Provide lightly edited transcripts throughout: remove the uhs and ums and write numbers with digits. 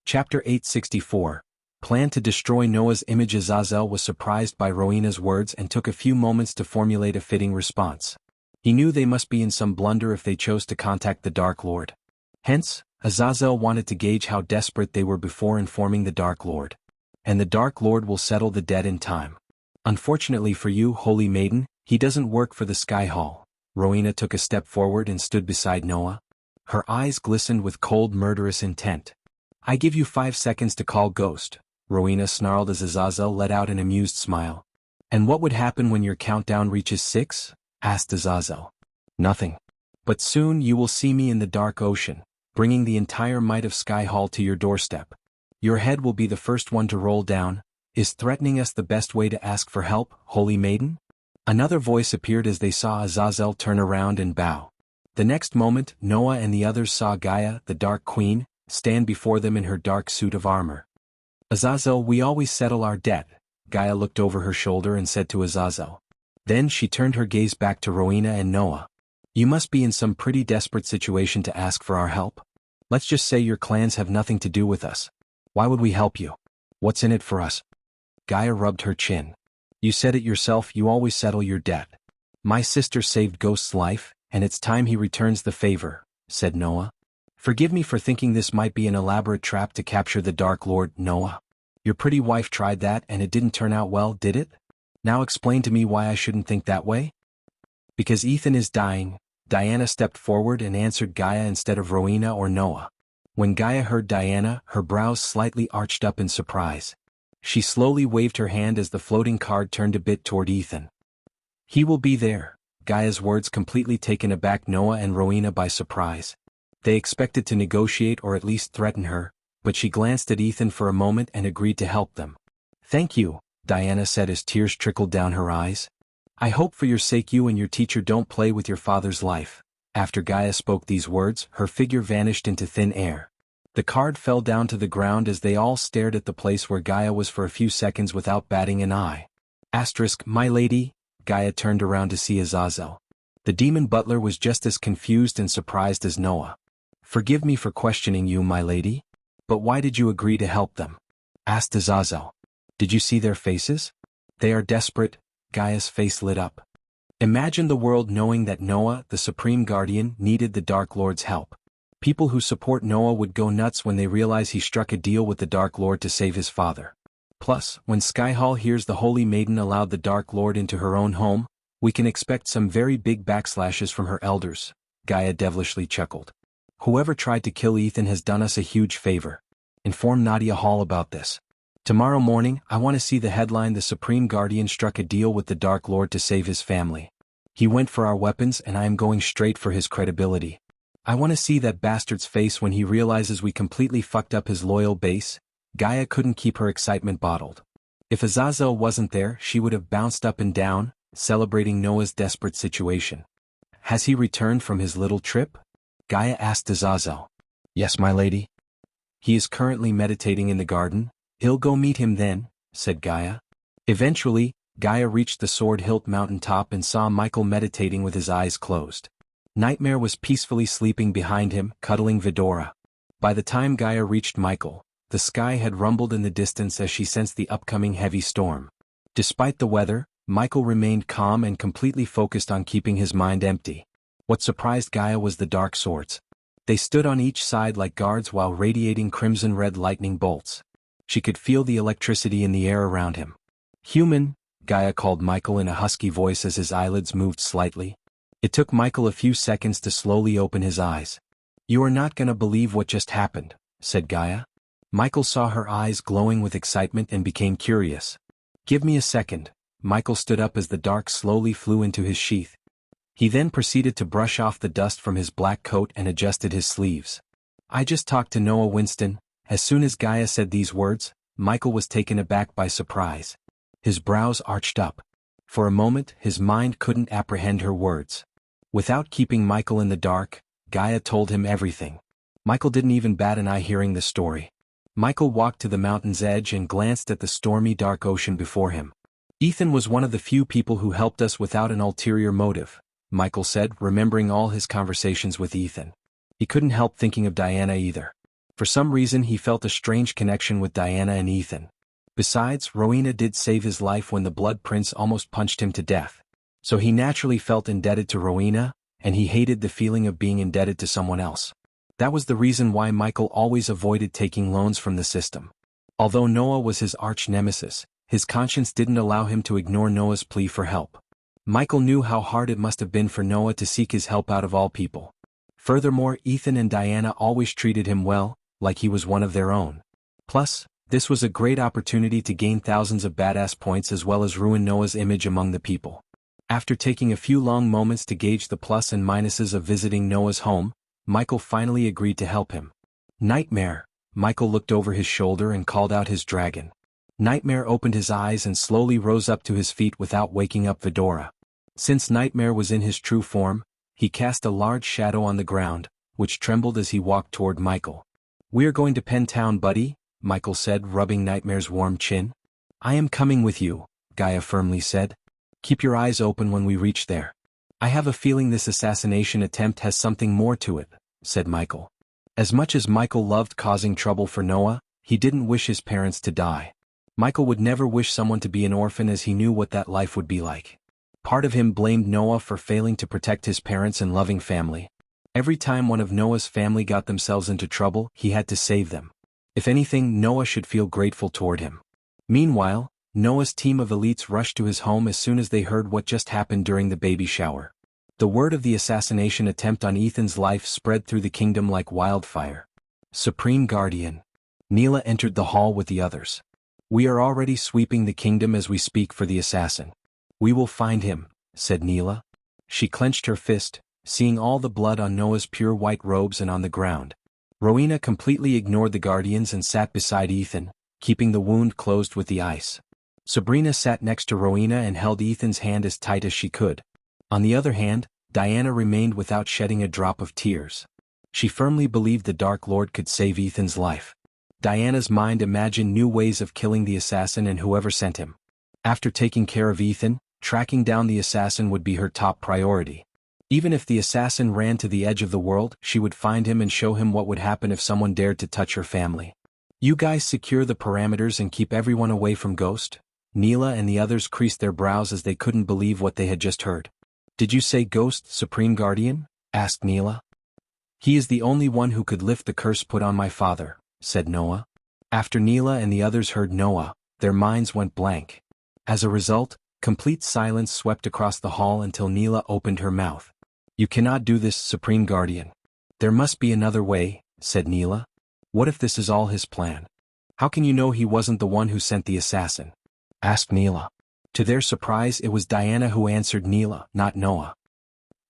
Chapter 864. Plan to destroy Noah's image. Azazel was surprised by Rowena's words and took a few moments to formulate a fitting response. He knew they must be in some blunder if they chose to contact the Dark Lord. Hence, Azazel wanted to gauge how desperate they were before informing the Dark Lord. And the Dark Lord will settle the debt in time. Unfortunately for you, Holy Maiden, he doesn't work for the Sky Hall. Rowena took a step forward and stood beside Noah. Her eyes glistened with cold, murderous intent. I give you 5 seconds to call Ghost, Rowena snarled as Azazel let out an amused smile. And what would happen when your countdown reaches 6? Asked Azazel. Nothing. But soon you will see me in the dark ocean, bringing the entire might of Sky Hall to your doorstep. Your head will be the first one to roll down. Is threatening us the best way to ask for help, Holy Maiden? Another voice appeared as they saw Azazel turn around and bow. The next moment, Noah and the others saw Gaia, the Dark Queen, stand before them in her dark suit of armor. Azazel, we always settle our debt. Gaia looked over her shoulder and said to Azazel. Then she turned her gaze back to Rowena and Noah. You must be in some pretty desperate situation to ask for our help. Let's just say your clans have nothing to do with us. Why would we help you? What's in it for us? Gaia rubbed her chin. You said it yourself, you always settle your debt. My sister saved Ghost's life, and it's time he returns the favor, said Noah. Forgive me for thinking this might be an elaborate trap to capture the Dark Lord, Noah. Your pretty wife tried that and it didn't turn out well, did it? Now explain to me why I shouldn't think that way? Because Ethan is dying. Diana stepped forward and answered Gaia instead of Rowena or Noah. When Gaia heard Diana, her brows slightly arched up in surprise. She slowly waved her hand as the floating card turned a bit toward Ethan. He will be there. Gaia's words completely taken aback Noah and Rowena by surprise. They expected to negotiate or at least threaten her, but she glanced at Ethan for a moment and agreed to help them. Thank you, Diana said as tears trickled down her eyes. I hope for your sake you and your teacher don't play with your father's life. After Gaia spoke these words, her figure vanished into thin air. The card fell down to the ground as they all stared at the place where Gaia was for a few seconds without batting an eye. My lady, Gaia turned around to see Azazel. The demon butler was just as confused and surprised as Noah. Forgive me for questioning you, my lady. But why did you agree to help them? Asked Azazel. Did you see their faces? They are desperate. Gaia's face lit up. Imagine the world knowing that Noah, the Supreme Guardian, needed the Dark Lord's help. People who support Noah would go nuts when they realize he struck a deal with the Dark Lord to save his father. Plus, when Sky Hall hears the Holy Maiden allowed the Dark Lord into her own home, we can expect some very big backslashes from her elders. Gaia devilishly chuckled. Whoever tried to kill Ethan has done us a huge favor. Inform Nadia Hall about this. Tomorrow morning, I want to see the headline The Supreme Guardian struck a deal with the Dark Lord to save his family. He went for our weapons and I am going straight for his credibility. I want to see that bastard's face when he realizes we completely fucked up his loyal base. Gaia couldn't keep her excitement bottled. If Azazel wasn't there, she would have bounced up and down, celebrating Noah's desperate situation. Has he returned from his little trip? Gaia asked Azazel. Yes, my lady. He is currently meditating in the garden. He'll go meet him then, said Gaia. Eventually, Gaia reached the Sword Hilt mountaintop and saw Michael meditating with his eyes closed. Nightmare was peacefully sleeping behind him, cuddling Vidora. By the time Gaia reached Michael, the sky had rumbled in the distance as she sensed the upcoming heavy storm. Despite the weather, Michael remained calm and completely focused on keeping his mind empty. What surprised Gaia was the dark swords. They stood on each side like guards while radiating crimson-red lightning bolts. She could feel the electricity in the air around him. Human, Gaia called Michael in a husky voice as his eyelids moved slightly. It took Michael a few seconds to slowly open his eyes. You are not gonna believe what just happened, said Gaia. Michael saw her eyes glowing with excitement and became curious. Give me a second. Michael stood up as the dark slowly flew into his sheath. He then proceeded to brush off the dust from his black coat and adjusted his sleeves. I just talked to Noah Winston. As soon as Gaia said these words, Michael was taken aback by surprise. His brows arched up. For a moment, his mind couldn't apprehend her words. Without keeping Michael in the dark, Gaia told him everything. Michael didn't even bat an eye hearing the story. Michael walked to the mountain's edge and glanced at the stormy dark ocean before him. Ethan was one of the few people who helped us without an ulterior motive, Michael said, remembering all his conversations with Ethan. He couldn't help thinking of Diana either. For some reason he felt a strange connection with Diana and Ethan. Besides, Rowena did save his life when the Blood Prince almost punched him to death. So he naturally felt indebted to Rowena, and he hated the feeling of being indebted to someone else. That was the reason why Michael always avoided taking loans from the system. Although Noah was his arch-nemesis, his conscience didn't allow him to ignore Noah's plea for help. Michael knew how hard it must have been for Noah to seek his help out of all people. Furthermore, Ethan and Diana always treated him well, like he was one of their own. Plus, this was a great opportunity to gain thousands of badass points as well as ruin Noah's image among the people. After taking a few long moments to gauge the plus and minuses of visiting Noah's home, Michael finally agreed to help him. Nightmare! Michael looked over his shoulder and called out his dragon. Nightmare opened his eyes and slowly rose up to his feet without waking up Fedora. Since Nightmare was in his true form, he cast a large shadow on the ground, which trembled as he walked toward Michael. "We're going to Penn Town, buddy," Michael said, rubbing Nightmare's warm chin. "I am coming with you," Gaia firmly said. "Keep your eyes open when we reach there." "I have a feeling this assassination attempt has something more to it," said Michael. As much as Michael loved causing trouble for Noah, he didn't wish his parents to die. Michael would never wish someone to be an orphan as he knew what that life would be like. Part of him blamed Noah for failing to protect his parents and loving family. Every time one of Noah's family got themselves into trouble, he had to save them. If anything, Noah should feel grateful toward him. Meanwhile, Noah's team of elites rushed to his home as soon as they heard what just happened during the baby shower. The word of the assassination attempt on Ethan's life spread through the kingdom like wildfire. Supreme Guardian. Neela entered the hall with the others. "We are already sweeping the kingdom as we speak for the assassin. We will find him," said Neela. She clenched her fist, seeing all the blood on Noah's pure white robes and on the ground. Rowena completely ignored the guardians and sat beside Ethan, keeping the wound closed with the ice. Sabrina sat next to Rowena and held Ethan's hand as tight as she could. On the other hand, Diana remained without shedding a drop of tears. She firmly believed the Dark Lord could save Ethan's life. Diana's mind imagined new ways of killing the assassin and whoever sent him. After taking care of Ethan, tracking down the assassin would be her top priority. Even if the assassin ran to the edge of the world, she would find him and show him what would happen if someone dared to touch her family. "You guys secure the perimeters and keep everyone away from Ghost?" Neela and the others creased their brows as they couldn't believe what they had just heard. "Did you say Ghost, Supreme Guardian?" asked Neela. "He is the only one who could lift the curse put on my father," said Noah. After Neela and the others heard Noah, their minds went blank. As a result, complete silence swept across the hall until Neela opened her mouth. "You cannot do this, Supreme Guardian." "There must be another way," said Neela. "What if this is all his plan? How can you know he wasn't the one who sent the assassin?" asked Neela. To their surprise, it was Diana who answered Neela, not Noah.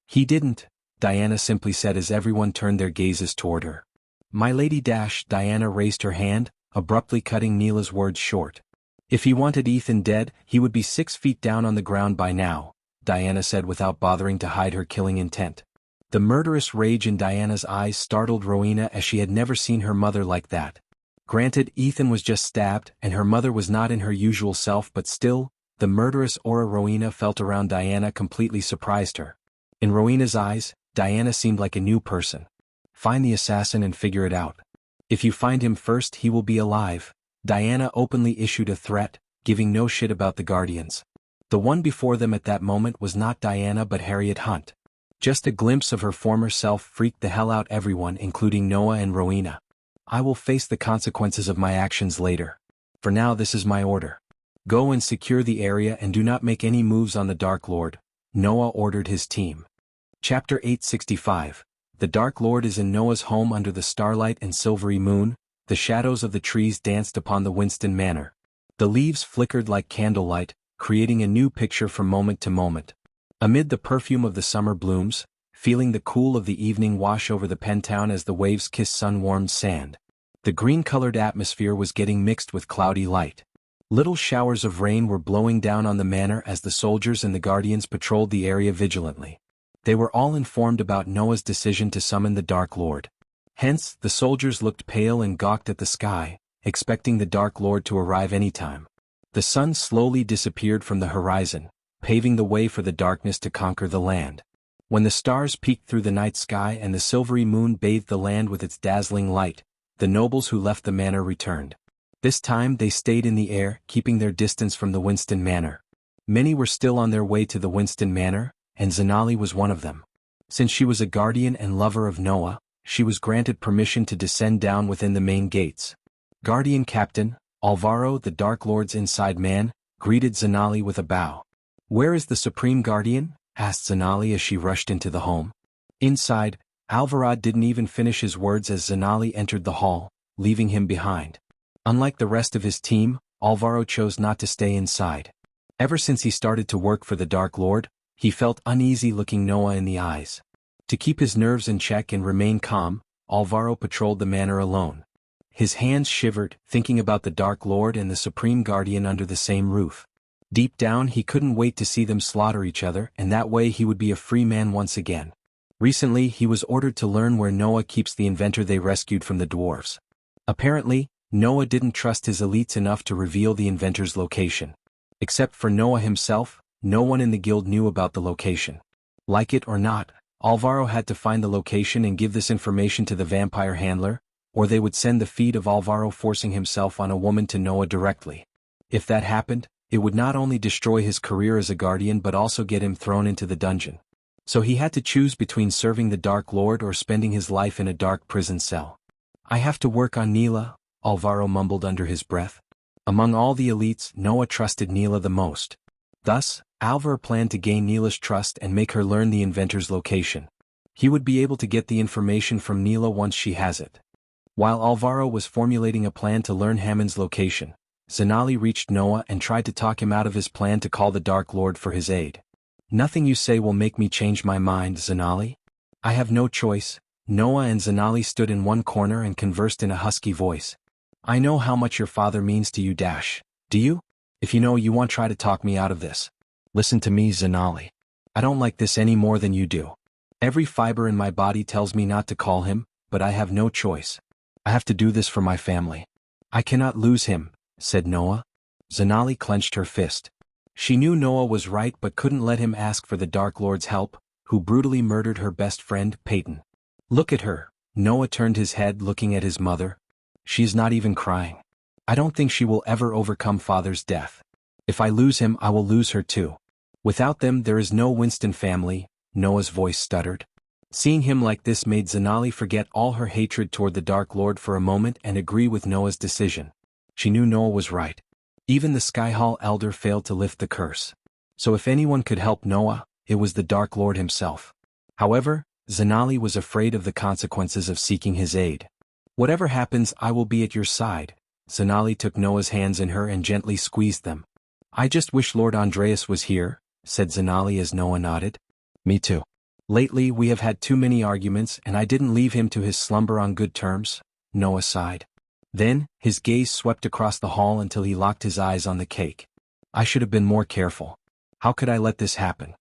"He didn't," Diana simply said as everyone turned their gazes toward her. "My lady dash," Diana raised her hand, abruptly cutting Neela's words short. "If he wanted Ethan dead, he would be 6 feet down on the ground by now," Diana said without bothering to hide her killing intent. The murderous rage in Diana's eyes startled Rowena as she had never seen her mother like that. Granted, Ethan was just stabbed, and her mother was not in her usual self, but still, the murderous aura Rowena felt around Diana completely surprised her. In Rowena's eyes, Diana seemed like a new person. "Find the assassin and figure it out. If you find him first, he will be alive." Diana openly issued a threat, giving no shit about the Guardians. The one before them at that moment was not Diana but Harriet Hunt. Just a glimpse of her former self freaked the hell out everyone, including Noah and Rowena. "I will face the consequences of my actions later. For now, this is my order. Go and secure the area and do not make any moves on the Dark Lord," Noah ordered his team. Chapter 865. The Dark Lord is in Noah's home under the starlight and silvery moon. The shadows of the trees danced upon the Winston Manor. The leaves flickered like candlelight, creating a new picture from moment to moment. Amid the perfume of the summer blooms, feeling the cool of the evening wash over the Penn Town as the waves kiss sun-warmed sand. The green-colored atmosphere was getting mixed with cloudy light. Little showers of rain were blowing down on the manor as the soldiers and the guardians patrolled the area vigilantly. They were all informed about Noah's decision to summon the Dark Lord. Hence, the soldiers looked pale and gawked at the sky, expecting the Dark Lord to arrive anytime. The sun slowly disappeared from the horizon, paving the way for the darkness to conquer the land. When the stars peeked through the night sky and the silvery moon bathed the land with its dazzling light, the nobles who left the manor returned. This time they stayed in the air, keeping their distance from the Winston Manor. Many were still on their way to the Winston Manor, and Zanali was one of them. Since she was a guardian and lover of Noah, she was granted permission to descend down within the main gates. Guardian Captain, Alvaro the Dark Lord's inside man, greeted Zanali with a bow. "Where is the Supreme Guardian?" asked Zanali as she rushed into the home. Inside, Alvarado didn't even finish his words as Zanali entered the hall, leaving him behind. Unlike the rest of his team, Alvaro chose not to stay inside. Ever since he started to work for the Dark Lord, he felt uneasy looking Noah in the eyes. To keep his nerves in check and remain calm, Alvaro patrolled the manor alone. His hands shivered, thinking about the Dark Lord and the Supreme Guardian under the same roof. Deep down he couldn't wait to see them slaughter each other, and that way he would be a free man once again. Recently he was ordered to learn where Noah keeps the inventor they rescued from the dwarves. Apparently, Noah didn't trust his elites enough to reveal the inventor's location. Except for Noah himself, no one in the guild knew about the location. Like it or not, Alvaro had to find the location and give this information to the vampire handler, or they would send the feed of Alvaro forcing himself on a woman to Noah directly. If that happened, it would not only destroy his career as a guardian but also get him thrown into the dungeon. So he had to choose between serving the Dark Lord or spending his life in a dark prison cell. "I have to work on Neela," Alvaro mumbled under his breath. Among all the elites, Noah trusted Neela the most. Thus, Alvaro planned to gain Neela's trust and make her learn the inventor's location. He would be able to get the information from Neela once she has it. While Alvaro was formulating a plan to learn Hammond's location, Zanali reached Noah and tried to talk him out of his plan to call the Dark Lord for his aid. "Nothing you say will make me change my mind, Zanali. I have no choice." Noah and Zanali stood in one corner and conversed in a husky voice. "I know how much your father means to you. Do you? If you know, you won't try to talk me out of this. Listen to me, Zanali. I don't like this any more than you do. Every fiber in my body tells me not to call him, but I have no choice. I have to do this for my family. I cannot lose him," said Noah. Zanali clenched her fist. She knew Noah was right but couldn't let him ask for the Dark Lord's help, who brutally murdered her best friend, Peyton. "Look at her." Noah turned his head looking at his mother. "She's not even crying. I don't think she will ever overcome father's death. If I lose him, I will lose her too. Without them there is no Winston family," Noah's voice stuttered. Seeing him like this made Zanali forget all her hatred toward the Dark Lord for a moment and agree with Noah's decision. She knew Noah was right. Even the Sky Hall Elder failed to lift the curse. So if anyone could help Noah, it was the Dark Lord himself. However, Zanali was afraid of the consequences of seeking his aid. "Whatever happens, I will be at your side." Zanali took Noah's hands in her and gently squeezed them. "I just wish Lord Andreas was here," said Zanali as Noah nodded. "Me too. Lately we have had too many arguments and I didn't leave him to his slumber on good terms," Noah sighed. Then, his gaze swept across the hall until he locked his eyes on the cake. "I should have been more careful. How could I let this happen?"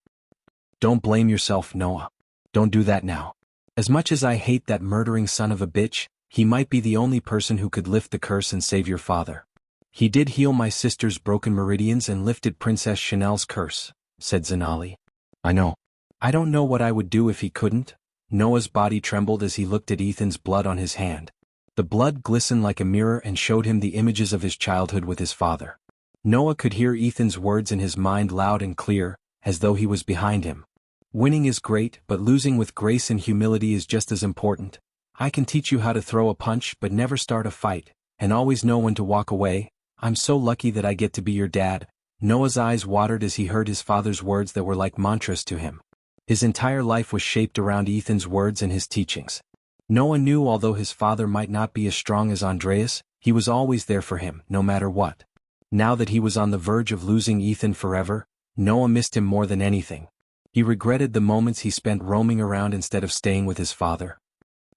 "Don't blame yourself, Noah. Don't do that now. As much as I hate that murdering son of a bitch, he might be the only person who could lift the curse and save your father. He did heal my sister's broken meridians and lifted Princess Chanel's curse," said Zanali. "I know. I don't know what I would do if he couldn't." Noah's body trembled as he looked at Ethan's blood on his hand. The blood glistened like a mirror and showed him the images of his childhood with his father. Noah could hear Ethan's words in his mind loud and clear, as though he was behind him. "Winning is great, but losing with grace and humility is just as important. I can teach you how to throw a punch but never start a fight, and always know when to walk away. I'm so lucky that I get to be your dad." Noah's eyes watered as he heard his father's words that were like mantras to him. His entire life was shaped around Ethan's words and his teachings. Noah knew although his father might not be as strong as Andreas, he was always there for him, no matter what. Now that he was on the verge of losing Ethan forever, Noah missed him more than anything. He regretted the moments he spent roaming around instead of staying with his father.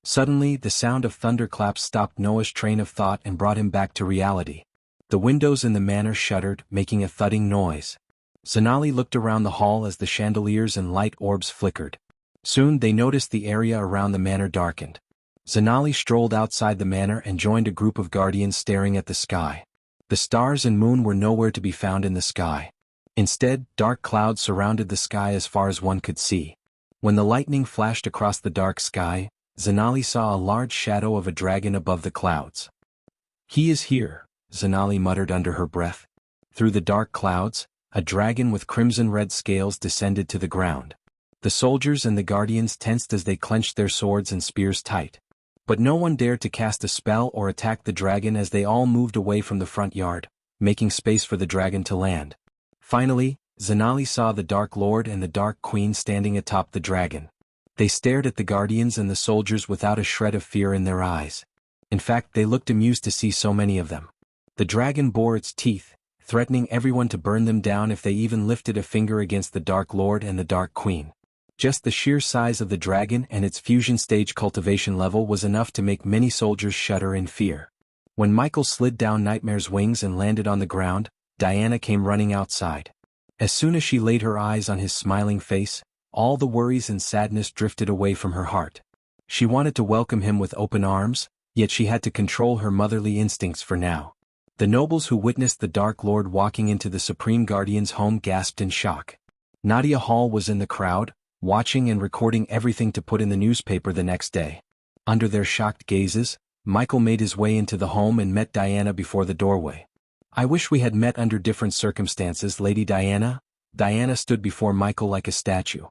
Suddenly, the sound of thunderclaps stopped Noah's train of thought and brought him back to reality. The windows in the manor shuddered, making a thudding noise. Zanali looked around the hall as the chandeliers and light orbs flickered. Soon they noticed the area around the manor darkened. Zanali strolled outside the manor and joined a group of guardians staring at the sky. The stars and moon were nowhere to be found in the sky. Instead, dark clouds surrounded the sky as far as one could see. When the lightning flashed across the dark sky, Zanali saw a large shadow of a dragon above the clouds. "He is here," Zanali muttered under her breath. Through the dark clouds, a dragon with crimson-red scales descended to the ground. The soldiers and the guardians tensed as they clenched their swords and spears tight. But no one dared to cast a spell or attack the dragon as they all moved away from the front yard, making space for the dragon to land. Finally, Zanali saw the Dark Lord and the Dark Queen standing atop the dragon. They stared at the guardians and the soldiers without a shred of fear in their eyes. In fact, they looked amused to see so many of them. The dragon bore its teeth, threatening everyone to burn them down if they even lifted a finger against the Dark Lord and the Dark Queen. Just the sheer size of the dragon and its fusion stage cultivation level was enough to make many soldiers shudder in fear. When Michael slid down Nightmare's wings and landed on the ground, Diana came running outside. As soon as she laid her eyes on his smiling face, all the worries and sadness drifted away from her heart. She wanted to welcome him with open arms, yet she had to control her motherly instincts for now. The nobles who witnessed the Dark Lord walking into the Supreme Guardian's home gasped in shock. Nadia Hall was in the crowd, watching and recording everything to put in the newspaper the next day. Under their shocked gazes, Michael made his way into the home and met Diana before the doorway. "I wish we had met under different circumstances, Lady Diana." Diana stood before Michael like a statue.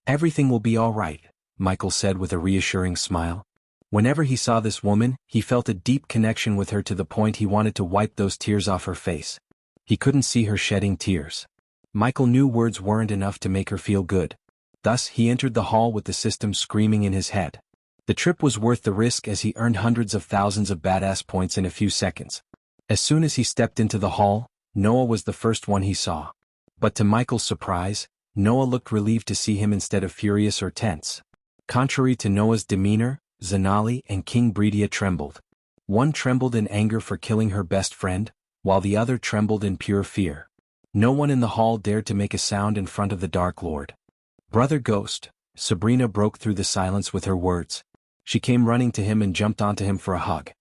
"Everything will be all right," Michael said with a reassuring smile. Whenever he saw this woman, he felt a deep connection with her to the point he wanted to wipe those tears off her face. He couldn't see her shedding tears. Michael knew words weren't enough to make her feel good. Thus, he entered the hall with the system screaming in his head. The trip was worth the risk as he earned hundreds of thousands of badass points in a few seconds. As soon as he stepped into the hall, Noah was the first one he saw. But to Michael's surprise, Noah looked relieved to see him instead of furious or tense. Contrary to Noah's demeanor, Zanali and King Breedia trembled. One trembled in anger for killing her best friend, while the other trembled in pure fear. No one in the hall dared to make a sound in front of the Dark Lord. "Brother Ghost," Sabrina broke through the silence with her words. She came running to him and jumped onto him for a hug.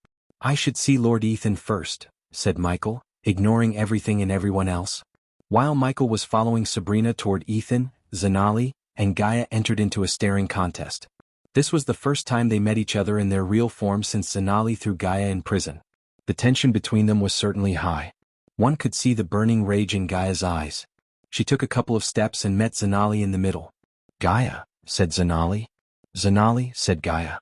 "I should see Lord Ethan first," said Michael, ignoring everything and everyone else. While Michael was following Sabrina toward Ethan, Zanali, and Gaia entered into a staring contest. This was the first time they met each other in their real form since Zanali threw Gaia in prison. The tension between them was certainly high. One could see the burning rage in Gaia's eyes. She took a couple of steps and met Zanali in the middle. "Gaia," said Zanali. "Zanali," said Gaia.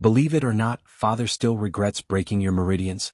"Believe it or not, Father still regrets breaking your meridians.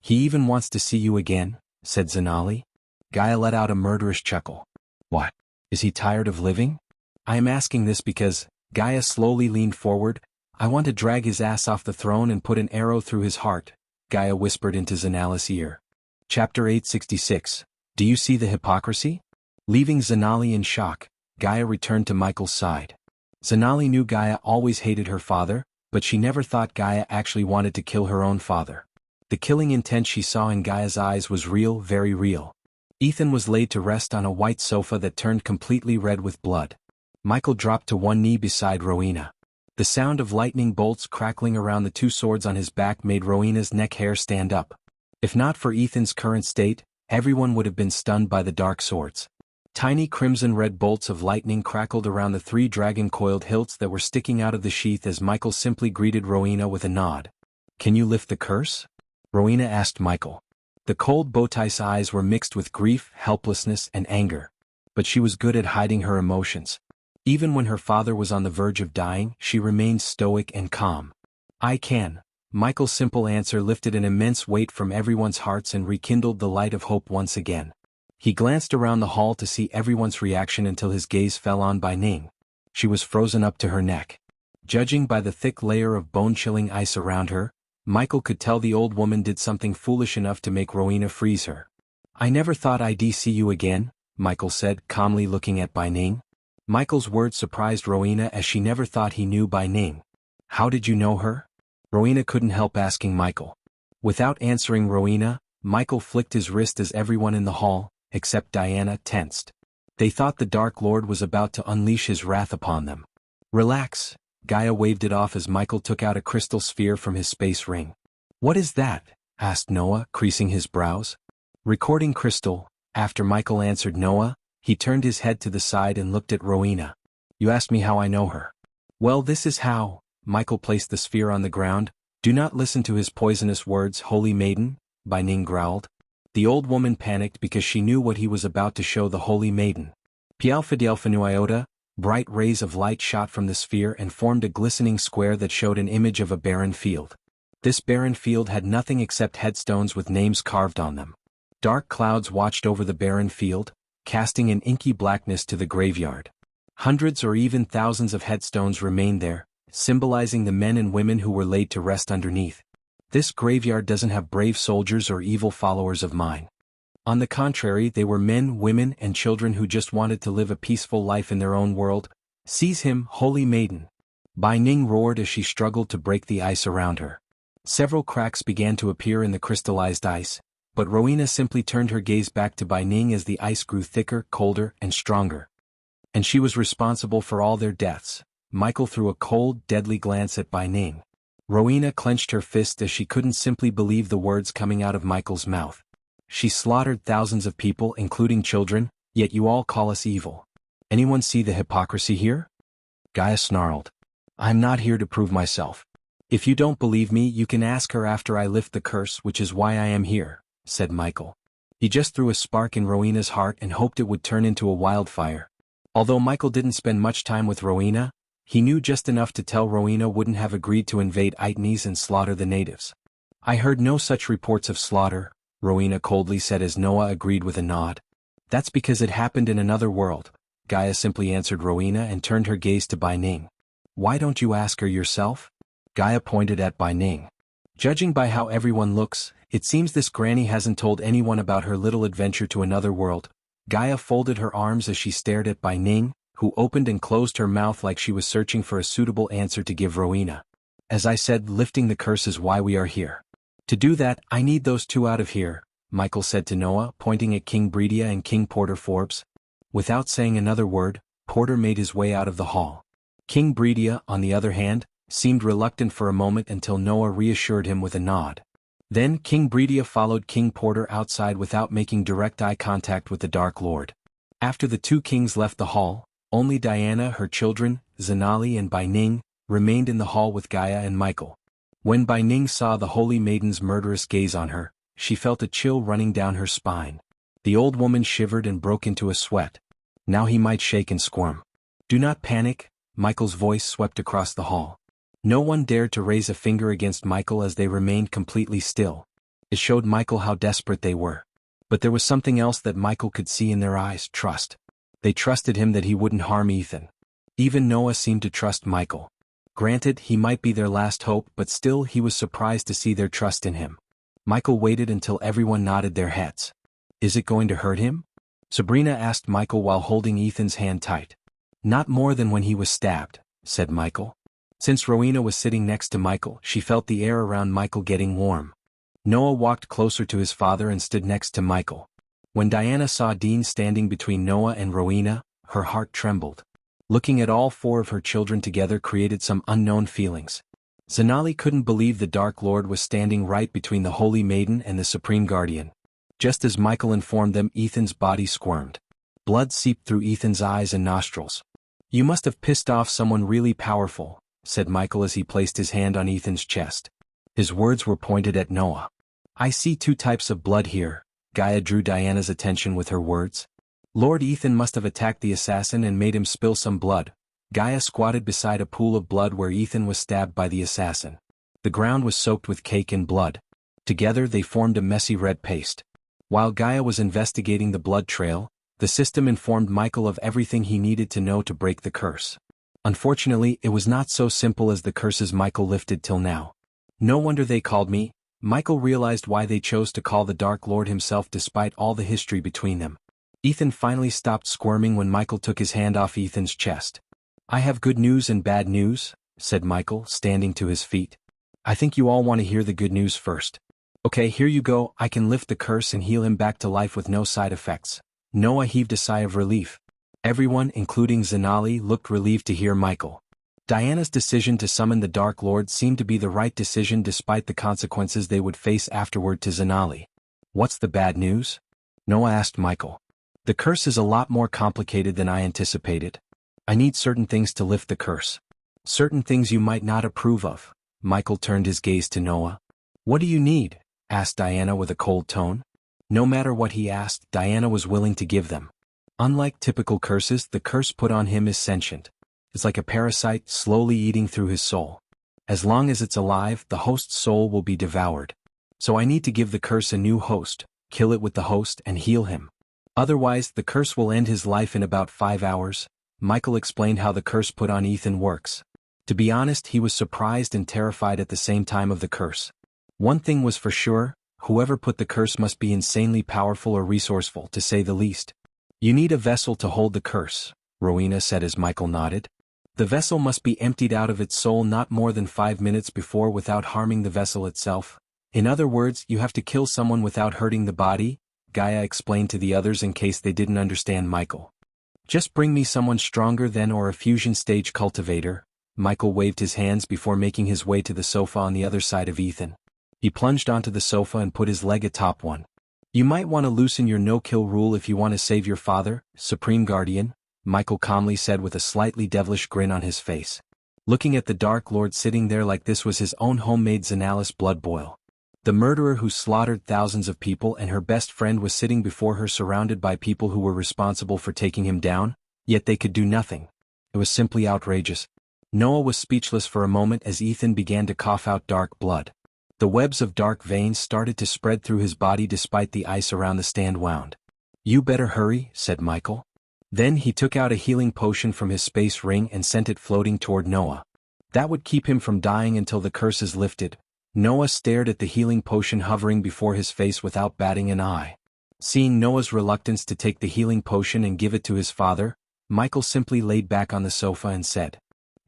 He even wants to see you again," said Zanali. Gaia let out a murderous chuckle. "What? Is he tired of living?" "I am asking this because," Gaia slowly leaned forward, "I want to drag his ass off the throne and put an arrow through his heart," Gaia whispered into Zanali's ear. Chapter 866. Do you see the hypocrisy? Leaving Zanali in shock, Gaia returned to Michael's side. Zanali knew Gaia always hated her father, but she never thought Gaia actually wanted to kill her own father. The killing intent she saw in Gaia's eyes was real, very real. Ethan was laid to rest on a white sofa that turned completely red with blood. Michael dropped to one knee beside Rowena. The sound of lightning bolts crackling around the two swords on his back made Rowena's neck hair stand up. If not for Ethan's current state, everyone would have been stunned by the dark swords. Tiny crimson-red bolts of lightning crackled around the three dragon-coiled hilts that were sticking out of the sheath as Michael simply greeted Rowena with a nod. "Can you lift the curse?" Rowena asked Michael. The cold Bowtie's eyes were mixed with grief, helplessness, and anger. But she was good at hiding her emotions. Even when her father was on the verge of dying, she remained stoic and calm. "I can." Michael's simple answer lifted an immense weight from everyone's hearts and rekindled the light of hope once again. He glanced around the hall to see everyone's reaction until his gaze fell on Bai Ning. She was frozen up to her neck. Judging by the thick layer of bone-chilling ice around her, Michael could tell the old woman did something foolish enough to make Rowena freeze her. "I never thought I'd see you again," Michael said, calmly looking at Bai Ning. Michael's words surprised Rowena as she never thought he knew Bai Ning. "How did you know her?" Rowena couldn't help asking Michael. Without answering Rowena, Michael flicked his wrist as everyone in the hall, except Diana, tensed. They thought the Dark Lord was about to unleash his wrath upon them. "Relax." Gaia waved it off as Michael took out a crystal sphere from his space ring. "What is that?" asked Noah, creasing his brows. "Recording crystal." After Michael answered Noah, he turned his head to the side and looked at Rowena. "You asked me how I know her. Well, this is how." Michael placed the sphere on the ground. "Do not listen to his poisonous words, holy maiden," Bai Ning growled. The old woman panicked because she knew what he was about to show the holy maiden. Pialfadialfanuiota, bright rays of light shot from the sphere and formed a glistening square that showed an image of a barren field. This barren field had nothing except headstones with names carved on them. Dark clouds watched over the barren field, casting an inky blackness to the graveyard. Hundreds or even thousands of headstones remained there, symbolizing the men and women who were laid to rest underneath. This graveyard doesn't have brave soldiers or evil followers of mine. On the contrary, they were men, women, and children who just wanted to live a peaceful life in their own world. Seize him, holy maiden! Bai Ning roared as she struggled to break the ice around her. Several cracks began to appear in the crystallized ice, but Rowena simply turned her gaze back to Bai Ning as the ice grew thicker, colder, and stronger. And she was responsible for all their deaths. Michael threw a cold, deadly glance at Bai Ning. Rowena clenched her fist as she couldn't simply believe the words coming out of Michael's mouth. "She slaughtered thousands of people, including children, yet you all call us evil. Anyone see the hypocrisy here?" Gaia snarled. "I'm not here to prove myself. If you don't believe me, you can ask her after I lift the curse, which is why I am here," said Michael. He just threw a spark in Rowena's heart and hoped it would turn into a wildfire. Although Michael didn't spend much time with Rowena, he knew just enough to tell Rowena wouldn't have agreed to invade Itnes and slaughter the natives. "I heard no such reports of slaughter," Rowena coldly said as Noah agreed with a nod. "That's because it happened in another world," Gaia simply answered Rowena and turned her gaze to Bai Ning. "Why don't you ask her yourself?" Gaia pointed at Bai Ning. "Judging by how everyone looks, it seems this granny hasn't told anyone about her little adventure to another world." Gaia folded her arms as she stared at Bai Ning, who opened and closed her mouth like she was searching for a suitable answer to give Rowena. "As I said, lifting the curse is why we are here. To do that, I need those two out of here," Michael said to Noah, pointing at King Breedia and King Porter Forbes. Without saying another word, Porter made his way out of the hall. King Breedia, on the other hand, seemed reluctant for a moment until Noah reassured him with a nod. Then King Breedia followed King Porter outside without making direct eye contact with the Dark Lord. After the two kings left the hall, only Diana, her children, Zanali and Bai Ning, remained in the hall with Gaia and Michael. When Bai Ning saw the holy maiden's murderous gaze on her, she felt a chill running down her spine. The old woman shivered and broke into a sweat. Now he might shake and squirm. "Do not panic," Michael's voice swept across the hall. No one dared to raise a finger against Michael as they remained completely still. It showed Michael how desperate they were. But there was something else that Michael could see in their eyes: trust. They trusted him that he wouldn't harm Ethan. Even Noah seemed to trust Michael. Granted, he might be their last hope, but still he was surprised to see their trust in him. Michael waited until everyone nodded their heads. "Is it going to hurt him?" Sabrina asked Michael while holding Ethan's hand tight. "Not more than when he was stabbed," said Michael. Since Rowena was sitting next to Michael, she felt the air around Michael getting warm. Noah walked closer to his father and stood next to Michael. When Diana saw Dean standing between Noah and Rowena, her heart trembled. Looking at all four of her children together created some unknown feelings. Zanali couldn't believe the Dark Lord was standing right between the Holy Maiden and the Supreme Guardian. Just as Michael informed them, Ethan's body squirmed. Blood seeped through Ethan's eyes and nostrils. "You must have pissed off someone really powerful," said Michael as he placed his hand on Ethan's chest. His words were pointed at Noah. "I see two types of blood here," Gaia drew Diana's attention with her words. "Lord Ethan must have attacked the assassin and made him spill some blood." Gaia squatted beside a pool of blood where Ethan was stabbed by the assassin. The ground was soaked with cake and blood. Together they formed a messy red paste. While Gaia was investigating the blood trail, the system informed Michael of everything he needed to know to break the curse. Unfortunately, it was not so simple as the curses Michael lifted till now. "No wonder they called me." Michael realized why they chose to call the Dark Lord himself despite all the history between them. Ethan finally stopped squirming when Michael took his hand off Ethan's chest. "I have good news and bad news," said Michael, standing to his feet. "I think you all want to hear the good news first." "Okay, here you go. I can lift the curse and heal him back to life with no side effects." Noah heaved a sigh of relief. Everyone, including Zanali, looked relieved to hear Michael. Diana's decision to summon the Dark Lord seemed to be the right decision despite the consequences they would face afterward to Zanali. "What's the bad news?" Noah asked Michael. "The curse is a lot more complicated than I anticipated. I need certain things to lift the curse. Certain things you might not approve of. Michael turned his gaze to Noah. What do you need? Asked Diana with a cold tone. No matter what he asked, Diana was willing to give them. Unlike typical curses, the curse put on him is sentient. It's like a parasite slowly eating through his soul. As long as it's alive, the host's soul will be devoured. So I need to give the curse a new host, kill it with the host and heal him. Otherwise, the curse will end his life in about 5 hours. Michael explained how the curse put on Ethan works. To be honest, he was surprised and terrified at the same time of the curse. One thing was for sure, whoever put the curse must be insanely powerful or resourceful, to say the least. You need a vessel to hold the curse, Rowena said as Michael nodded. The vessel must be emptied out of its soul not more than 5 minutes before without harming the vessel itself. In other words, you have to kill someone without hurting the body, Gaia explained to the others in case they didn't understand Michael. Just bring me someone stronger than or a fusion stage cultivator. Michael waved his hands before making his way to the sofa on the other side of Ethan. He plunged onto the sofa and put his leg atop one. You might want to loosen your no-kill rule if you want to save your father, Supreme Guardian, Michael calmly said with a slightly devilish grin on his face. Looking at the Dark Lord sitting there like this was his own homemade Xanalis blood boil. The murderer who slaughtered thousands of people and her best friend was sitting before her surrounded by people who were responsible for taking him down, yet they could do nothing. It was simply outrageous. Noah was speechless for a moment as Ethan began to cough out dark blood. The webs of dark veins started to spread through his body despite the ice around the stand wound. You better hurry, said Michael. Then he took out a healing potion from his space ring and sent it floating toward Noah. That would keep him from dying until the curse is lifted. Noah stared at the healing potion hovering before his face without batting an eye. Seeing Noah's reluctance to take the healing potion and give it to his father, Michael simply laid back on the sofa and said,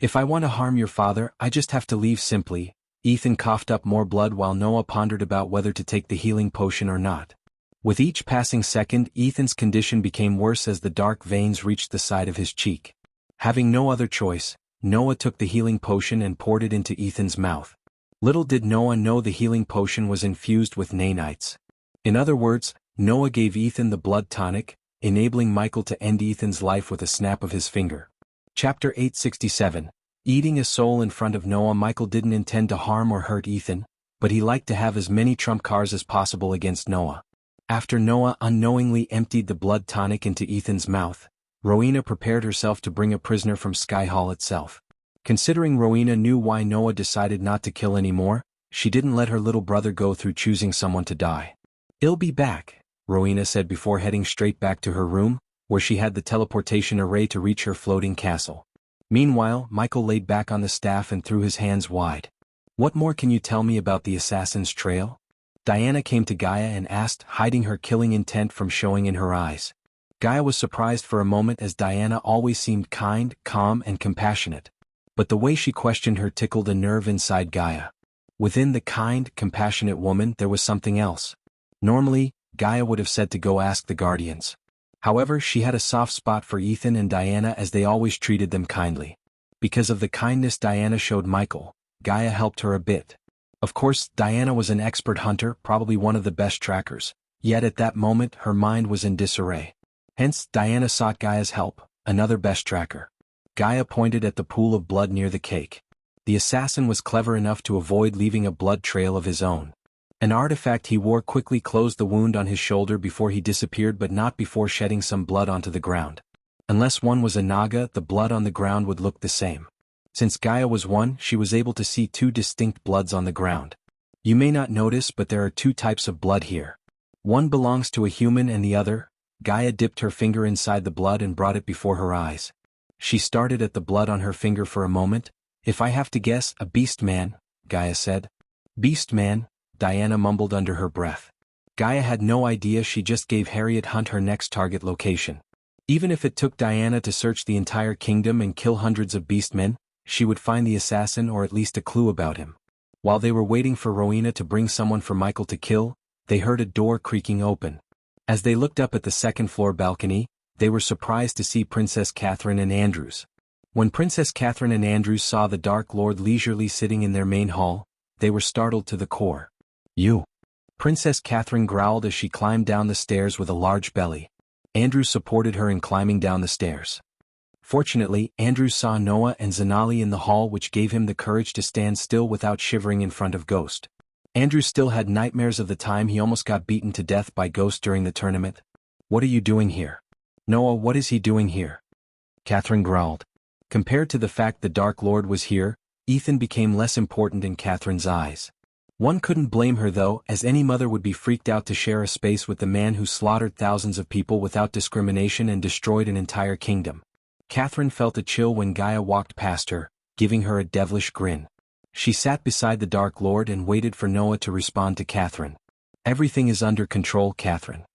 If I want to harm your father, I just have to leave simply. Ethan coughed up more blood while Noah pondered about whether to take the healing potion or not. With each passing second, Ethan's condition became worse as the dark veins reached the side of his cheek. Having no other choice, Noah took the healing potion and poured it into Ethan's mouth. Little did Noah know the healing potion was infused with nanites. In other words, Noah gave Ethan the blood tonic, enabling Michael to end Ethan's life with a snap of his finger. Chapter 867. Eating a soul in front of Noah. Michael didn't intend to harm or hurt Ethan, but he liked to have as many trump cards as possible against Noah. After Noah unknowingly emptied the blood tonic into Ethan's mouth, Rowena prepared herself to bring a prisoner from Sky Hall itself. Considering Rowena knew why Noah decided not to kill anymore, she didn't let her little brother go through choosing someone to die. I'll be back, Rowena said before heading straight back to her room, where she had the teleportation array to reach her floating castle. Meanwhile, Michael laid back on the staff and threw his hands wide. What more can you tell me about the assassin's trail? Diana came to Gaia and asked, hiding her killing intent from showing in her eyes. Gaia was surprised for a moment as Diana always seemed kind, calm, and compassionate. But the way she questioned her tickled a nerve inside Gaia. Within the kind, compassionate woman there was something else. Normally, Gaia would have said to go ask the Guardians. However, she had a soft spot for Ethan and Diana as they always treated them kindly. Because of the kindness Diana showed Michael, Gaia helped her a bit. Of course, Diana was an expert hunter, probably one of the best trackers, yet at that moment her mind was in disarray. Hence, Diana sought Gaia's help, another best tracker. Gaia pointed at the pool of blood near the cake. The assassin was clever enough to avoid leaving a blood trail of his own. An artifact he wore quickly closed the wound on his shoulder before he disappeared, but not before shedding some blood onto the ground. Unless one was a Naga, the blood on the ground would look the same. Since Gaia was one, she was able to see two distinct bloods on the ground. You may not notice, but there are two types of blood here. One belongs to a human and the other. Gaia dipped her finger inside the blood and brought it before her eyes. She started at the blood on her finger for a moment. If I have to guess, a beast man, Gaia said. Beast man, Diana mumbled under her breath. Gaia had no idea, she just gave Harriet Hunt her next target location. Even if it took Diana to search the entire kingdom and kill hundreds of beastmen, she would find the assassin or at least a clue about him. While they were waiting for Rowena to bring someone for Michael to kill, they heard a door creaking open. As they looked up at the second-floor balcony, they were surprised to see Princess Catherine and Andrews. When Princess Catherine and Andrews saw the Dark Lord leisurely sitting in their main hall, they were startled to the core. You! Princess Catherine growled as she climbed down the stairs with a large belly. Andrews supported her in climbing down the stairs. Fortunately, Andrew saw Noah and Zanali in the hall, which gave him the courage to stand still without shivering in front of Ghost. Andrew still had nightmares of the time he almost got beaten to death by Ghost during the tournament. "What are you doing here?" "Noah, what is he doing here?" Catherine growled. Compared to the fact the Dark Lord was here, Ethan became less important in Catherine's eyes. One couldn't blame her though, as any mother would be freaked out to share a space with the man who slaughtered thousands of people without discrimination and destroyed an entire kingdom. Catherine felt a chill when Gaia walked past her, giving her a devilish grin. She sat beside the Dark Lord and waited for Noah to respond to Catherine. "Everything is under control, Catherine.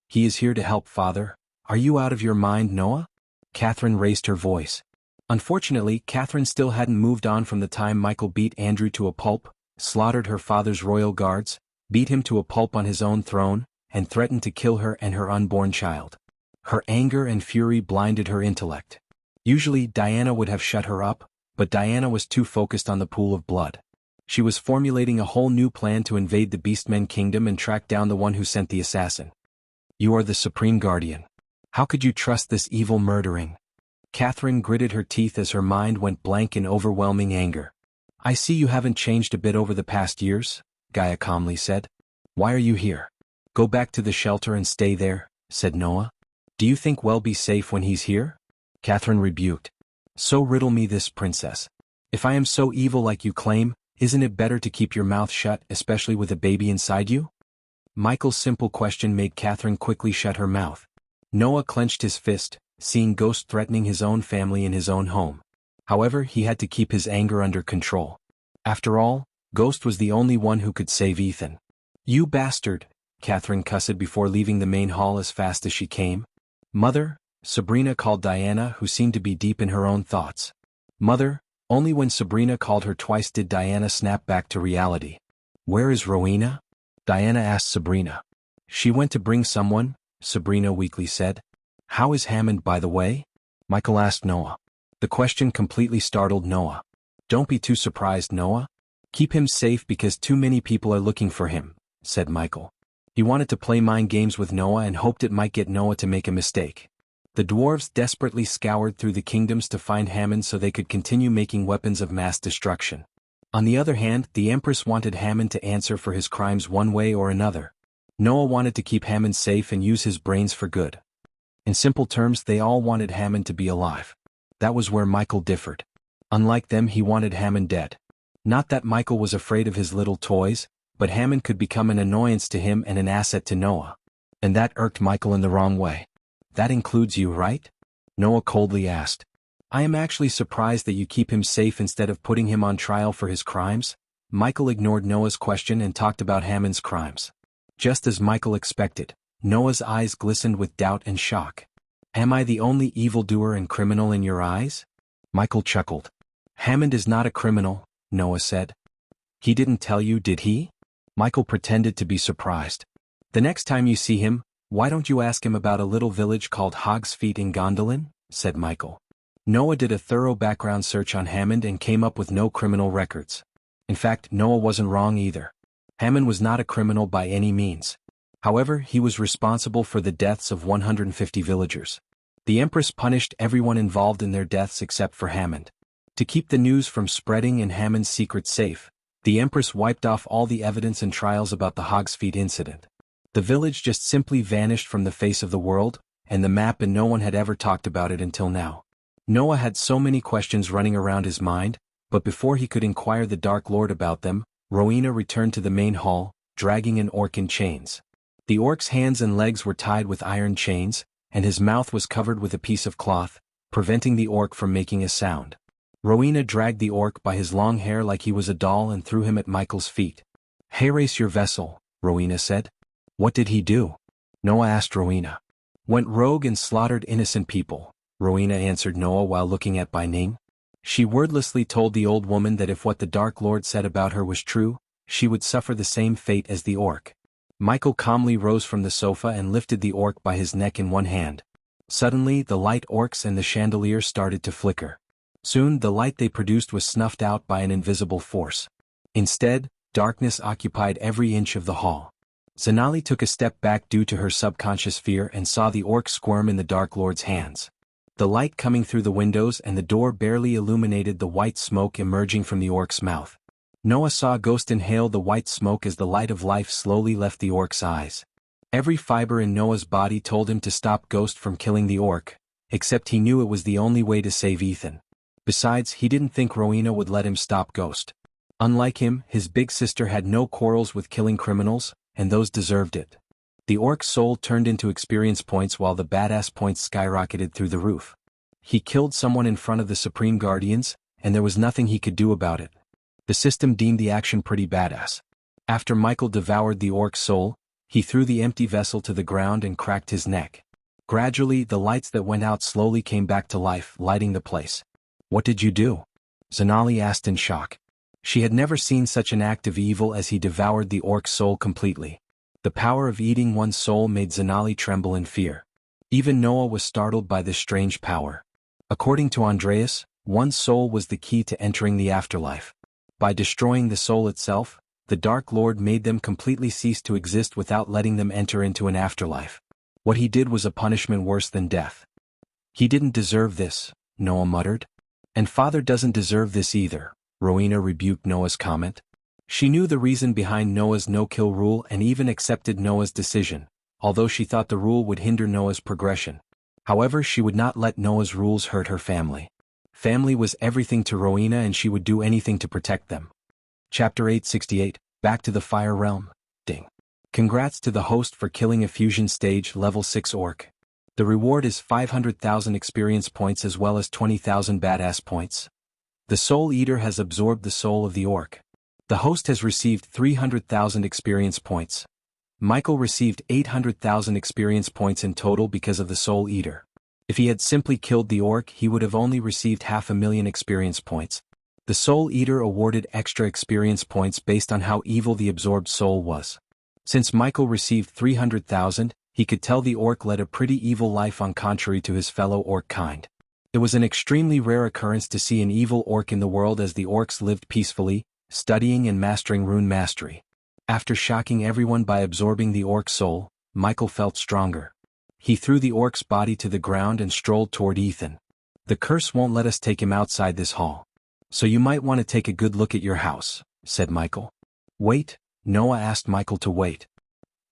He is here to help, Father. Are you out of your mind, Noah?" Catherine raised her voice. Unfortunately, Catherine still hadn't moved on from the time Michael beat Andrew to a pulp, slaughtered her father's royal guards, beat him to a pulp on his own throne, and threatened to kill her and her unborn child. Her anger and fury blinded her intellect. Usually Diana would have shut her up, but Diana was too focused on the pool of blood. She was formulating a whole new plan to invade the Beastmen kingdom and track down the one who sent the assassin. "You are the Supreme Guardian. How could you trust this evil murdering?" Catherine gritted her teeth as her mind went blank in overwhelming anger. "I see you haven't changed a bit over the past years," Gaia calmly said. "Why are you here?" "Go back to the shelter and stay there," said Noah. "Do you think we'll be safe when he's here?" Catherine rebuked. "So riddle me this, princess. If I am so evil like you claim, isn't it better to keep your mouth shut, especially with a baby inside you?" Michael's simple question made Catherine quickly shut her mouth. Noah clenched his fist, seeing Ghost threatening his own family in his own home. However, he had to keep his anger under control. After all, Ghost was the only one who could save Ethan. "You bastard," Catherine cussed before leaving the main hall as fast as she came. "Mother," Sabrina called Diana, who seemed to be deep in her own thoughts. "Mother," only when Sabrina called her twice did Diana snap back to reality. "Where is Rowena?" Diana asked Sabrina. "She went to bring someone," Sabrina weakly said. "How is Hammond, by the way?" Michael asked Noah. The question completely startled Noah. "Don't be too surprised, Noah. Keep him safe because too many people are looking for him," said Michael. He wanted to play mind games with Noah and hoped it might get Noah to make a mistake. The dwarves desperately scoured through the kingdoms to find Hammond so they could continue making weapons of mass destruction. On the other hand, the Empress wanted Hammond to answer for his crimes one way or another. Noah wanted to keep Hammond safe and use his brains for good. In simple terms, they all wanted Hammond to be alive. That was where Michael differed. Unlike them, he wanted Hammond dead. Not that Michael was afraid of his little toys, but Hammond could become an annoyance to him and an asset to Noah. And that irked Michael in the wrong way. "That includes you, right?" Noah coldly asked. "I am actually surprised that you keep him safe instead of putting him on trial for his crimes." Michael ignored Noah's question and talked about Hammond's crimes. Just as Michael expected, Noah's eyes glistened with doubt and shock. "Am I the only evildoer and criminal in your eyes?" Michael chuckled. "Hammond is not a criminal," Noah said. "He didn't tell you, did he?" Michael pretended to be surprised. "The next time you see him, why don't you ask him about a little village called Hog's Feet in Gondolin?" said Michael. Noah did a thorough background search on Hammond and came up with no criminal records. In fact, Noah wasn't wrong either. Hammond was not a criminal by any means. However, he was responsible for the deaths of 150 villagers. The Empress punished everyone involved in their deaths except for Hammond. To keep the news from spreading and Hammond's secret safe, the Empress wiped off all the evidence and trials about the Hog's Feet incident. The village just simply vanished from the face of the world, and the map, and no one had ever talked about it until now. Noah had so many questions running around his mind, but before he could inquire the Dark Lord about them, Rowena returned to the main hall, dragging an orc in chains. The orc's hands and legs were tied with iron chains, and his mouth was covered with a piece of cloth, preventing the orc from making a sound. Rowena dragged the orc by his long hair like he was a doll and threw him at Michael's feet. "Hey, race your vessel," Rowena said. "What did he do?" Noah asked Rowena. "Went rogue and slaughtered innocent people," Rowena answered Noah while looking at Bai Ning. She wordlessly told the old woman that if what the Dark Lord said about her was true, she would suffer the same fate as the orc. Michael calmly rose from the sofa and lifted the orc by his neck in one hand. Suddenly, the light orcs and the chandelier started to flicker. Soon, the light they produced was snuffed out by an invisible force. Instead, darkness occupied every inch of the hall. Zanali took a step back due to her subconscious fear and saw the orc squirm in the Dark Lord's hands. The light coming through the windows and the door barely illuminated the white smoke emerging from the orc's mouth. Noah saw Ghost inhale the white smoke as the light of life slowly left the orc's eyes. Every fiber in Noah's body told him to stop Ghost from killing the orc, except he knew it was the only way to save Ethan. Besides, he didn't think Rowena would let him stop Ghost. Unlike him, his big sister had no quarrels with killing criminals, and those deserved it. The orc's soul turned into experience points while the badass points skyrocketed through the roof. He killed someone in front of the Supreme Guardians, and there was nothing he could do about it. The system deemed the action pretty badass. After Michael devoured the orc's soul, he threw the empty vessel to the ground and cracked his neck. Gradually, the lights that went out slowly came back to life, lighting the place. "What did you do?" Zanali asked in shock. She had never seen such an act of evil as he devoured the orc's soul completely. The power of eating one's soul made Zanali tremble in fear. Even Noah was startled by this strange power. According to Andreas, one's soul was the key to entering the afterlife. By destroying the soul itself, the Dark Lord made them completely cease to exist without letting them enter into an afterlife. What he did was a punishment worse than death. "He didn't deserve this," Noah muttered. "And Father doesn't deserve this either," Rowena rebuked Noah's comment. She knew the reason behind Noah's no-kill rule and even accepted Noah's decision, although she thought the rule would hinder Noah's progression. However, she would not let Noah's rules hurt her family. Family was everything to Rowena and she would do anything to protect them. Chapter 868, Back to the Fire Realm. Ding. Congrats to the host for killing a fusion stage level 6 orc. The reward is 500,000 experience points as well as 20,000 badass points. The Soul Eater has absorbed the soul of the orc. The host has received 300,000 experience points. Michael received 800,000 experience points in total because of the Soul Eater. If he had simply killed the orc, he would have only received 500,000 experience points. The Soul Eater awarded extra experience points based on how evil the absorbed soul was. Since Michael received 300,000, he could tell the orc led a pretty evil life on contrary to his fellow orc kind. It was an extremely rare occurrence to see an evil orc in the world as the orcs lived peacefully, studying and mastering rune mastery. After shocking everyone by absorbing the orc's soul, Michael felt stronger. He threw the orc's body to the ground and strolled toward Ethan. "The curse won't let us take him outside this hall. So you might want to take a good look at your house," said Michael. "Wait," Noah asked Michael to wait.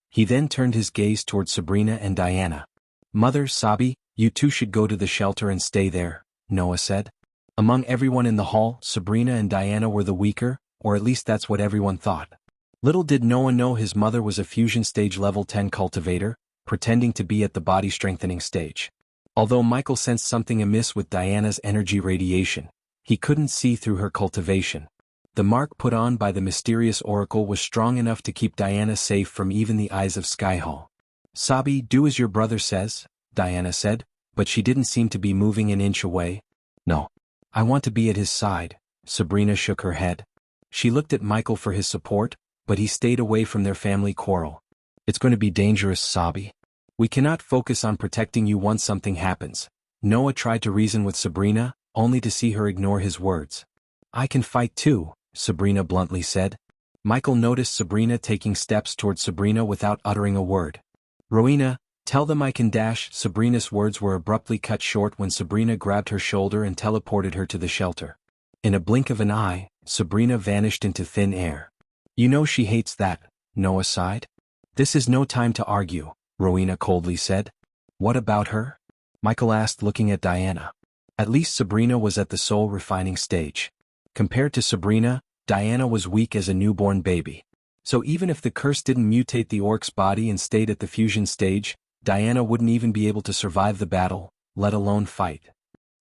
He then turned his gaze toward Sabrina and Diana. "Mother, Sabi, you two should go to the shelter and stay there," Noah said. Among everyone in the hall, Sabrina and Diana were the weaker, or at least that's what everyone thought. Little did Noah know his mother was a fusion stage level 10 cultivator, pretending to be at the body strengthening stage. Although Michael sensed something amiss with Diana's energy radiation, he couldn't see through her cultivation. The mark put on by the mysterious oracle was strong enough to keep Diana safe from even the eyes of Skyhall. "Sabi, do as your brother says," Diana said, but she didn't seem to be moving an inch away. "No. I want to be at his side," Sabrina shook her head. She looked at Michael for his support, but he stayed away from their family quarrel. "It's going to be dangerous, Sabi. We cannot focus on protecting you once something happens." Noah tried to reason with Sabrina, only to see her ignore his words. "I can fight too," Sabrina bluntly said. Michael noticed Sabrina taking steps toward Sabrina without uttering a word. "Rowena, tell them I can dash." Sabrina's words were abruptly cut short when Sabrina grabbed her shoulder and teleported her to the shelter. In a blink of an eye, Sabrina vanished into thin air. "You know she hates that," Noah sighed. "This is no time to argue," Rowena coldly said. "What about her?" Michael asked, looking at Diana. At least Sabrina was at the soul refining stage. Compared to Sabrina, Diana was weak as a newborn baby. So even if the curse didn't mutate the orc's body and stayed at the fusion stage, Diana wouldn't even be able to survive the battle, let alone fight.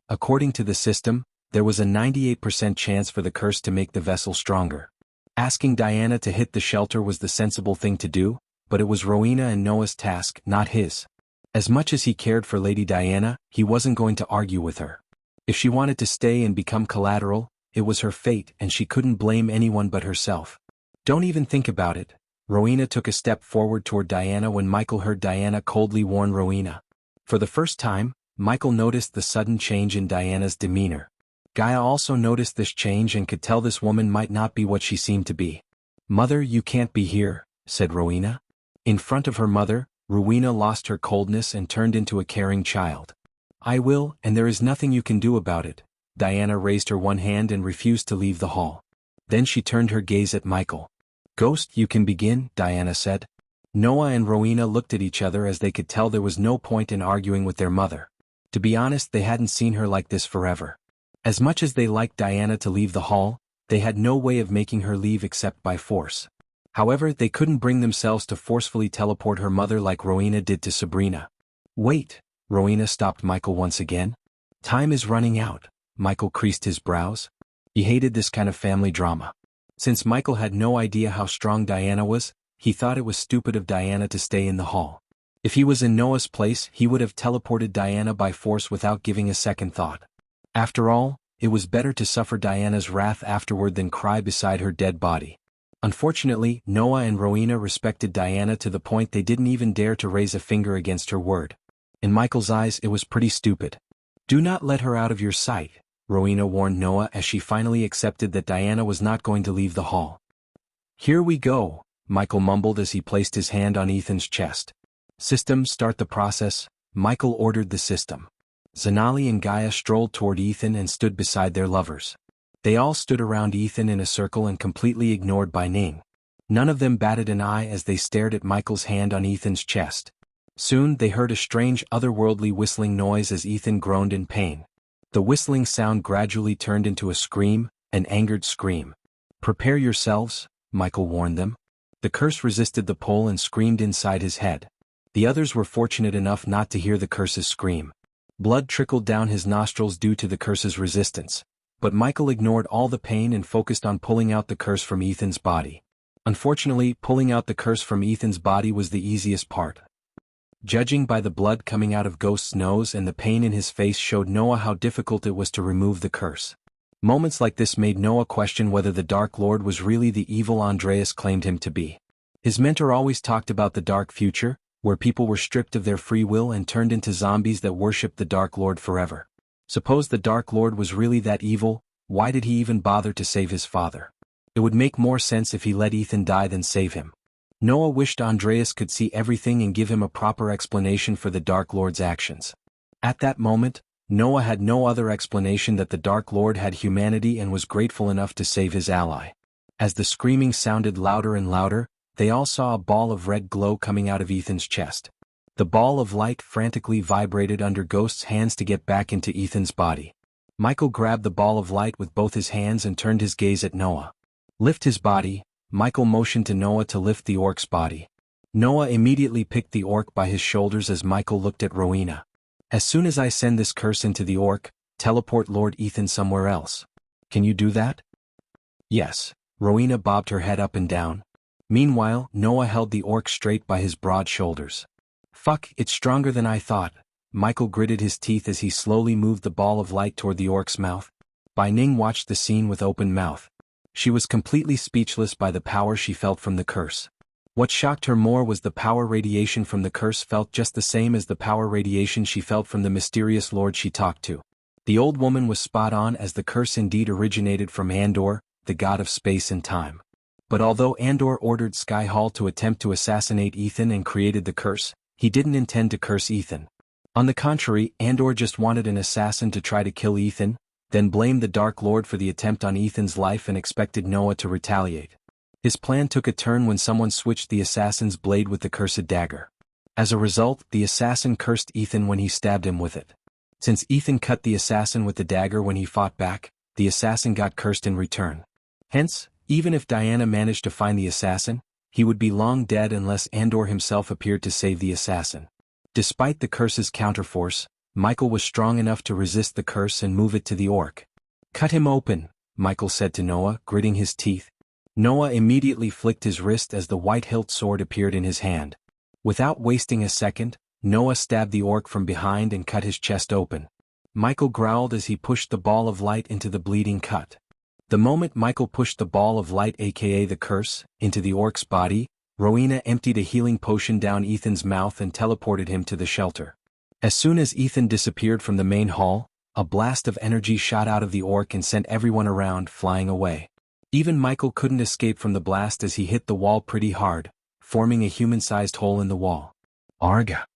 According to the system, there was a 98% chance for the curse to make the vessel stronger. Asking Diana to hit the shelter was the sensible thing to do, but it was Rowena and Noah's task, not his. As much as he cared for Lady Diana, he wasn't going to argue with her. If she wanted to stay and become collateral, it was her fate and she couldn't blame anyone but herself. "Don't even think about it." Rowena took a step forward toward Diana when Michael heard Diana coldly warn Rowena. For the first time, Michael noticed the sudden change in Diana's demeanor. Gaia also noticed this change and could tell this woman might not be what she seemed to be. "Mother, you can't be here," said Rowena. In front of her mother, Rowena lost her coldness and turned into a caring child. I will, and there is nothing you can do about it. Diana raised her one hand and refused to leave the hall. Then she turned her gaze at Michael. Ghost, you can begin, Diana said. Noah and Rowena looked at each other as they could tell there was no point in arguing with their mother. To be honest, they hadn't seen her like this forever. As much as they liked Diana to leave the hall, they had no way of making her leave except by force. However, they couldn't bring themselves to forcefully teleport her mother like Rowena did to Sabrina. Wait, Rowena stopped Michael once again. Time is running out. Michael creased his brows. He hated this kind of family drama. Since Michael had no idea how strong Diana was, he thought it was stupid of Diana to stay in the hall. If he was in Noah's place, he would have teleported Diana by force without giving a second thought. After all, it was better to suffer Diana's wrath afterward than cry beside her dead body. Unfortunately, Noah and Rowena respected Diana to the point they didn't even dare to raise a finger against her word. In Michael's eyes, it was pretty stupid. Do not let her out of your sight, Rowena warned Noah as she finally accepted that Diana was not going to leave the hall. Here we go, Michael mumbled as he placed his hand on Ethan's chest. System, start the process, Michael ordered the system. Zanali and Gaia strolled toward Ethan and stood beside their lovers. They all stood around Ethan in a circle and completely ignored by Ning. None of them batted an eye as they stared at Michael's hand on Ethan's chest. Soon they heard a strange otherworldly whistling noise as Ethan groaned in pain. The whistling sound gradually turned into a scream, an angered scream. Prepare yourselves, Michael warned them. The curse resisted the pull and screamed inside his head. The others were fortunate enough not to hear the curse's scream. Blood trickled down his nostrils due to the curse's resistance. But Michael ignored all the pain and focused on pulling out the curse from Ethan's body. Unfortunately, pulling out the curse from Ethan's body was the easiest part. Judging by the blood coming out of Ghost's nose and the pain in his face showed Noah how difficult it was to remove the curse. Moments like this made Noah question whether the Dark Lord was really the evil Andreas claimed him to be. His mentor always talked about the dark future, where people were stripped of their free will and turned into zombies that worshipped the Dark Lord forever. Suppose the Dark Lord was really that evil, why did he even bother to save his father? It would make more sense if he let Ethan die than save him. Noah wished Andreas could see everything and give him a proper explanation for the Dark Lord's actions. At that moment, Noah had no other explanation that the Dark Lord had humanity and was grateful enough to save his ally. As the screaming sounded louder and louder, they all saw a ball of red glow coming out of Ethan's chest. The ball of light frantically vibrated under Ghost's hands to get back into Ethan's body. Michael grabbed the ball of light with both his hands and turned his gaze at Noah. Lift his body, Michael motioned to Noah to lift the orc's body. Noah immediately picked the orc by his shoulders as Michael looked at Rowena. As soon as I send this curse into the orc, teleport Lord Ethan somewhere else. Can you do that? Yes, Rowena bobbed her head up and down. Meanwhile, Noah held the orc straight by his broad shoulders. Fuck, it's stronger than I thought. Michael gritted his teeth as he slowly moved the ball of light toward the orc's mouth. Bai Ning watched the scene with open mouth. She was completely speechless by the power she felt from the curse. What shocked her more was the power radiation from the curse felt just the same as the power radiation she felt from the mysterious lord she talked to. The old woman was spot on, as the curse indeed originated from Andor, the god of space and time. But although Andor ordered Sky Hall to attempt to assassinate Ethan and created the curse, he didn't intend to curse Ethan. On the contrary, Andor just wanted an assassin to try to kill Ethan, then blamed the Dark Lord for the attempt on Ethan's life and expected Noah to retaliate. His plan took a turn when someone switched the assassin's blade with the cursed dagger. As a result, the assassin cursed Ethan when he stabbed him with it. Since Ethan cut the assassin with the dagger when he fought back, the assassin got cursed in return. Hence, even if Diana managed to find the assassin, he would be long dead unless Andor himself appeared to save the assassin. Despite the curse's counterforce, Michael was strong enough to resist the curse and move it to the orc. Cut him open, Michael said to Noah, gritting his teeth. Noah immediately flicked his wrist as the white-hilt sword appeared in his hand. Without wasting a second, Noah stabbed the orc from behind and cut his chest open. Michael growled as he pushed the ball of light into the bleeding cut. The moment Michael pushed the ball of light, aka the curse, into the orc's body, Rowena emptied a healing potion down Ethan's mouth and teleported him to the shelter. As soon as Ethan disappeared from the main hall, a blast of energy shot out of the orc and sent everyone around flying away. Even Michael couldn't escape from the blast as he hit the wall pretty hard, forming a human-sized hole in the wall. Arga!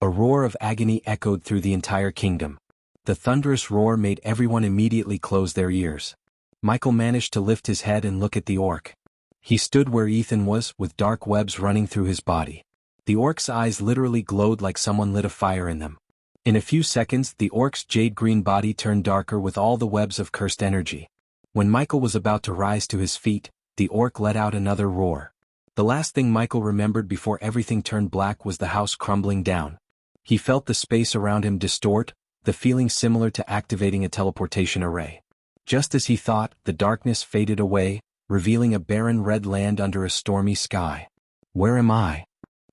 A roar of agony echoed through the entire kingdom. The thunderous roar made everyone immediately close their ears. Michael managed to lift his head and look at the orc. He stood where Ethan was, with dark webs running through his body. The orc's eyes literally glowed like someone lit a fire in them. In a few seconds, the orc's jade-green body turned darker with all the webs of cursed energy. When Michael was about to rise to his feet, the orc let out another roar. The last thing Michael remembered before everything turned black was the house crumbling down. He felt the space around him distort, the feeling similar to activating a teleportation array. Just as he thought, the darkness faded away, revealing a barren red land under a stormy sky. "Where am I?"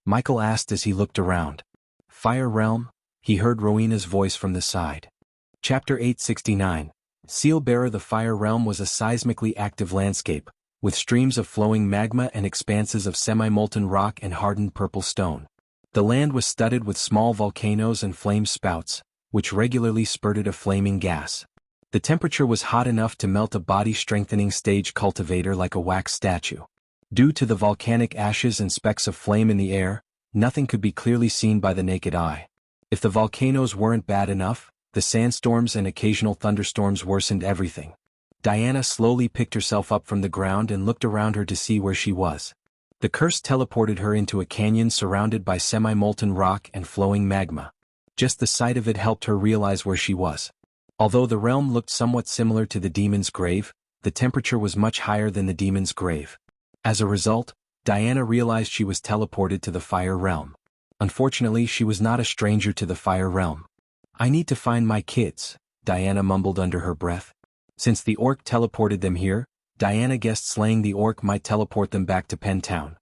Michael asked as he looked around. "Fire Realm?" he heard Rowena's voice from the side. Chapter 869. Sealbearer. The Fire Realm was a seismically active landscape, with streams of flowing magma and expanses of semi-molten rock and hardened purple stone. The land was studded with small volcanoes and flame spouts, which regularly spurted a flaming gas. The temperature was hot enough to melt a body-strengthening stage cultivator like a wax statue. Due to the volcanic ashes and specks of flame in the air, nothing could be clearly seen by the naked eye. If the volcanoes weren't bad enough, the sandstorms and occasional thunderstorms worsened everything. Diana slowly picked herself up from the ground and looked around her to see where she was. The curse teleported her into a canyon surrounded by semi-molten rock and flowing magma. Just the sight of it helped her realize where she was. Although the realm looked somewhat similar to the demon's grave, the temperature was much higher than the demon's grave. As a result, Diana realized she was teleported to the Fire Realm. Unfortunately, she was not a stranger to the Fire Realm. "I need to find my kids," Diana mumbled under her breath. Since the orc teleported them here, Diana guessed slaying the orc might teleport them back to Pen Town.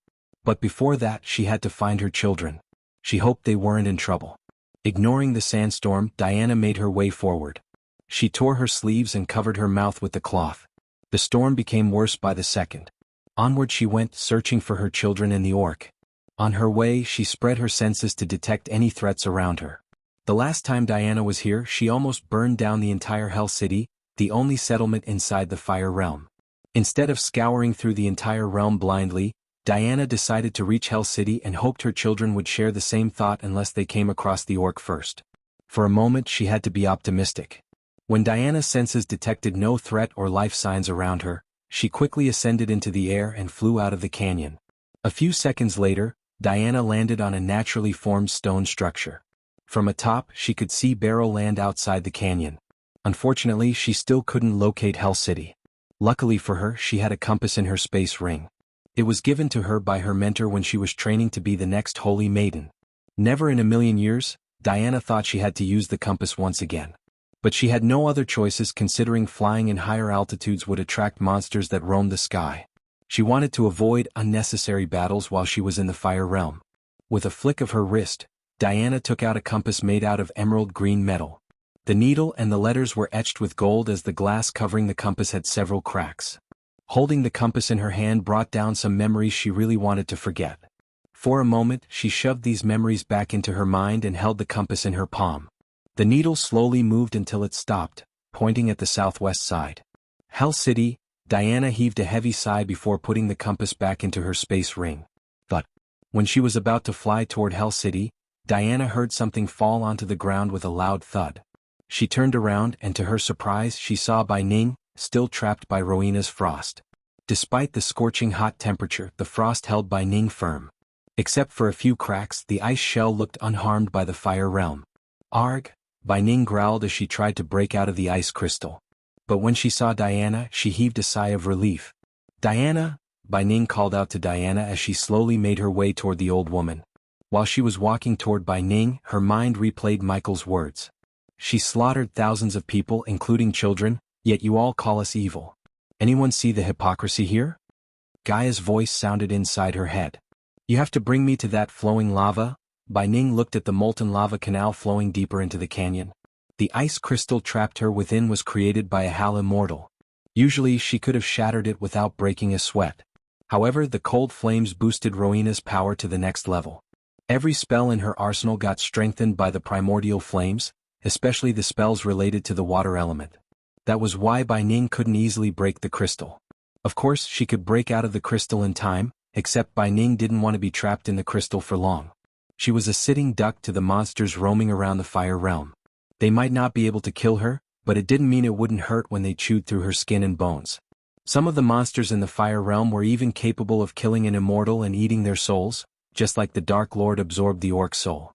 But before that, she had to find her children. She hoped they weren't in trouble. Ignoring the sandstorm, Diana made her way forward. She tore her sleeves and covered her mouth with the cloth. The storm became worse by the second. Onward she went, searching for her children and the orc. On her way, she spread her senses to detect any threats around her. The last time Diana was here, she almost burned down the entire Hell City, the only settlement inside the Fire Realm. Instead of scouring through the entire realm blindly, Diana decided to reach Hell City and hoped her children would share the same thought unless they came across the orc first. For a moment she had to be optimistic. When Diana's senses detected no threat or life signs around her, she quickly ascended into the air and flew out of the canyon. A few seconds later, Diana landed on a naturally formed stone structure. From atop, she could see Barrow Land outside the canyon. Unfortunately, she still couldn't locate Hell City. Luckily for her, she had a compass in her space ring. It was given to her by her mentor when she was training to be the next Holy Maiden. Never in a million years, Diana thought she had to use the compass once again. But she had no other choices considering flying in higher altitudes would attract monsters that roamed the sky. She wanted to avoid unnecessary battles while she was in the Fire Realm. With a flick of her wrist, Diana took out a compass made out of emerald green metal. The needle and the letters were etched with gold as the glass covering the compass had several cracks. Holding the compass in her hand brought down some memories she really wanted to forget. For a moment, she shoved these memories back into her mind and held the compass in her palm. The needle slowly moved until it stopped, pointing at the southwest side. Hell City. Diana heaved a heavy sigh before putting the compass back into her space ring. But when she was about to fly toward Hell City, Diana heard something fall onto the ground with a loud thud. She turned around and to her surprise she saw Bai Ning, still trapped by Rowena's frost. Despite the scorching hot temperature, the frost held Bai Ning firm. Except for a few cracks, the ice shell looked unharmed by the Fire Realm. "Arg!" Bai Ning growled as she tried to break out of the ice crystal. But when she saw Diana, she heaved a sigh of relief. "Diana!" Bai Ning called out to Diana as she slowly made her way toward the old woman. While she was walking toward Bai Ning, her mind replayed Michael's words. "She slaughtered thousands of people, including children, yet you all call us evil. Anyone see the hypocrisy here?" Gaia's voice sounded inside her head. "You have to bring me to that flowing lava?" Bai Ning looked at the molten lava canal flowing deeper into the canyon. The ice crystal trapped her within was created by a HAL Immortal. Usually she could have shattered it without breaking a sweat. However, the cold flames boosted Rowena's power to the next level. Every spell in her arsenal got strengthened by the primordial flames, especially the spells related to the water element. That was why Bai Ning couldn't easily break the crystal. Of course, she could break out of the crystal in time, except Bai Ning didn't want to be trapped in the crystal for long. She was a sitting duck to the monsters roaming around the fire realm. They might not be able to kill her, but it didn't mean it wouldn't hurt when they chewed through her skin and bones. Some of the monsters in the fire realm were even capable of killing an immortal and eating their souls, just like the Dark Lord absorbed the orc soul.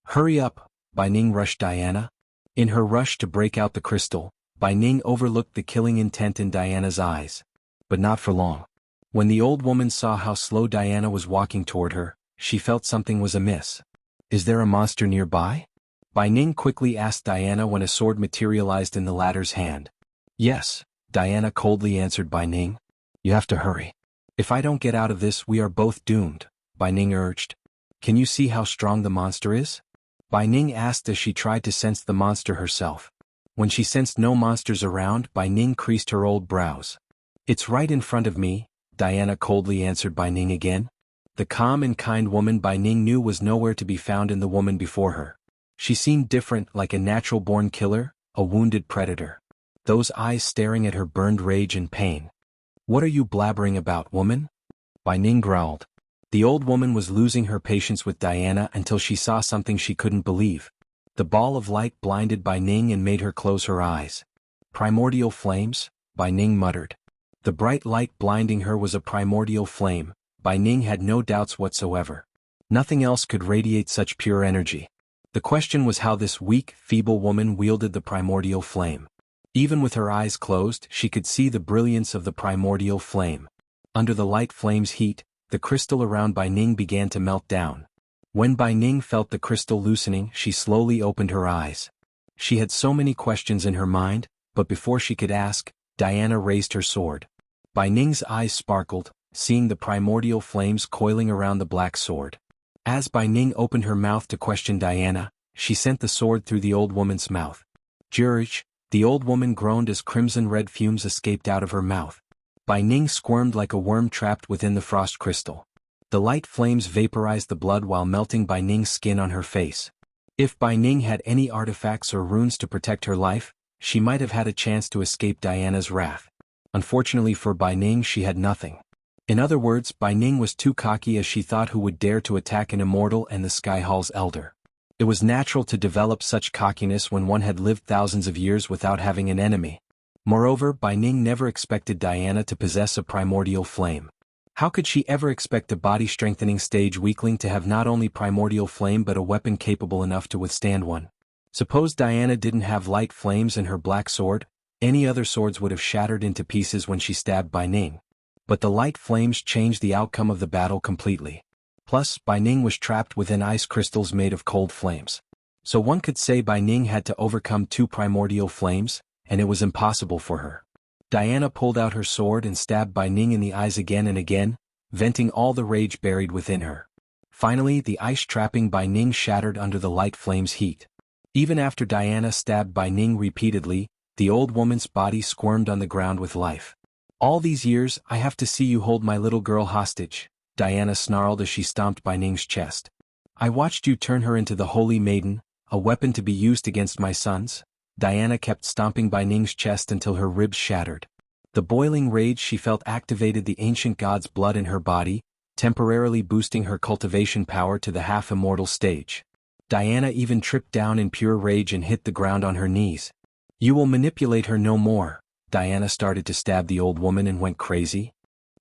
Hurry up, Bai Ning rushed Diana. In her rush to break out the crystal, Bai Ning overlooked the killing intent in Diana's eyes. But not for long. When the old woman saw how slow Diana was walking toward her, she felt something was amiss. Is there a monster nearby? Bai Ning quickly asked Diana when a sword materialized in the latter's hand. Yes, Diana coldly answered Bai Ning. You have to hurry. If I don't get out of this, we are both doomed, Bai Ning urged. Can you see how strong the monster is? Bai Ning asked as she tried to sense the monster herself. When she sensed no monsters around, Bai Ning creased her old brows. It's right in front of me, Diana coldly answered Bai Ning again. The calm and kind woman Bai Ning knew was nowhere to be found in the woman before her. She seemed different, like a natural-born killer, a wounded predator. Those eyes staring at her burned rage and pain. What are you blabbering about, woman? Bai Ning growled. The old woman was losing her patience with Diana until she saw something she couldn't believe. The ball of light blinded Bai Ning and made her close her eyes. Primordial flames? Bai Ning muttered. The bright light blinding her was a primordial flame. Bai Ning had no doubts whatsoever. Nothing else could radiate such pure energy. The question was how this weak, feeble woman wielded the primordial flame. Even with her eyes closed, she could see the brilliance of the primordial flame. Under the light flame's heat, the crystal around Bai Ning began to melt down. When Bai Ning felt the crystal loosening, she slowly opened her eyes. She had so many questions in her mind, but before she could ask, Diana raised her sword. Bai Ning's eyes sparkled, seeing the primordial flames coiling around the black sword. As Bai Ning opened her mouth to question Diana, she sent the sword through the old woman's mouth. Jurich, the old woman groaned as crimson-red fumes escaped out of her mouth. Bai Ning squirmed like a worm trapped within the frost crystal. The light flames vaporized the blood while melting Bai Ning's skin on her face. If Bai Ning had any artifacts or runes to protect her life, she might have had a chance to escape Diana's wrath. Unfortunately for Bai Ning, she had nothing. In other words, Bai Ning was too cocky as she thought who would dare to attack an immortal and the Sky Hall's elder. It was natural to develop such cockiness when one had lived thousands of years without having an enemy. Moreover, Bai Ning never expected Diana to possess a primordial flame. How could she ever expect a body-strengthening stage weakling to have not only primordial flame but a weapon capable enough to withstand one? Suppose Diana didn't have light flames in her black sword, any other swords would have shattered into pieces when she stabbed Bai Ning. But the light flames changed the outcome of the battle completely. Plus, Bai Ning was trapped within ice crystals made of cold flames. So one could say Bai Ning had to overcome two primordial flames, and it was impossible for her. Diana pulled out her sword and stabbed Bai Ning in the eyes again and again, venting all the rage buried within her. Finally, the ice trapping Bai Ning shattered under the light flame's heat. Even after Diana stabbed Bai Ning repeatedly, the old woman's body squirmed on the ground with life. All these years, I have to see you hold my little girl hostage, Diana snarled as she stomped Bai Ning's chest. I watched you turn her into the Holy Maiden, a weapon to be used against my sons. Diana kept stomping Bai Ning's chest until her ribs shattered. The boiling rage she felt activated the ancient god's blood in her body, temporarily boosting her cultivation power to the half-immortal stage. Diana even tripped down in pure rage and hit the ground on her knees. You will manipulate her no more. Diana started to stab the old woman and went crazy.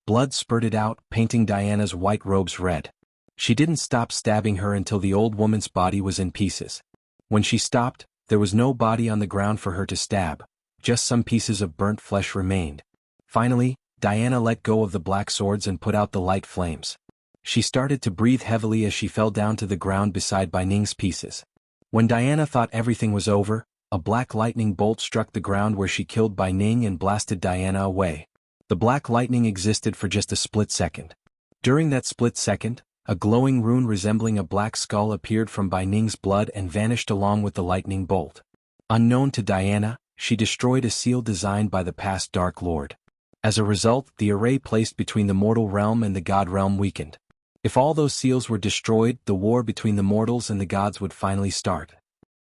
Blood spurted out, painting Diana's white robes red. She didn't stop stabbing her until the old woman's body was in pieces. When she stopped, there was no body on the ground for her to stab, just some pieces of burnt flesh remained. Finally, Diana let go of the black swords and put out the light flames. She started to breathe heavily as she fell down to the ground beside Bai Ning's pieces. When Diana thought everything was over, a black lightning bolt struck the ground where she killed Bai Ning and blasted Diana away. The black lightning existed for just a split second. During that split second, a glowing rune resembling a black skull appeared from Bai Ning's blood and vanished along with the lightning bolt. Unknown to Diana, she destroyed a seal designed by the past Dark Lord. As a result, the array placed between the mortal realm and the god realm weakened. If all those seals were destroyed, the war between the mortals and the gods would finally start.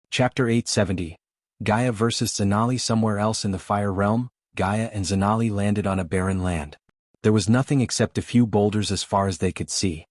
Chapter 870. Gaia vs. Zanali. Somewhere else in the fire realm, Gaia and Zanali landed on a barren land. There was nothing except a few boulders as far as they could see.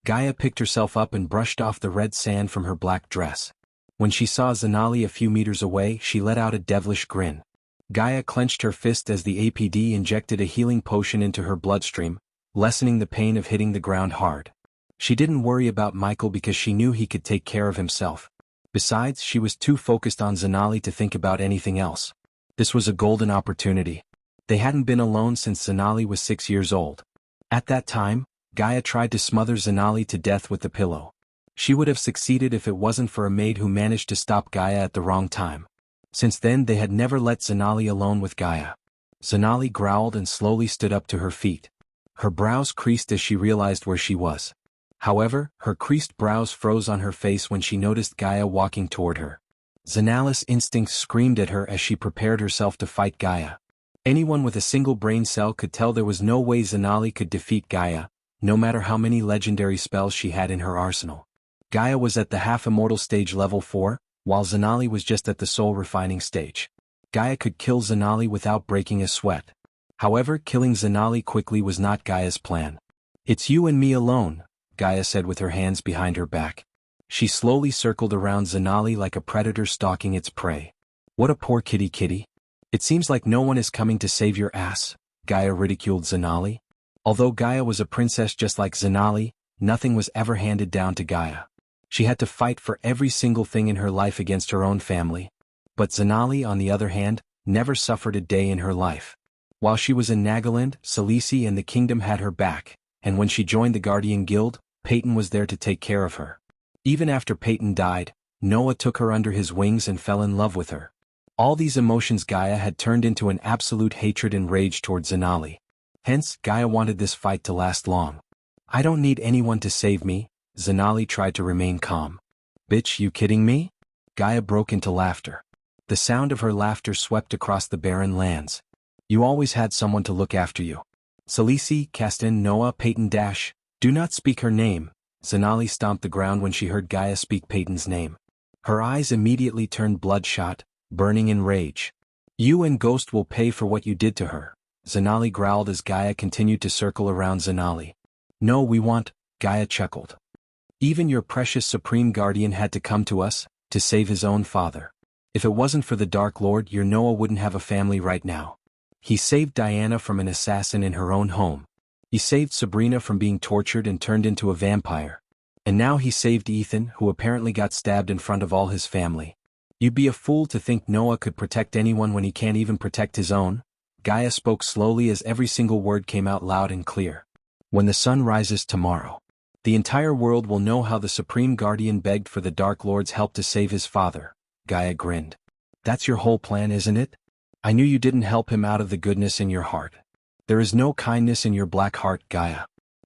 Gaia picked herself up and brushed off the red sand from her black dress. When she saw Zanali a few meters away, she let out a devilish grin. Gaia clenched her fist as the APD injected a healing potion into her bloodstream, lessening the pain of hitting the ground hard. She didn't worry about Michael because she knew he could take care of himself. Besides, she was too focused on Zanali to think about anything else. This was a golden opportunity. They hadn't been alone since Zanali was 6 years old. At that time, Gaia tried to smother Zanali to death with the pillow. She would have succeeded if it wasn't for a maid who managed to stop Gaia at the wrong time. Since then they had never let Zanali alone with Gaia. Zanali growled and slowly stood up to her feet. Her brows creased as she realized where she was. However, her creased brows froze on her face when she noticed Gaia walking toward her. Zanali's instincts screamed at her as she prepared herself to fight Gaia. Anyone with a single brain cell could tell there was no way Zanali could defeat Gaia, no matter how many legendary spells she had in her arsenal. Gaia was at the half-immortal stage level 4, while Zanali was just at the soul-refining stage. Gaia could kill Zanali without breaking a sweat. However, killing Zanali quickly was not Gaia's plan. "It's you and me alone," Gaia said with her hands behind her back. She slowly circled around Zanali like a predator stalking its prey. "What a poor kitty. It seems like no one is coming to save your ass," Gaia ridiculed Zanali. Although Gaia was a princess just like Zanali, nothing was ever handed down to Gaia. She had to fight for every single thing in her life against her own family. But Zanali, on the other hand, never suffered a day in her life. While she was in Nagaland, Salisi and the kingdom had her back, and when she joined the Guardian Guild, Peyton was there to take care of her. Even after Peyton died, Noah took her under his wings and fell in love with her. All these emotions Gaia had turned into an absolute hatred and rage toward Zanali. Hence, Gaia wanted this fight to last long. "I don't need anyone to save me," Zanali tried to remain calm. "Bitch, you kidding me?" Gaia broke into laughter. The sound of her laughter swept across the barren lands. "You always had someone to look after you." Salisi, Castan, Noah, Peyton dash. "Do not speak her name." Zanali stomped the ground when she heard Gaia speak Peyton's name. Her eyes immediately turned bloodshot, burning in rage. "You and Ghost will pay for what you did to her," Zanali growled as Gaia continued to circle around Zanali. "No, we want," Gaia chuckled. "Even your precious Supreme Guardian had to come to us, to save his own father. If it wasn't for the Dark Lord, your Noah wouldn't have a family right now. He saved Diana from an assassin in her own home. He saved Sabrina from being tortured and turned into a vampire. And now he saved Ethan, who apparently got stabbed in front of all his family. You'd be a fool to think Noah could protect anyone when he can't even protect his own." Gaia spoke slowly as every single word came out loud and clear. "When the sun rises tomorrow, the entire world will know how the Supreme Guardian begged for the Dark Lord's help to save his father." Gaia grinned. "That's your whole plan, isn't it? I knew you didn't help him out of the goodness in your heart. There is no kindness in your black heart, Gaia.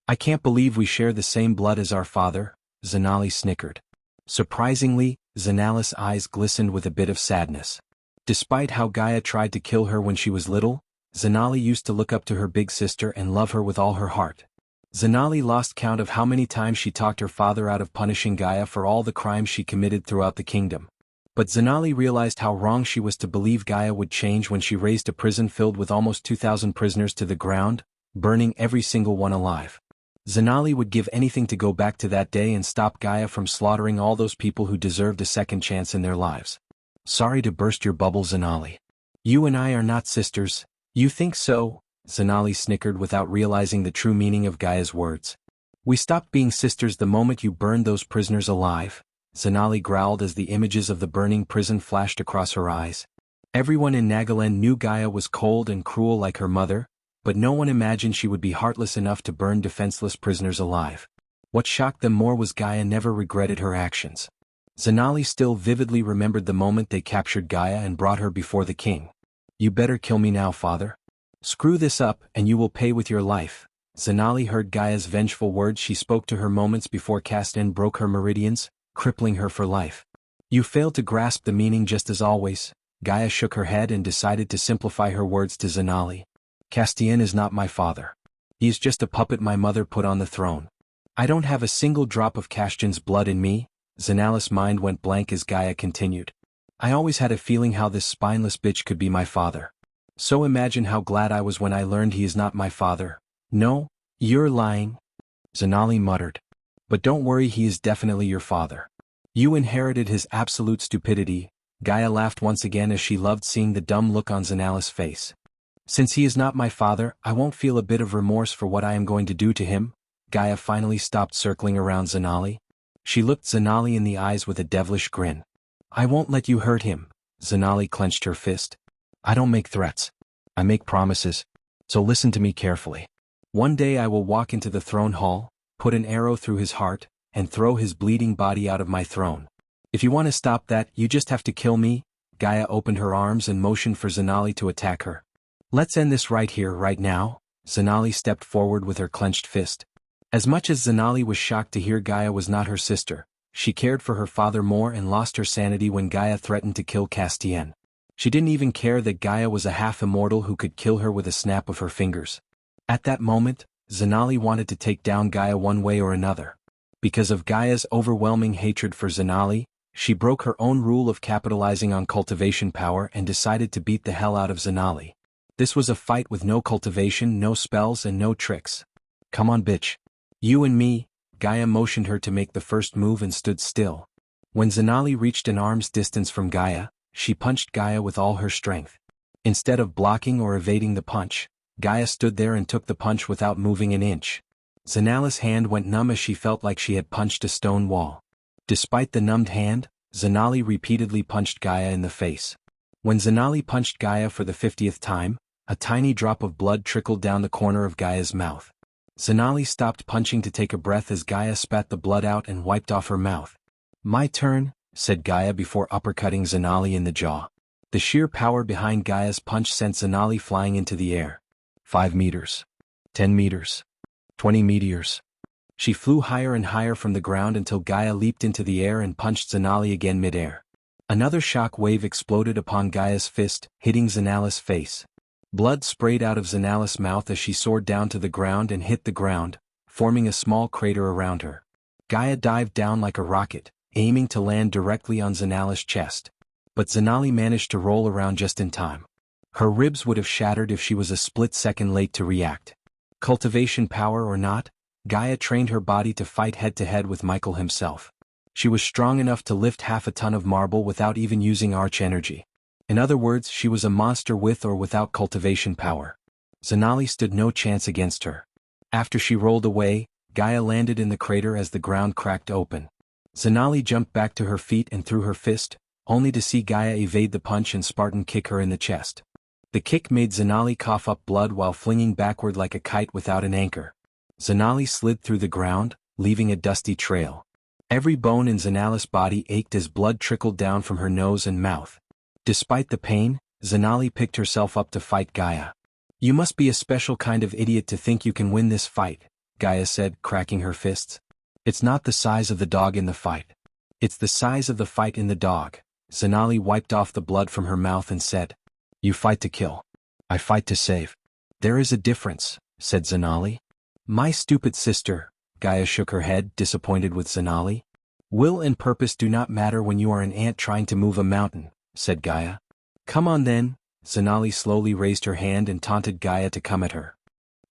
I can't believe we share the same blood as our father," Zanali snickered. Surprisingly, Zanali's eyes glistened with a bit of sadness. Despite how Gaia tried to kill her when she was little, Zanali used to look up to her big sister and love her with all her heart. Zanali lost count of how many times she talked her father out of punishing Gaia for all the crimes she committed throughout the kingdom. But Zanali realized how wrong she was to believe Gaia would change when she razed a prison filled with almost 2,000 prisoners to the ground, burning every single one alive. Zanali would give anything to go back to that day and stop Gaia from slaughtering all those people who deserved a second chance in their lives. "Sorry to burst your bubble, Zanali. You and I are not sisters." "You think so?" Zanali snickered without realizing the true meaning of Gaia's words. "We stopped being sisters the moment you burned those prisoners alive," Zanali growled as the images of the burning prison flashed across her eyes. Everyone in Nagaland knew Gaia was cold and cruel like her mother, but no one imagined she would be heartless enough to burn defenseless prisoners alive. What shocked them more was Gaia never regretted her actions. Zanali still vividly remembered the moment they captured Gaia and brought her before the king. "You better kill me now, father. Screw this up, and you will pay with your life." Zanali heard Gaia's vengeful words she spoke to her moments before Castan broke her meridians, crippling her for life. "You failed to grasp the meaning just as always." Gaia shook her head and decided to simplify her words to Zanali. "Castian is not my father. He is just a puppet my mother put on the throne. I don't have a single drop of Castian's blood in me." Zanali's mind went blank as Gaia continued. "I always had a feeling how this spineless bitch could be my father. So imagine how glad I was when I learned he is not my father." "No, you're lying," Zanali muttered. But don't worry, he is definitely your father. You inherited his absolute stupidity. Gaia laughed once again as she loved seeing the dumb look on Zanala's face. Since he is not my father, I won't feel a bit of remorse for what I am going to do to him. Gaia finally stopped circling around Zanali. She looked Zanali in the eyes with a devilish grin. I won't let you hurt him. Zanali clenched her fist. I don't make threats. I make promises. So listen to me carefully. One day I will walk into the throne hall, put an arrow through his heart, and throw his bleeding body out of my throne. If you want to stop that, you just have to kill me. Gaia opened her arms and motioned for Zanali to attack her. Let's end this right here, right now. Zanali stepped forward with her clenched fist. As much as Zanali was shocked to hear Gaia was not her sister, she cared for her father more and lost her sanity when Gaia threatened to kill Castiel. She didn't even care that Gaia was a half-immortal who could kill her with a snap of her fingers. At that moment, Zanali wanted to take down Gaia one way or another. Because of Gaia's overwhelming hatred for Zanali, she broke her own rule of capitalizing on cultivation power and decided to beat the hell out of Zanali. This was a fight with no cultivation, no spells, and no tricks. Come on, bitch. You and me. Gaia motioned her to make the first move and stood still. When Zanali reached an arm's distance from Gaia, she punched Gaia with all her strength. Instead of blocking or evading the punch, Gaia stood there and took the punch without moving an inch. Zanali's hand went numb as she felt like she had punched a stone wall. Despite the numbed hand, Zanali repeatedly punched Gaia in the face. When Zanali punched Gaia for the 50th time, a tiny drop of blood trickled down the corner of Gaia's mouth. Zanali stopped punching to take a breath as Gaia spat the blood out and wiped off her mouth. My turn, said Gaia before uppercutting Zanali in the jaw. The sheer power behind Gaia's punch sent Zanali flying into the air. 5 meters. 10 meters. 20 meters. She flew higher and higher from the ground until Gaia leaped into the air and punched Zanali again mid-air. Another shock wave exploded upon Gaia's fist, hitting Zanali's face. Blood sprayed out of Zanali's mouth as she soared down to the ground and hit the ground, forming a small crater around her. Gaia dived down like a rocket, aiming to land directly on Zanali's chest. But Zanali managed to roll around just in time. Her ribs would have shattered if she was a split second late to react. Cultivation power or not, Gaia trained her body to fight head-to-head with Michael himself. She was strong enough to lift half a ton of marble without even using arch energy. In other words, she was a monster with or without cultivation power. Zanali stood no chance against her. After she rolled away, Gaia landed in the crater as the ground cracked open. Zanali jumped back to her feet and threw her fist, only to see Gaia evade the punch and Spartan kick her in the chest. The kick made Zanali cough up blood while flinging backward like a kite without an anchor. Zanali slid through the ground, leaving a dusty trail. Every bone in Zanali's body ached as blood trickled down from her nose and mouth. Despite the pain, Zanali picked herself up to fight Gaia. You must be a special kind of idiot to think you can win this fight, Gaia said, cracking her fists. It's not the size of the dog in the fight. It's the size of the fight in the dog. Zanali wiped off the blood from her mouth and said, You fight to kill. I fight to save. There is a difference, said Zanali. My stupid sister, Gaia shook her head, disappointed with Zanali. Will and purpose do not matter when you are an ant trying to move a mountain, said Gaia. Come on then. Zanali slowly raised her hand and taunted Gaia to come at her.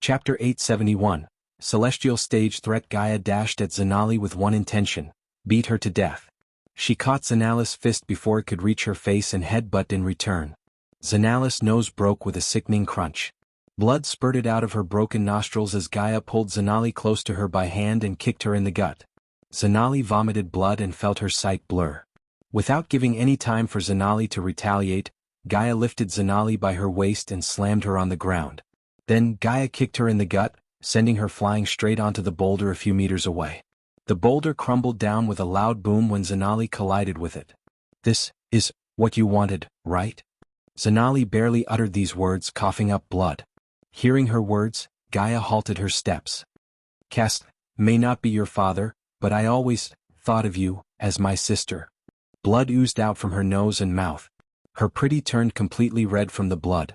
Chapter 871. Celestial Stage Threat. Gaia dashed at Zanali with one intention: beat her to death. She caught Zanali's fist before it could reach her face and headbutt in return. Zanali's nose broke with a sickening crunch. Blood spurted out of her broken nostrils as Gaia pulled Zanali close to her by hand and kicked her in the gut. Zanali vomited blood and felt her sight blur. Without giving any time for Zanali to retaliate, Gaia lifted Zanali by her waist and slammed her on the ground. Then Gaia kicked her in the gut, sending her flying straight onto the boulder a few meters away. The boulder crumbled down with a loud boom when Zanali collided with it. This is what you wanted, right? Zanali barely uttered these words, coughing up blood. Hearing her words, Gaia halted her steps. Cast may not be your father, but I always thought of you as my sister. Blood oozed out from her nose and mouth. Her pretty turned completely red from the blood.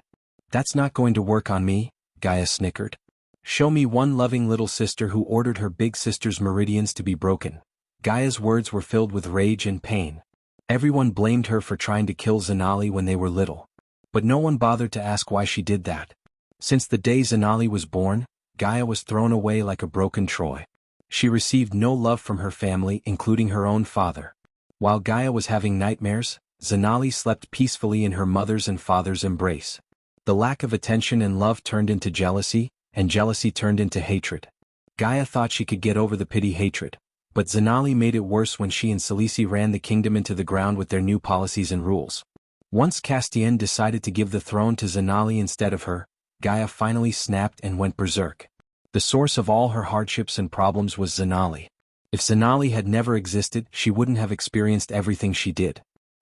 That's not going to work on me, Gaia snickered. Show me one loving little sister who ordered her big sister's meridians to be broken. Gaia's words were filled with rage and pain. Everyone blamed her for trying to kill Zanali when they were little. But no one bothered to ask why she did that. Since the day Zanali was born, Gaia was thrown away like a broken Troy. She received no love from her family, including her own father. While Gaia was having nightmares, Zanali slept peacefully in her mother's and father's embrace. The lack of attention and love turned into jealousy, and jealousy turned into hatred. Gaia thought she could get over the pity-hatred, but Zanali made it worse when she and Salisi ran the kingdom into the ground with their new policies and rules. Once Castian decided to give the throne to Zanali instead of her, Gaia finally snapped and went berserk. The source of all her hardships and problems was Zanali. If Zanali had never existed, she wouldn't have experienced everything she did.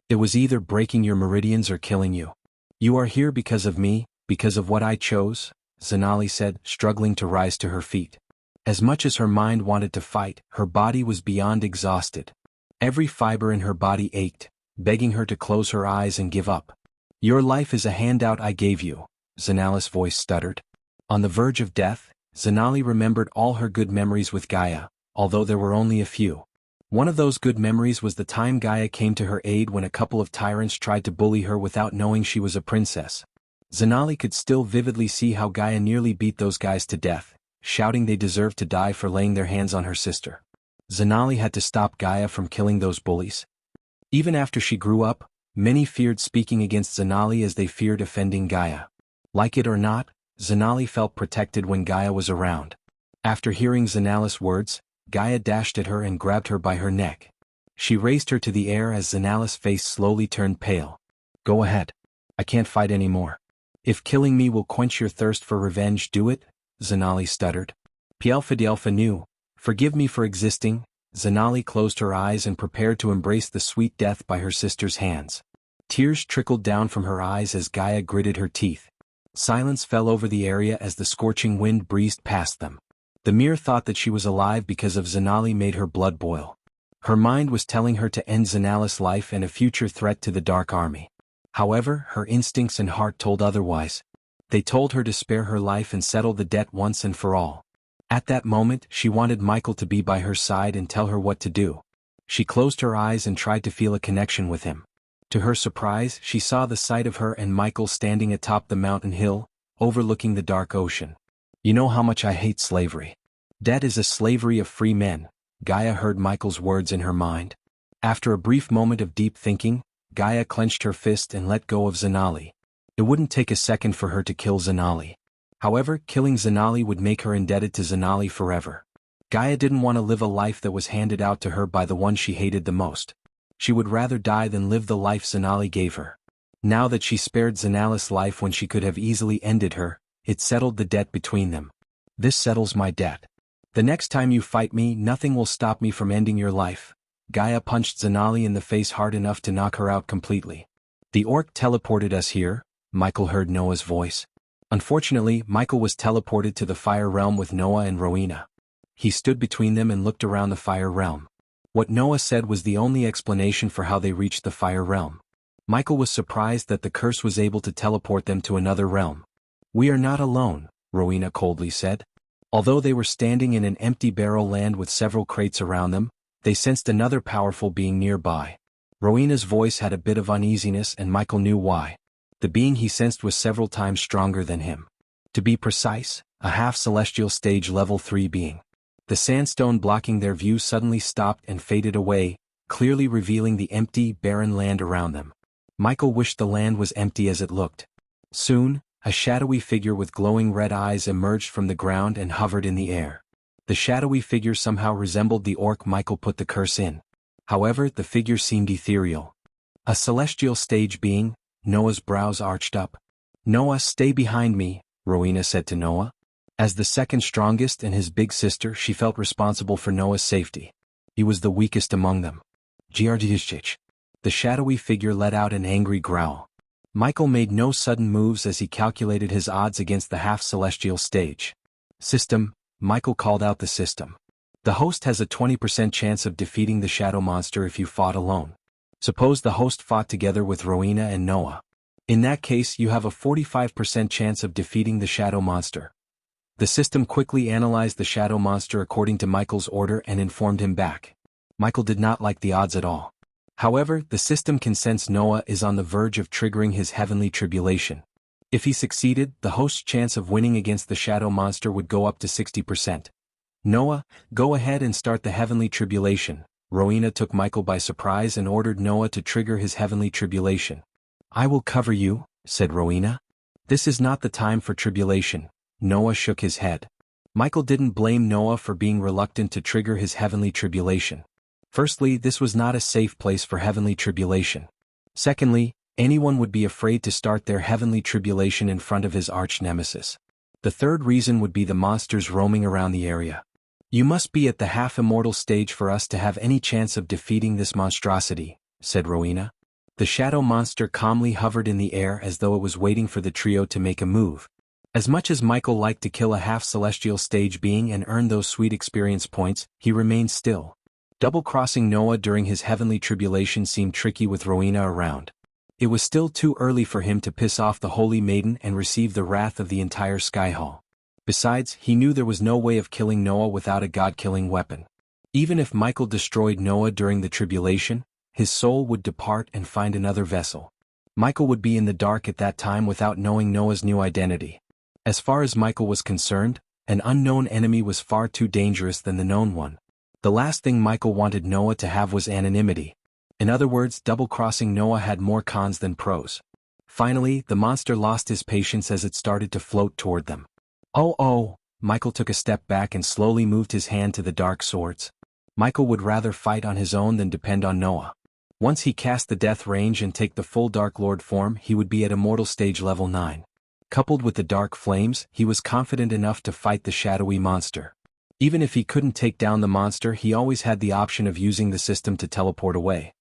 It was either breaking your meridians or killing you. You are here because of me, because of what I chose, Zanali said, struggling to rise to her feet. As much as her mind wanted to fight, her body was beyond exhausted. Every fiber in her body ached, begging her to close her eyes and give up. Your life is a handout I gave you, Zanali's voice stuttered. On the verge of death, Zanali remembered all her good memories with Gaia, although there were only a few. One of those good memories was the time Gaia came to her aid when a couple of tyrants tried to bully her without knowing she was a princess. Zanali could still vividly see how Gaia nearly beat those guys to death, shouting they deserved to die for laying their hands on her sister. Zanali had to stop Gaia from killing those bullies. Even after she grew up, many feared speaking against Zanali as they feared offending Gaia. Like it or not, Zanali felt protected when Gaia was around. After hearing Zanali's words, Gaia dashed at her and grabbed her by her neck. She raised her to the air as Zanali's face slowly turned pale. Go ahead. I can't fight anymore. If killing me will quench your thirst for revenge, do it, Zanali stuttered. Pielfidelfa knew. Forgive me for existing. Zanali closed her eyes and prepared to embrace the sweet death by her sister's hands. Tears trickled down from her eyes as Gaia gritted her teeth. Silence fell over the area as the scorching wind breezed past them. The mere thought that she was alive because of Zanali made her blood boil. Her mind was telling her to end Zanali's life and a future threat to the Dark Army. However, her instincts and heart told otherwise. They told her to spare her life and settle the debt once and for all. At that moment, she wanted Michael to be by her side and tell her what to do. She closed her eyes and tried to feel a connection with him. To her surprise, she saw the sight of her and Michael standing atop the mountain hill, overlooking the dark ocean. You know how much I hate slavery. Debt is a slavery of free men, Gaia heard Michael's words in her mind. After a brief moment of deep thinking, Gaia clenched her fist and let go of Zanali. It wouldn't take a second for her to kill Zanali. However, killing Zanali would make her indebted to Zanali forever. Gaia didn't want to live a life that was handed out to her by the one she hated the most. She would rather die than live the life Zanali gave her. Now that she spared Zanali's life when she could have easily ended her, it settled the debt between them. This settles my debt. The next time you fight me, nothing will stop me from ending your life. Gaia punched Zanali in the face hard enough to knock her out completely. The orc teleported us here, Michael heard Noah's voice. Unfortunately, Michael was teleported to the fire realm with Noah and Rowena. He stood between them and looked around the fire realm. What Noah said was the only explanation for how they reached the fire realm. Michael was surprised that the curse was able to teleport them to another realm. We are not alone, Rowena coldly said. Although they were standing in an empty barrel land with several crates around them, they sensed another powerful being nearby. Rowena's voice had a bit of uneasiness and Michael knew why. The being he sensed was several times stronger than him. To be precise, a half-celestial stage level 3 being. The sandstone blocking their view suddenly stopped and faded away, clearly revealing the empty, barren land around them. Michael wished the land was empty as it looked. Soon, a shadowy figure with glowing red eyes emerged from the ground and hovered in the air. The shadowy figure somehow resembled the orc Michael put the curse in. However, the figure seemed ethereal. A celestial stage being, Noah's brows arched up. Noah, stay behind me, Rowena said to Noah. As the second strongest and his big sister, she felt responsible for Noah's safety. He was the weakest among them. Jianghu. The shadowy figure let out an angry growl. Michael made no sudden moves as he calculated his odds against the half-celestial stage. System, Michael called out the system. The host has a 20% chance of defeating the shadow monster if you fought alone. Suppose the host fought together with Rowena and Noah. In that case, you have a 45% chance of defeating the shadow monster. The system quickly analyzed the shadow monster according to Michael's order and informed him back. Michael did not like the odds at all. However, the system can sense Noah is on the verge of triggering his heavenly tribulation. If he succeeded, the host's chance of winning against the shadow monster would go up to 60%. Noah, go ahead and start the heavenly tribulation. Rowena took Michael by surprise and ordered Noah to trigger his heavenly tribulation. I will cover you, said Rowena. This is not the time for tribulation. Noah shook his head. Michael didn't blame Noah for being reluctant to trigger his heavenly tribulation. Firstly, this was not a safe place for heavenly tribulation. Secondly, anyone would be afraid to start their heavenly tribulation in front of his arch-nemesis. The third reason would be the monsters roaming around the area. You must be at the half-immortal stage for us to have any chance of defeating this monstrosity, said Rowena. The shadow monster calmly hovered in the air as though it was waiting for the trio to make a move. As much as Michael liked to kill a half-celestial stage being and earn those sweet experience points, he remained still. Double-crossing Noah during his heavenly tribulation seemed tricky with Rowena around. It was still too early for him to piss off the Holy Maiden and receive the wrath of the entire Sky Hall. Besides, he knew there was no way of killing Noah without a god-killing weapon. Even if Michael destroyed Noah during the tribulation, his soul would depart and find another vessel. Michael would be in the dark at that time without knowing Noah's new identity. As far as Michael was concerned, an unknown enemy was far too dangerous than the known one. The last thing Michael wanted Noah to have was anonymity. In other words, double-crossing Noah had more cons than pros. Finally, the monster lost his patience as it started to float toward them. Oh, Michael took a step back and slowly moved his hand to the dark swords. Michael would rather fight on his own than depend on Noah. Once he cast the death range and take the full Dark Lord form, he would be at Immortal Stage Level 9. Coupled with the dark flames, he was confident enough to fight the shadowy monster. Even if he couldn't take down the monster, he always had the option of using the system to teleport away.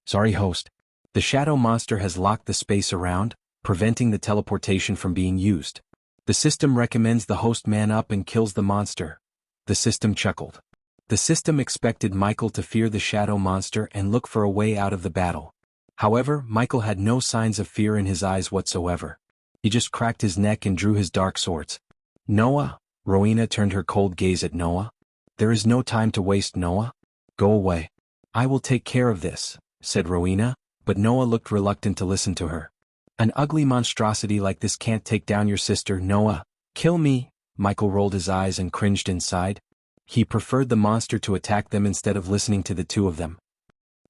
Sorry, host. The shadow monster has locked the space around, preventing the teleportation from being used. The system recommends the host man up and kills the monster. The system chuckled. The system expected Michael to fear the shadow monster and look for a way out of the battle. However, Michael had no signs of fear in his eyes whatsoever. He just cracked his neck and drew his dark swords. Noah? Rowena turned her cold gaze at Noah. There is no time to waste, Noah. Go away. I will take care of this, said Rowena, but Noah looked reluctant to listen to her. An ugly monstrosity like this can't take down your sister, Noah. Kill me. Michael rolled his eyes and cringed inside. He preferred the monster to attack them instead of listening to the two of them.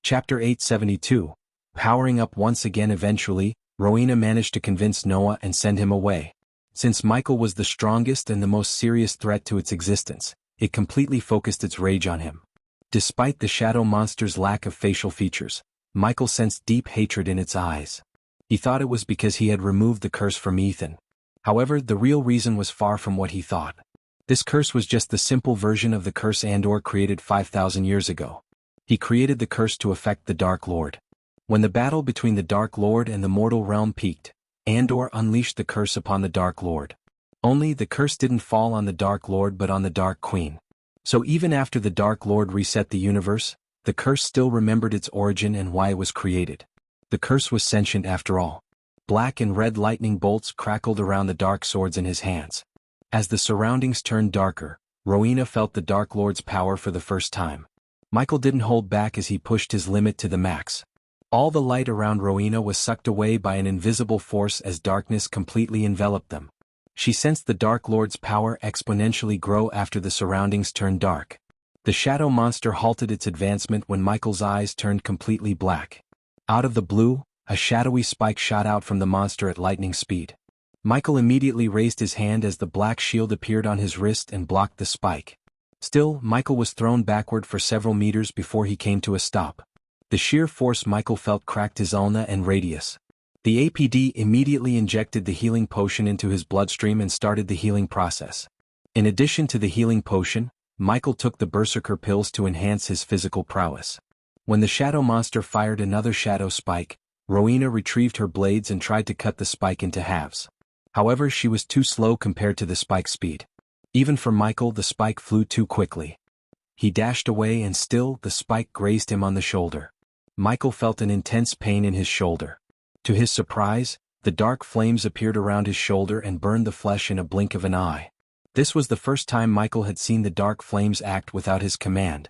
Chapter 872. Powering up once again. Eventually, Rowena managed to convince Noah and send him away. Since Michael was the strongest and the most serious threat to its existence, it completely focused its rage on him. Despite the shadow monster's lack of facial features, Michael sensed deep hatred in its eyes. He thought it was because he had removed the curse from Ethan. However, the real reason was far from what he thought. This curse was just the simple version of the curse Andor created 5,000 years ago. He created the curse to affect the Dark Lord. When the battle between the Dark Lord and the mortal realm peaked, Andor unleashed the curse upon the Dark Lord. Only, the curse didn't fall on the Dark Lord but on the Dark Queen. So even after the Dark Lord reset the universe, the curse still remembered its origin and why it was created. The curse was sentient after all. Black and red lightning bolts crackled around the dark swords in his hands. As the surroundings turned darker, Rowena felt the Dark Lord's power for the first time. Michael didn't hold back as he pushed his limit to the max. All the light around Rowena was sucked away by an invisible force as darkness completely enveloped them. She sensed the Dark Lord's power exponentially grow after the surroundings turned dark. The shadow monster halted its advancement when Michael's eyes turned completely black. Out of the blue, a shadowy spike shot out from the monster at lightning speed. Michael immediately raised his hand as the black shield appeared on his wrist and blocked the spike. Still, Michael was thrown backward for several meters before he came to a stop. The sheer force Michael felt cracked his ulna and radius. The APD immediately injected the healing potion into his bloodstream and started the healing process. In addition to the healing potion, Michael took the Berserker pills to enhance his physical prowess. When the shadow monster fired another shadow spike, Rowena retrieved her blades and tried to cut the spike into halves. However, she was too slow compared to the spike's speed. Even for Michael, the spike flew too quickly. He dashed away and still, the spike grazed him on the shoulder. Michael felt an intense pain in his shoulder. To his surprise, the dark flames appeared around his shoulder and burned the flesh in a blink of an eye. This was the first time Michael had seen the dark flames act without his command.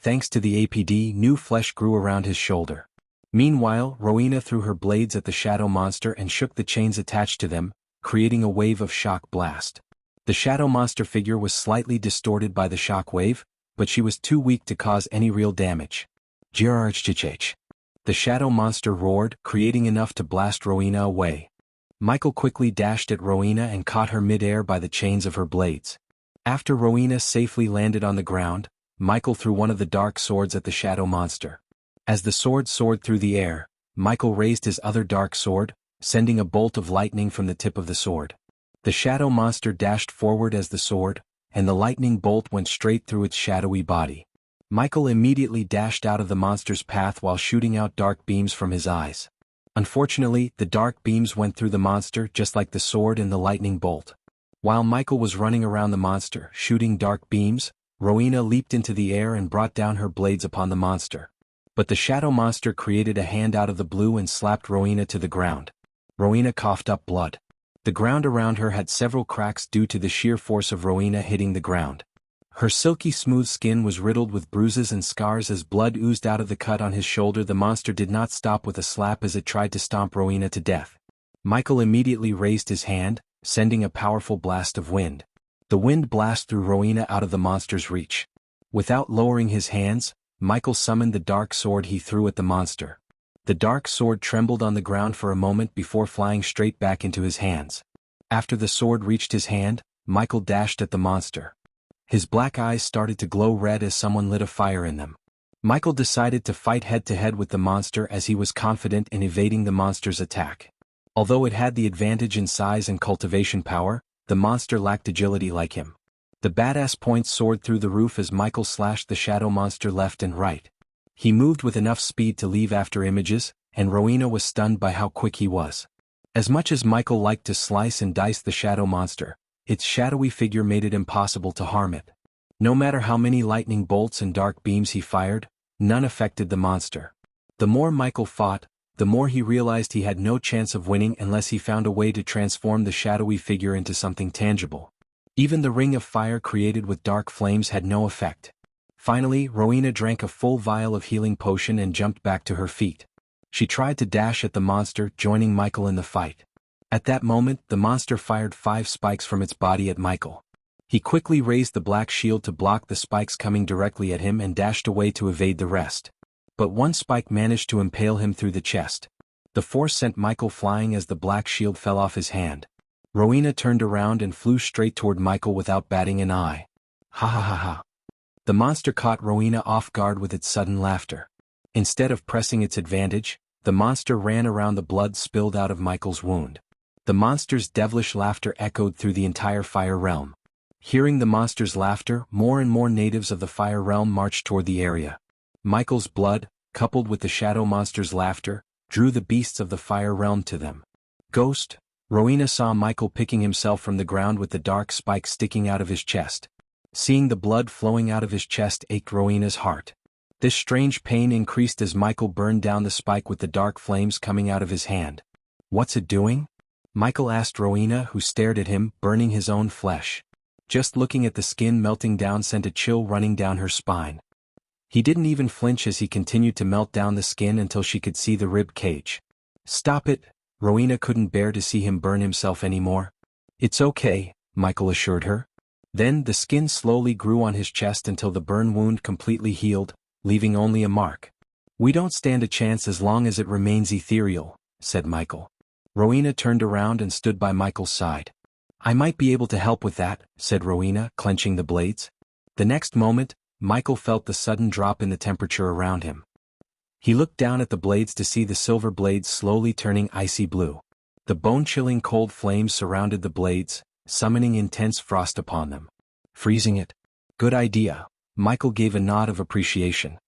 Thanks to the APD, new flesh grew around his shoulder. Meanwhile, Rowena threw her blades at the shadow monster and shook the chains attached to them, creating a wave of shock blast. The shadow monster figure was slightly distorted by the shock wave, but she was too weak to cause any real damage. Jianghu. The shadow monster roared, creating enough to blast Rowena away. Michael quickly dashed at Rowena and caught her mid-air by the chains of her blades. After Rowena safely landed on the ground, Michael threw one of the dark swords at the shadow monster. As the sword soared through the air, Michael raised his other dark sword, sending a bolt of lightning from the tip of the sword. The shadow monster dashed forward as the sword, and the lightning bolt went straight through its shadowy body. Michael immediately dashed out of the monster's path while shooting out dark beams from his eyes. Unfortunately, the dark beams went through the monster just like the sword and the lightning bolt. While Michael was running around the monster, shooting dark beams, Rowena leaped into the air and brought down her blades upon the monster. But the shadow monster created a hand out of the blue and slapped Rowena to the ground. Rowena coughed up blood. The ground around her had several cracks due to the sheer force of Rowena hitting the ground. Her silky smooth skin was riddled with bruises and scars as blood oozed out of the cut on his shoulder. The monster did not stop with a slap as it tried to stomp Rowena to death. Michael immediately raised his hand, sending a powerful blast of wind. The wind blast threw Rowena out of the monster's reach. Without lowering his hands, Michael summoned the dark sword he threw at the monster. The dark sword trembled on the ground for a moment before flying straight back into his hands. After the sword reached his hand, Michael dashed at the monster. His black eyes started to glow red as someone lit a fire in them. Michael decided to fight head-to-head with the monster as he was confident in evading the monster's attack. Although it had the advantage in size and cultivation power, the monster lacked agility like him. The badass points soared through the roof as Michael slashed the shadow monster left and right. He moved with enough speed to leave after images, and Rowena was stunned by how quick he was. As much as Michael liked to slice and dice the shadow monster, its shadowy figure made it impossible to harm it. No matter how many lightning bolts and dark beams he fired, none affected the monster. The more Michael fought, the more he realized he had no chance of winning unless he found a way to transform the shadowy figure into something tangible. Even the ring of fire created with dark flames had no effect. Finally, Rowena drank a full vial of healing potion and jumped back to her feet. She tried to dash at the monster, joining Michael in the fight. At that moment, the monster fired 5 spikes from its body at Michael. He quickly raised the black shield to block the spikes coming directly at him and dashed away to evade the rest. But one spike managed to impale him through the chest. The force sent Michael flying as the black shield fell off his hand. Rowena turned around and flew straight toward Michael without batting an eye. Ha ha ha ha. The monster caught Rowena off guard with its sudden laughter. Instead of pressing its advantage, the monster ran around the blood spilled out of Michael's wound. The monster's devilish laughter echoed through the entire fire realm. Hearing the monster's laughter, more and more natives of the fire realm marched toward the area. Michael's blood, coupled with the shadow monster's laughter, drew the beasts of the fire realm to them. Ghost. Rowena saw Michael picking himself from the ground with the dark spike sticking out of his chest. Seeing the blood flowing out of his chest ached Rowena's heart. This strange pain increased as Michael burned down the spike with the dark flames coming out of his hand. What's it doing? Michael asked Rowena, who stared at him, burning his own flesh. Just looking at the skin melting down sent a chill running down her spine. He didn't even flinch as he continued to melt down the skin until she could see the rib cage. Stop it. Rowena couldn't bear to see him burn himself anymore. It's okay, Michael assured her. Then the skin slowly grew on his chest until the burn wound completely healed, leaving only a mark. We don't stand a chance as long as it remains ethereal, said Michael. Rowena turned around and stood by Michael's side. I might be able to help with that, said Rowena, clenching the blades. The next moment, Michael felt the sudden drop in the temperature around him. He looked down at the blades to see the silver blades slowly turning icy blue. The bone-chilling cold flames surrounded the blades, summoning intense frost upon them. Freezing it? Good idea. Michael gave a nod of appreciation.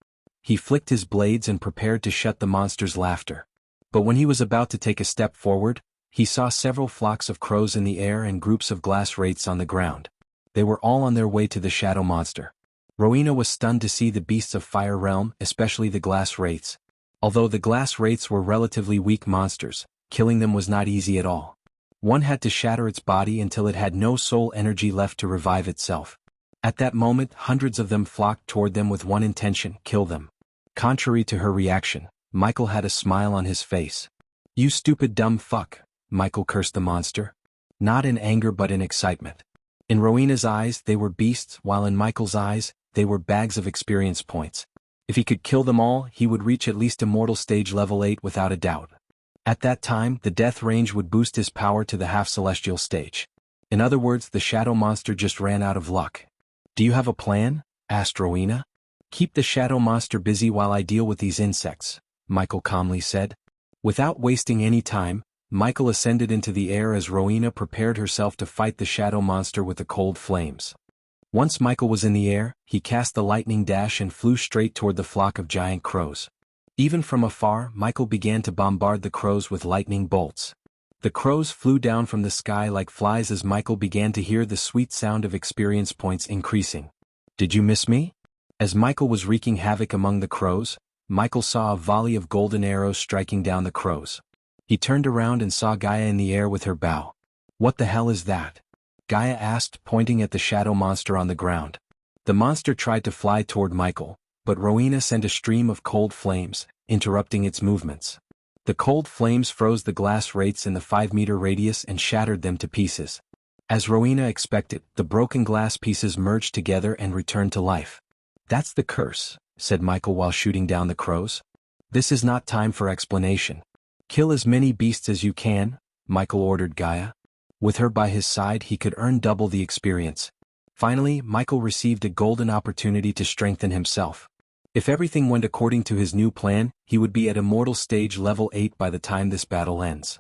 He flicked his blades and prepared to shut the monster's laughter. But when he was about to take a step forward, he saw several flocks of crows in the air and groups of glass wraiths on the ground. They were all on their way to the shadow monster. Rowena was stunned to see the beasts of Fire Realm, especially the glass wraiths. Although the glass wraiths were relatively weak monsters, killing them was not easy at all. One had to shatter its body until it had no soul energy left to revive itself. At that moment, hundreds of them flocked toward them with one intention: kill them. Contrary to her reaction, Michael had a smile on his face. You stupid dumb fuck, Michael cursed the monster. Not in anger but in excitement. In Rowena's eyes, they were beasts, while in Michael's eyes, they were bags of experience points. If he could kill them all, he would reach at least Immortal stage level 8 without a doubt. At that time, the death range would boost his power to the half-celestial stage. In other words, the shadow monster just ran out of luck. "Do you have a plan?" asked Rowena. "Keep the shadow monster busy while I deal with these insects," Michael calmly said. Without wasting any time, Michael ascended into the air as Rowena prepared herself to fight the shadow monster with the cold flames. Once Michael was in the air, he cast the lightning dash and flew straight toward the flock of giant crows. Even from afar, Michael began to bombard the crows with lightning bolts. The crows flew down from the sky like flies as Michael began to hear the sweet sound of experience points increasing. "Did you miss me?" As Michael was wreaking havoc among the crows, Michael saw a volley of golden arrows striking down the crows. He turned around and saw Gaia in the air with her bow. "What the hell is that?" Gaia asked, pointing at the shadow monster on the ground. The monster tried to fly toward Michael, but Rowena sent a stream of cold flames, interrupting its movements. The cold flames froze the glass rates in the 5-meter radius and shattered them to pieces. As Rowena expected, the broken glass pieces merged together and returned to life. "That's the curse," said Michael while shooting down the crows. "This is not time for explanation. Kill as many beasts as you can," Michael ordered Gaia. With her by his side, he could earn double the experience. Finally, Michael received a golden opportunity to strengthen himself. If everything went according to his new plan, he would be at Immortal stage level 8 by the time this battle ends.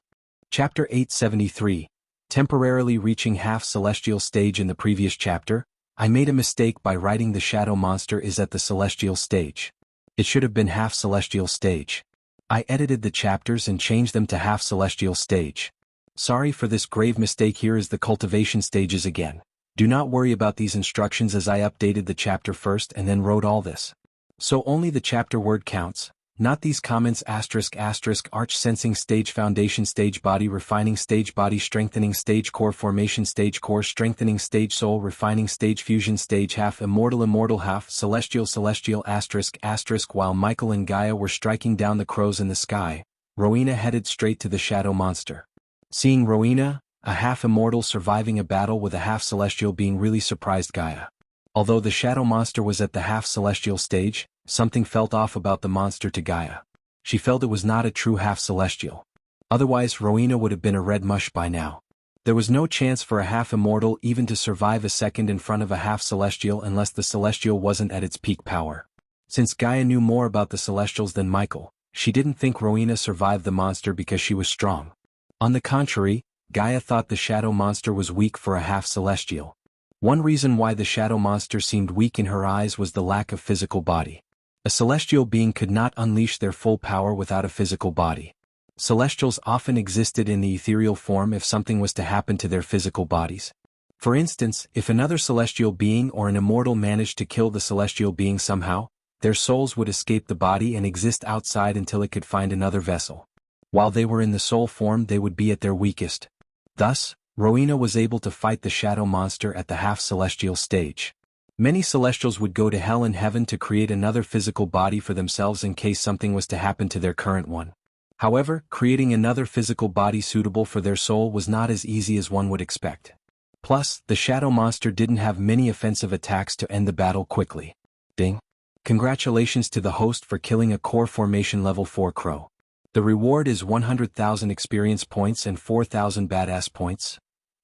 Chapter 873. Temporarily reaching half-celestial stage. In the previous chapter, I made a mistake by writing the shadow monster is at the celestial stage. It should have been half-celestial stage. I edited the chapters and changed them to half-celestial stage. Sorry for this grave mistake. Here is the cultivation stages again. Do not worry about these instructions as I updated the chapter first and then wrote all this. So only the chapter word counts, not these comments. Arch sensing stage, foundation stage, body refining stage, body strengthening stage, core formation stage, core strengthening stage, soul refining stage, fusion stage, half immortal half celestial. While Michael and Gaia were striking down the crows in the sky, Rowena headed straight to the shadow monster. Seeing Rowena, a half immortal, surviving a battle with a half celestial being really surprised Gaia. Although the shadow monster was at the half celestial stage, something felt off about the monster to Gaia. She felt it was not a true half celestial. Otherwise Rowena would have been a red mush by now. There was no chance for a half immortal even to survive a second in front of a half celestial unless the celestial wasn't at its peak power. Since Gaia knew more about the celestials than Michael, she didn't think Rowena survived the monster because she was strong. On the contrary, Gaia thought the shadow monster was weak for a half celestial. One reason why the shadow monster seemed weak in her eyes was the lack of physical body. A celestial being could not unleash their full power without a physical body. Celestials often existed in the ethereal form if something was to happen to their physical bodies. For instance, if another celestial being or an immortal managed to kill the celestial being somehow, their souls would escape the body and exist outside until it could find another vessel. While they were in the soul form, they would be at their weakest. Thus, Rowena was able to fight the shadow monster at the half-celestial stage. Many celestials would go to hell and heaven to create another physical body for themselves in case something was to happen to their current one. However, creating another physical body suitable for their soul was not as easy as one would expect. Plus, the shadow monster didn't have many offensive attacks to end the battle quickly. Ding. Congratulations to the host for killing a core formation level 4 crow. The reward is 100,000 experience points and 4,000 badass points.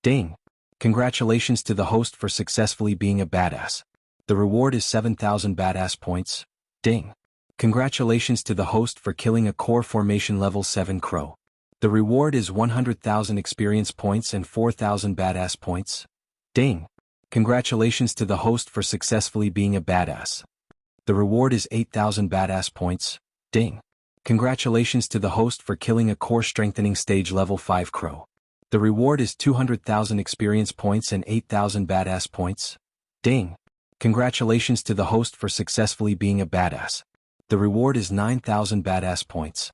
Ding. Congratulations to the host for successfully being a badass. The reward is 7,000 badass points. Ding. Congratulations to the host for killing a core formation level 7 crow. The reward is 100,000 experience points and 4,000 badass points. Ding. Congratulations to the host for successfully being a badass. The reward is 8,000 badass points. Ding. Congratulations to the host for killing a core strengthening stage level 5 crow. The reward is 200,000 experience points and 8,000 badass points. Ding. Congratulations to the host for successfully being a badass. The reward is 9,000 badass points.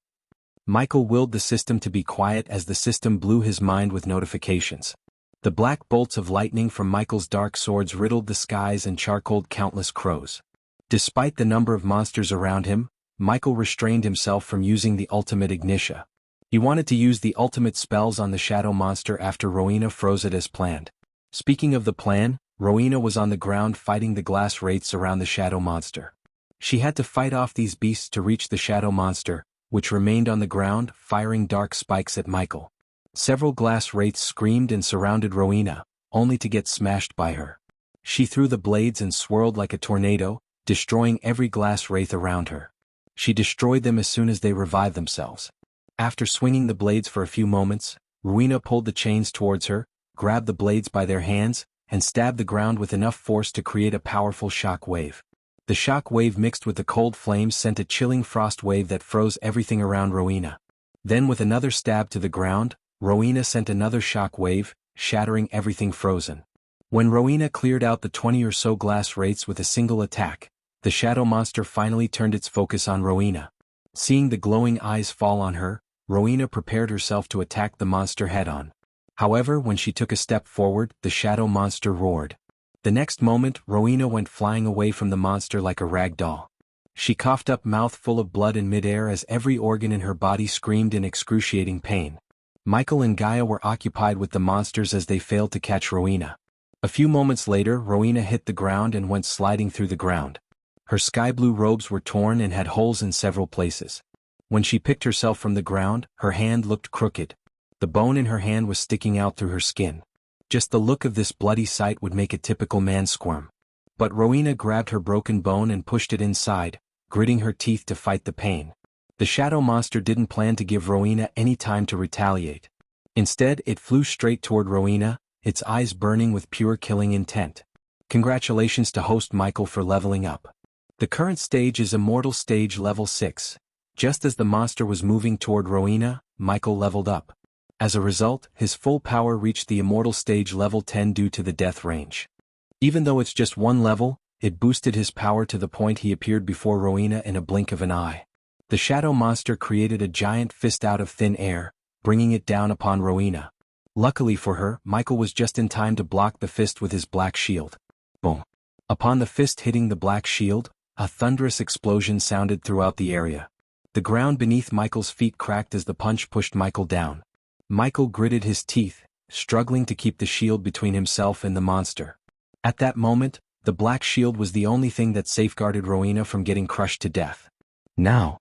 Michael willed the system to be quiet as the system blew his mind with notifications. The black bolts of lightning from Michael's dark swords riddled the skies and charcoaled countless crows. Despite the number of monsters around him, Michael restrained himself from using the ultimate Ignitia. He wanted to use the ultimate spells on the shadow monster after Rowena froze it as planned. Speaking of the plan, Rowena was on the ground fighting the glass wraiths around the shadow monster. She had to fight off these beasts to reach the shadow monster, which remained on the ground, firing dark spikes at Michael. Several glass wraiths screamed and surrounded Rowena, only to get smashed by her. She threw the blades and swirled like a tornado, destroying every glass wraith around her. She destroyed them as soon as they revived themselves. After swinging the blades for a few moments, Rowena pulled the chains towards her, grabbed the blades by their hands, and stabbed the ground with enough force to create a powerful shock wave. The shock wave mixed with the cold flames sent a chilling frost wave that froze everything around Rowena. Then with another stab to the ground, Rowena sent another shock wave, shattering everything frozen. When Rowena cleared out the 20 or so glass wraiths with a single attack, the shadow monster finally turned its focus on Rowena. Seeing the glowing eyes fall on her, Rowena prepared herself to attack the monster head-on. However, when she took a step forward, the shadow monster roared. The next moment, Rowena went flying away from the monster like a rag doll. She coughed up mouth full of blood in midair as every organ in her body screamed in excruciating pain. Michael and Gaia were occupied with the monsters as they failed to catch Rowena. A few moments later, Rowena hit the ground and went sliding through the ground. Her sky-blue robes were torn and had holes in several places. When she picked herself from the ground, her hand looked crooked. The bone in her hand was sticking out through her skin. Just the look of this bloody sight would make a typical man squirm. But Rowena grabbed her broken bone and pushed it inside, gritting her teeth to fight the pain. The shadow monster didn't plan to give Rowena any time to retaliate. Instead, it flew straight toward Rowena, its eyes burning with pure killing intent. Congratulations to host Michael for leveling up. The current stage is Immortal Stage Level 6. Just as the monster was moving toward Rowena, Michael leveled up. As a result, his full power reached the Immortal Stage Level 10 due to the death range. Even though it's just one level, it boosted his power to the point he appeared before Rowena in a blink of an eye. The shadow monster created a giant fist out of thin air, bringing it down upon Rowena. Luckily for her, Michael was just in time to block the fist with his black shield. Boom! Upon the fist hitting the black shield, a thunderous explosion sounded throughout the area. The ground beneath Michael's feet cracked as the punch pushed Michael down. Michael gritted his teeth, struggling to keep the shield between himself and the monster. At that moment, the black shield was the only thing that safeguarded Rowena from getting crushed to death. Now!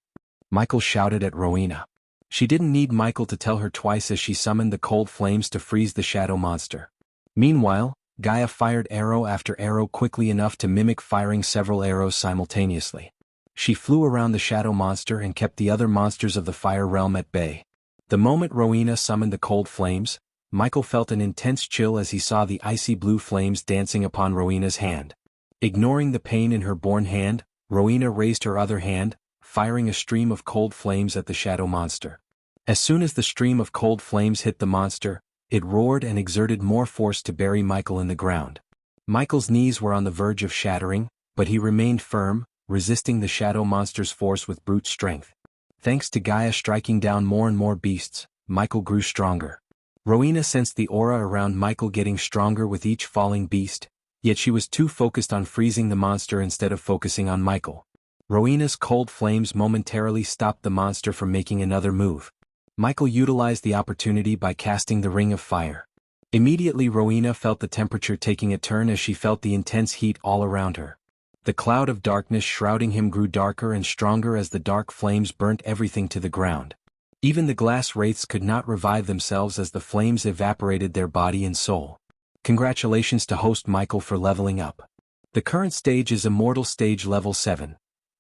Michael shouted at Rowena. She didn't need Michael to tell her twice as she summoned the cold flames to freeze the shadow monster. Meanwhile, Gaia fired arrow after arrow quickly enough to mimic firing several arrows simultaneously. She flew around the shadow monster and kept the other monsters of the fire realm at bay. The moment Rowena summoned the cold flames, Michael felt an intense chill as he saw the icy blue flames dancing upon Rowena's hand. Ignoring the pain in her born hand, Rowena raised her other hand, firing a stream of cold flames at the shadow monster. As soon as the stream of cold flames hit the monster, it roared and exerted more force to bury Michael in the ground. Michael's knees were on the verge of shattering, but he remained firm, resisting the shadow monster's force with brute strength. Thanks to Gaia striking down more and more beasts, Michael grew stronger. Rowena sensed the aura around Michael getting stronger with each falling beast, yet she was too focused on freezing the monster instead of focusing on Michael. Rowena's cold flames momentarily stopped the monster from making another move. Michael utilized the opportunity by casting the Ring of Fire. Immediately Rowena felt the temperature taking a turn as she felt the intense heat all around her. The cloud of darkness shrouding him grew darker and stronger as the dark flames burnt everything to the ground. Even the glass wraiths could not revive themselves as the flames evaporated their body and soul. Congratulations to host Michael for leveling up. The current stage is Immortal Stage Level 7.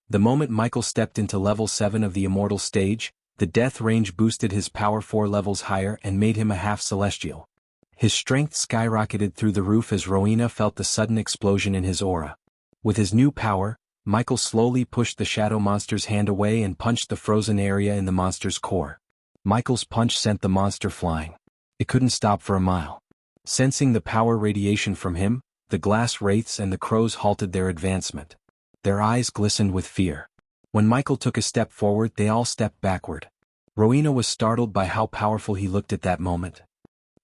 The moment Michael stepped into Level 7 of the Immortal Stage, the death range boosted his power 4 levels higher and made him a half-celestial. His strength skyrocketed through the roof as Rowena felt the sudden explosion in his aura. With his new power, Michael slowly pushed the shadow monster's hand away and punched the frozen area in the monster's core. Michael's punch sent the monster flying. It couldn't stop for a mile. Sensing the power radiation from him, the glass wraiths and the crows halted their advancement. Their eyes glistened with fear. When Michael took a step forward, they all stepped backward. Rowena was startled by how powerful he looked at that moment.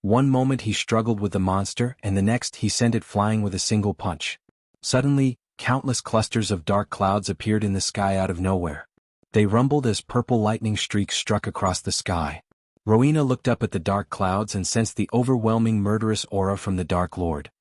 One moment he struggled with the monster, and the next he sent it flying with a single punch. Suddenly, countless clusters of dark clouds appeared in the sky out of nowhere. They rumbled as purple lightning streaks struck across the sky. Rowena looked up at the dark clouds and sensed the overwhelming murderous aura from the Dark Lord.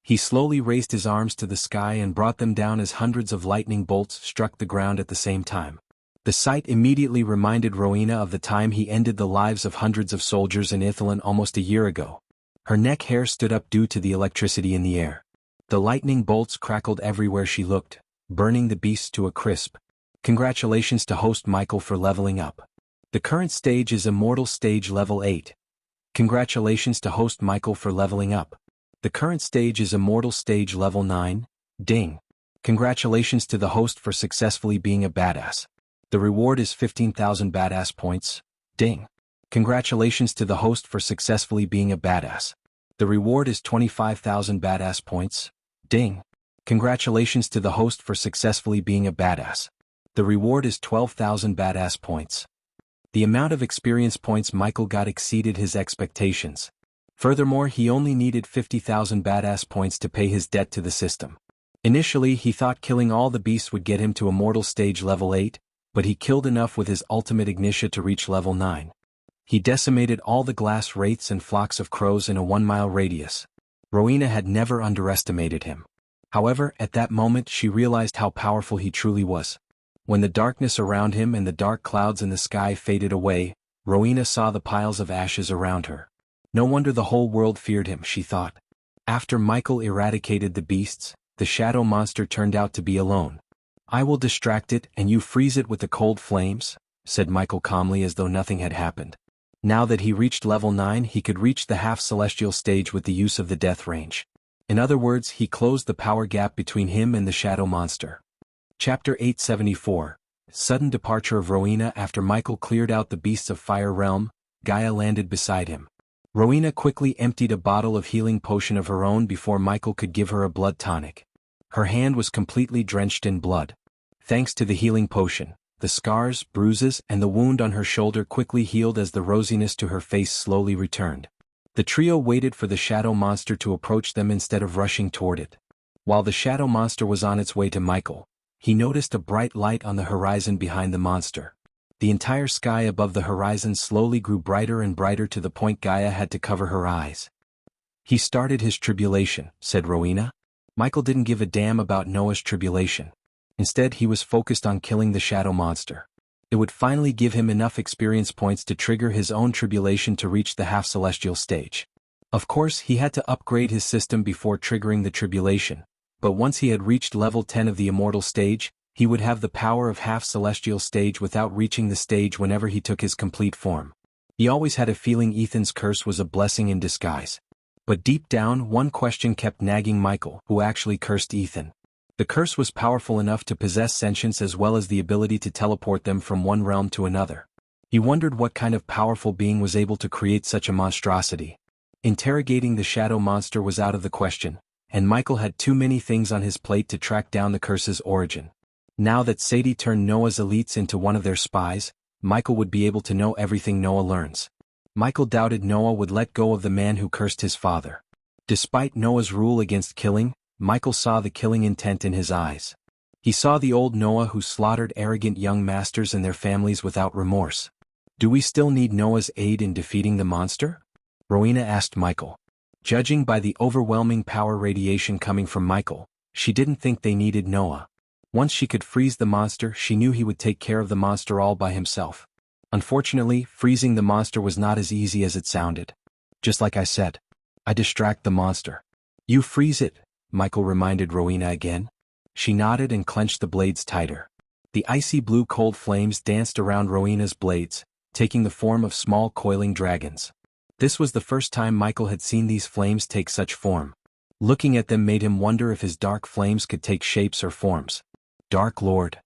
He slowly raised his arms to the sky and brought them down as hundreds of lightning bolts struck the ground at the same time. The sight immediately reminded Rowena of the time he ended the lives of hundreds of soldiers in Ithilien almost a year ago. Her neck hair stood up due to the electricity in the air. The lightning bolts crackled everywhere she looked, burning the beasts to a crisp. Congratulations to host Michael for leveling up. The current stage is Immortal Stage Level 8. Congratulations to host Michael for leveling up. The current stage is Immortal Stage Level 9. Ding. Congratulations to the host for successfully being a badass. The reward is 15,000 badass points. Ding. Congratulations to the host for successfully being a badass. The reward is 25,000 badass points. Ding. Congratulations to the host for successfully being a badass. The reward is 12,000 badass points. The amount of experience points Michael got exceeded his expectations. Furthermore, he only needed 50,000 badass points to pay his debt to the system. Initially, he thought killing all the beasts would get him to Immortal Stage Level 8, but he killed enough with his ultimate Ignitia to reach Level 9. He decimated all the glass wraiths and flocks of crows in a 1-mile radius. Rowena had never underestimated him. However, at that moment she realized how powerful he truly was. When the darkness around him and the dark clouds in the sky faded away, Rowena saw the piles of ashes around her. No wonder the whole world feared him, she thought. After Michael eradicated the beasts, the shadow monster turned out to be alone. I will distract it and you freeze it with the cold flames, said Michael calmly as though nothing had happened. Now that he reached level 9, he could reach the half-celestial stage with the use of the death range. In other words, he closed the power gap between him and the shadow monster. Chapter 874. Sudden departure of Rowena. After Michael cleared out the beasts of Fire Realm, Gaia landed beside him. Rowena quickly emptied a bottle of healing potion of her own before Michael could give her a blood tonic. Her hand was completely drenched in blood. Thanks to the healing potion, the scars, bruises, and the wound on her shoulder quickly healed as the rosiness to her face slowly returned. The trio waited for the shadow monster to approach them instead of rushing toward it. While the shadow monster was on its way to Michael, he noticed a bright light on the horizon behind the monster. The entire sky above the horizon slowly grew brighter and brighter to the point Gaia had to cover her eyes. He started his tribulation, said Rowena. Michael didn't give a damn about Noah's tribulation. Instead, he was focused on killing the shadow monster. It would finally give him enough experience points to trigger his own tribulation to reach the half-celestial stage. Of course, he had to upgrade his system before triggering the tribulation, but once he had reached level 10 of the immortal stage, he would have the power of half-celestial stage without reaching the stage whenever he took his complete form. He always had a feeling Ethan's curse was a blessing in disguise. But deep down, one question kept nagging Michael, who actually cursed Ethan. The curse was powerful enough to possess sentience as well as the ability to teleport them from one realm to another. He wondered what kind of powerful being was able to create such a monstrosity. Interrogating the shadow monster was out of the question, and Michael had too many things on his plate to track down the curse's origin. Now that Sadie turned Noah's elites into one of their spies, Michael would be able to know everything Noah learns. Michael doubted Noah would let go of the man who cursed his father. Despite Noah's rule against killing, Michael saw the killing intent in his eyes. He saw the old Noah who slaughtered arrogant young masters and their families without remorse. Do we still need Noah's aid in defeating the monster? Rowena asked Michael. Judging by the overwhelming power radiation coming from Michael, she didn't think they needed Noah. Once she could freeze the monster, she knew he would take care of the monster all by himself. Unfortunately, freezing the monster was not as easy as it sounded. Just like I said, I distract the monster. You freeze it, Michael reminded Rowena again. She nodded and clenched the blades tighter. The icy blue cold flames danced around Rowena's blades, taking the form of small coiling dragons. This was the first time Michael had seen these flames take such form. Looking at them made him wonder if his dark flames could take shapes or forms. Dark Lord.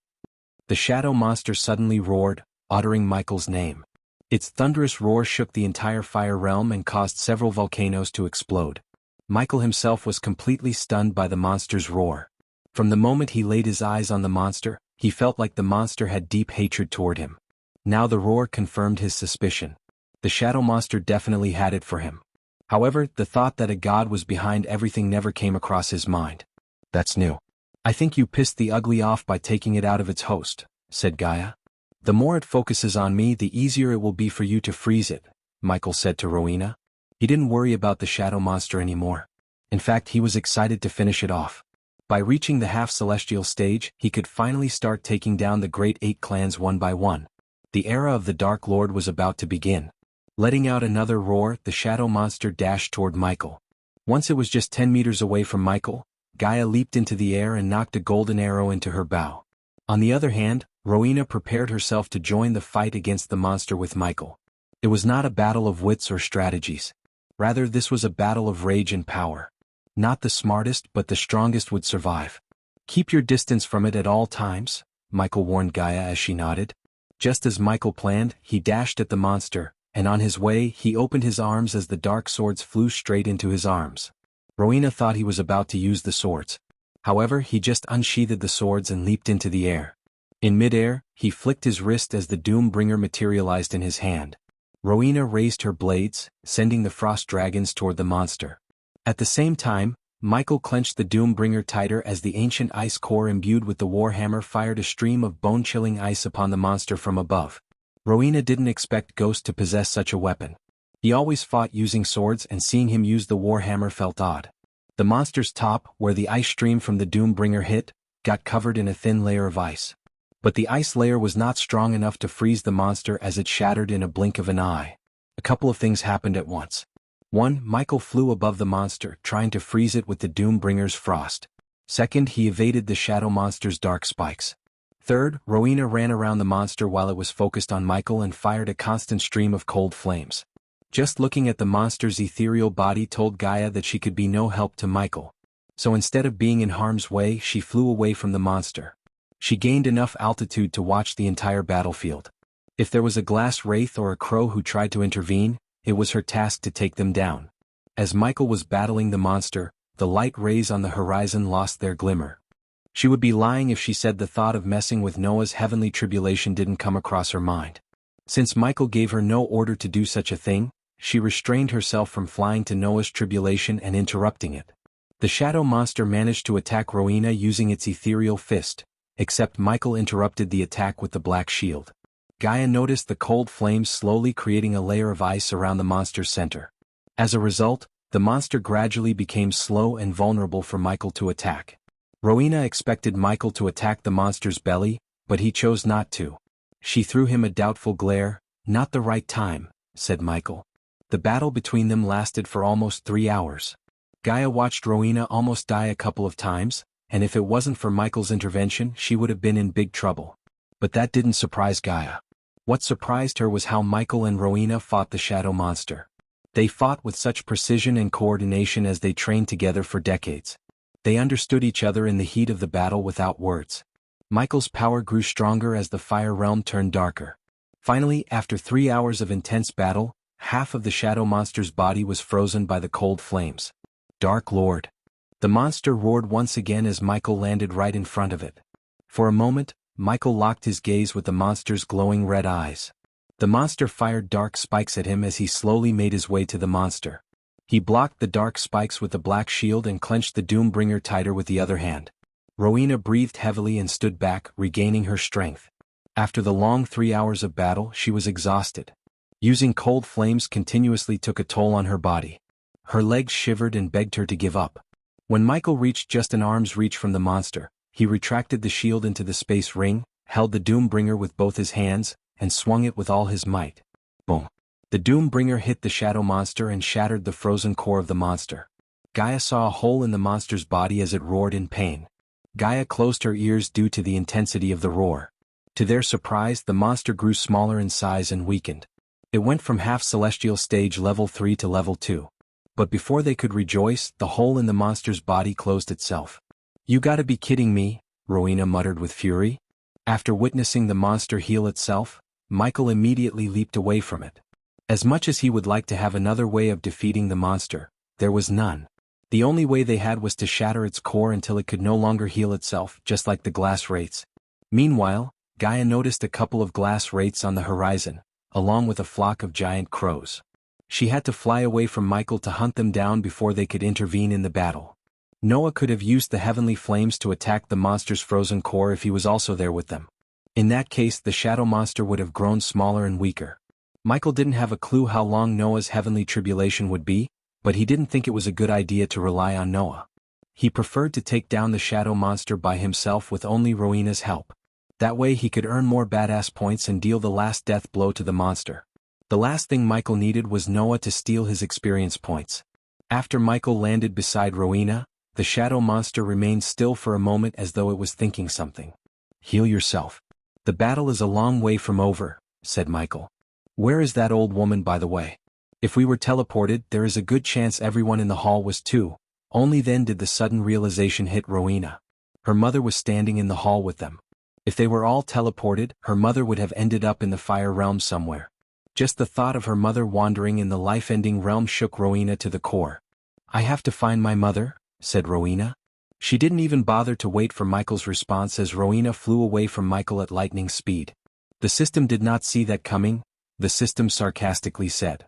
The shadow monster suddenly roared, uttering Michael's name. Its thunderous roar shook the entire fire realm and caused several volcanoes to explode. Michael himself was completely stunned by the monster's roar. From the moment he laid his eyes on the monster, he felt like the monster had deep hatred toward him. Now the roar confirmed his suspicion. The shadow monster definitely had it for him. However, the thought that a god was behind everything never came across his mind. That's new. I think you pissed the ugly off by taking it out of its host, said Gaia. The more it focuses on me, the easier it will be for you to freeze it, Michael said to Rowena. He didn't worry about the shadow monster anymore. In fact, he was excited to finish it off. By reaching the half-celestial stage, he could finally start taking down the great 8 clans one by one. The era of the Dark Lord was about to begin. Letting out another roar, the shadow monster dashed toward Michael. Once it was just 10 meters away from Michael, Gaia leaped into the air and knocked a golden arrow into her bow. On the other hand, Rowena prepared herself to join the fight against the monster with Michael. It was not a battle of wits or strategies. Rather, this was a battle of rage and power. Not the smartest but the strongest would survive. Keep your distance from it at all times, Michael warned Gaia as she nodded. Just as Michael planned, he dashed at the monster, and on his way, he opened his arms as the dark swords flew straight into his arms. Rowena thought he was about to use the swords. However, he just unsheathed the swords and leaped into the air. In midair, he flicked his wrist as the Doombringer materialized in his hand. Rowena raised her blades, sending the frost dragons toward the monster. At the same time, Michael clenched the Doombringer tighter as the ancient ice core imbued with the warhammer fired a stream of bone-chilling ice upon the monster from above. Rowena didn't expect Ghost to possess such a weapon. He always fought using swords, and seeing him use the warhammer felt odd. The monster's top, where the ice stream from the Doombringer hit, got covered in a thin layer of ice. But the ice layer was not strong enough to freeze the monster as it shattered in a blink of an eye. A couple of things happened at once. 1. Michael flew above the monster, trying to freeze it with the Doombringer's frost. 2. He evaded the shadow monster's dark spikes. 3. Rowena ran around the monster while it was focused on Michael and fired a constant stream of cold flames. Just looking at the monster's ethereal body told Gaia that she could be no help to Michael. So instead of being in harm's way, she flew away from the monster. She gained enough altitude to watch the entire battlefield. If there was a glass wraith or a crow who tried to intervene, it was her task to take them down. As Michael was battling the monster, the light rays on the horizon lost their glimmer. She would be lying if she said the thought of messing with Noah's heavenly tribulation didn't come across her mind. Since Michael gave her no order to do such a thing, she restrained herself from flying to Noah's tribulation and interrupting it. The shadow monster managed to attack Rowena using its ethereal fist, except Michael interrupted the attack with the black shield. Gaia noticed the cold flames slowly creating a layer of ice around the monster's center. As a result, the monster gradually became slow and vulnerable for Michael to attack. Rowena expected Michael to attack the monster's belly, but he chose not to. She threw him a doubtful glare. "Not the right time," said Michael. The battle between them lasted for almost 3 hours. Gaia watched Rowena almost die a couple of times, and if it wasn't for Michael's intervention, she would have been in big trouble. But that didn't surprise Gaia. What surprised her was how Michael and Rowena fought the shadow monster. They fought with such precision and coordination as they trained together for decades. They understood each other in the heat of the battle without words. Michael's power grew stronger as the fire realm turned darker. Finally, after 3 hours of intense battle, half of the shadow monster's body was frozen by the cold flames. Dark Lord. The monster roared once again as Michael landed right in front of it. For a moment, Michael locked his gaze with the monster's glowing red eyes. The monster fired dark spikes at him as he slowly made his way to the monster. He blocked the dark spikes with the black shield and clenched the Doombringer tighter with the other hand. Rowena breathed heavily and stood back, regaining her strength. After the long 3 hours of battle, she was exhausted. Using cold flames continuously took a toll on her body. Her legs shivered and begged her to give up. When Michael reached just an arm's reach from the monster, he retracted the shield into the space ring, held the Doombringer with both his hands, and swung it with all his might. Boom! The Doombringer hit the shadow monster and shattered the frozen core of the monster. Gaia saw a hole in the monster's body as it roared in pain. Gaia closed her ears due to the intensity of the roar. To their surprise, the monster grew smaller in size and weakened. It went from half-celestial stage level 3 to level 2. But before they could rejoice, the hole in the monster's body closed itself. "You gotta be kidding me," Rowena muttered with fury. After witnessing the monster heal itself, Michael immediately leaped away from it. As much as he would like to have another way of defeating the monster, there was none. The only way they had was to shatter its core until it could no longer heal itself, just like the glass wraiths. Meanwhile, Gaia noticed a couple of glass wraiths on the horizon, along with a flock of giant crows. She had to fly away from Michael to hunt them down before they could intervene in the battle. Noah could have used the heavenly flames to attack the monster's frozen core if he was also there with them. In that case the shadow monster would have grown smaller and weaker. Michael didn't have a clue how long Noah's heavenly tribulation would be, but he didn't think it was a good idea to rely on Noah. He preferred to take down the shadow monster by himself with only Rowena's help. That way he could earn more badass points and deal the last death blow to the monster. The last thing Michael needed was Noah to steal his experience points. After Michael landed beside Rowena, the shadow monster remained still for a moment as though it was thinking something. "Heal yourself. The battle is a long way from over," said Michael. "Where is that old woman, by the way? If we were teleported, there is a good chance everyone in the hall was too." Only then did the sudden realization hit Rowena. Her mother was standing in the hall with them. If they were all teleported, her mother would have ended up in the fire realm somewhere. Just the thought of her mother wandering in the life-ending realm shook Rowena to the core. "I have to find my mother," said Rowena. She didn't even bother to wait for Michael's response as Rowena flew away from Michael at lightning speed. "The system did not see that coming," the system sarcastically said.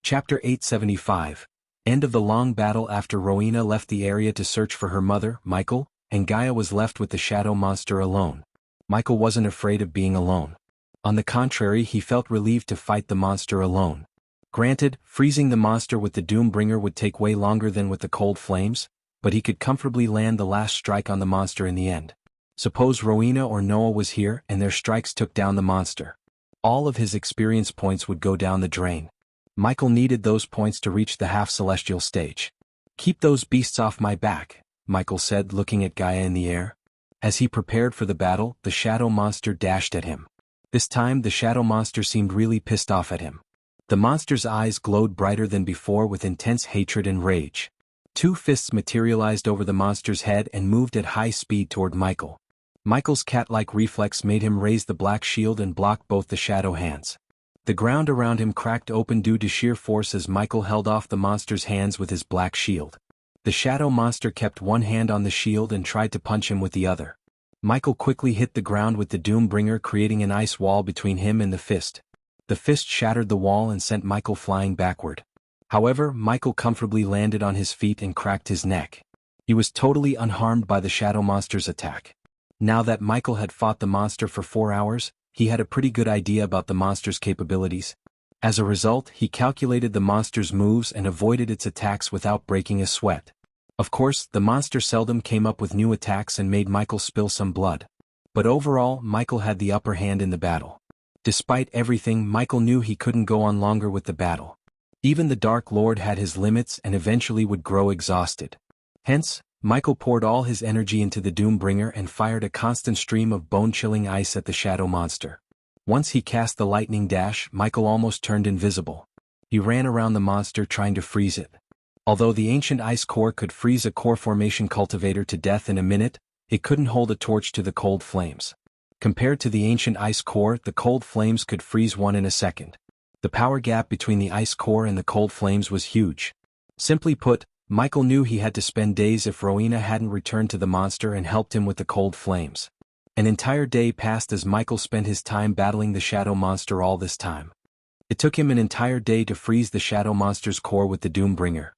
Chapter 875. End of the long battle. After Rowena left the area to search for her mother, Michael, and Gaia was left with the shadow monster alone. Michael wasn't afraid of being alone. On the contrary, he felt relieved to fight the monster alone. Granted, freezing the monster with the Doombringer would take way longer than with the cold flames, but he could comfortably land the last strike on the monster in the end. Suppose Rowena or Noah was here and their strikes took down the monster. All of his experience points would go down the drain. Michael needed those points to reach the half-celestial stage. "Keep those beasts off my back," Michael said, looking at Gaia in the air. As he prepared for the battle, the shadow monster dashed at him. This time the shadow monster seemed really pissed off at him. The monster's eyes glowed brighter than before with intense hatred and rage. Two fists materialized over the monster's head and moved at high speed toward Michael. Michael's cat-like reflex made him raise the black shield and block both the shadow hands. The ground around him cracked open due to sheer force as Michael held off the monster's hands with his black shield. The shadow monster kept one hand on the shield and tried to punch him with the other. Michael quickly hit the ground with the Doombringer, creating an ice wall between him and the fist. The fist shattered the wall and sent Michael flying backward. However, Michael comfortably landed on his feet and cracked his neck. He was totally unharmed by the shadow monster's attack. Now that Michael had fought the monster for 4 hours, he had a pretty good idea about the monster's capabilities. As a result, he calculated the monster's moves and avoided its attacks without breaking a sweat. Of course, the monster seldom came up with new attacks and made Michael spill some blood. But overall, Michael had the upper hand in the battle. Despite everything, Michael knew he couldn't go on longer with the battle. Even the Dark Lord had his limits and eventually would grow exhausted. Hence, Michael poured all his energy into the Doombringer and fired a constant stream of bone-chilling ice at the shadow monster. Once he cast the lightning dash, Michael almost turned invisible. He ran around the monster trying to freeze it. Although the ancient ice core could freeze a core formation cultivator to death in a minute, it couldn't hold a torch to the cold flames. Compared to the ancient ice core, the cold flames could freeze one in a second. The power gap between the ice core and the cold flames was huge. Simply put, Michael knew he had to spend days if Rowena hadn't returned to the monster and helped him with the cold flames. An entire day passed as Michael spent his time battling the shadow monster. All this time, it took him an entire day to freeze the shadow monster's core with the Doombringer.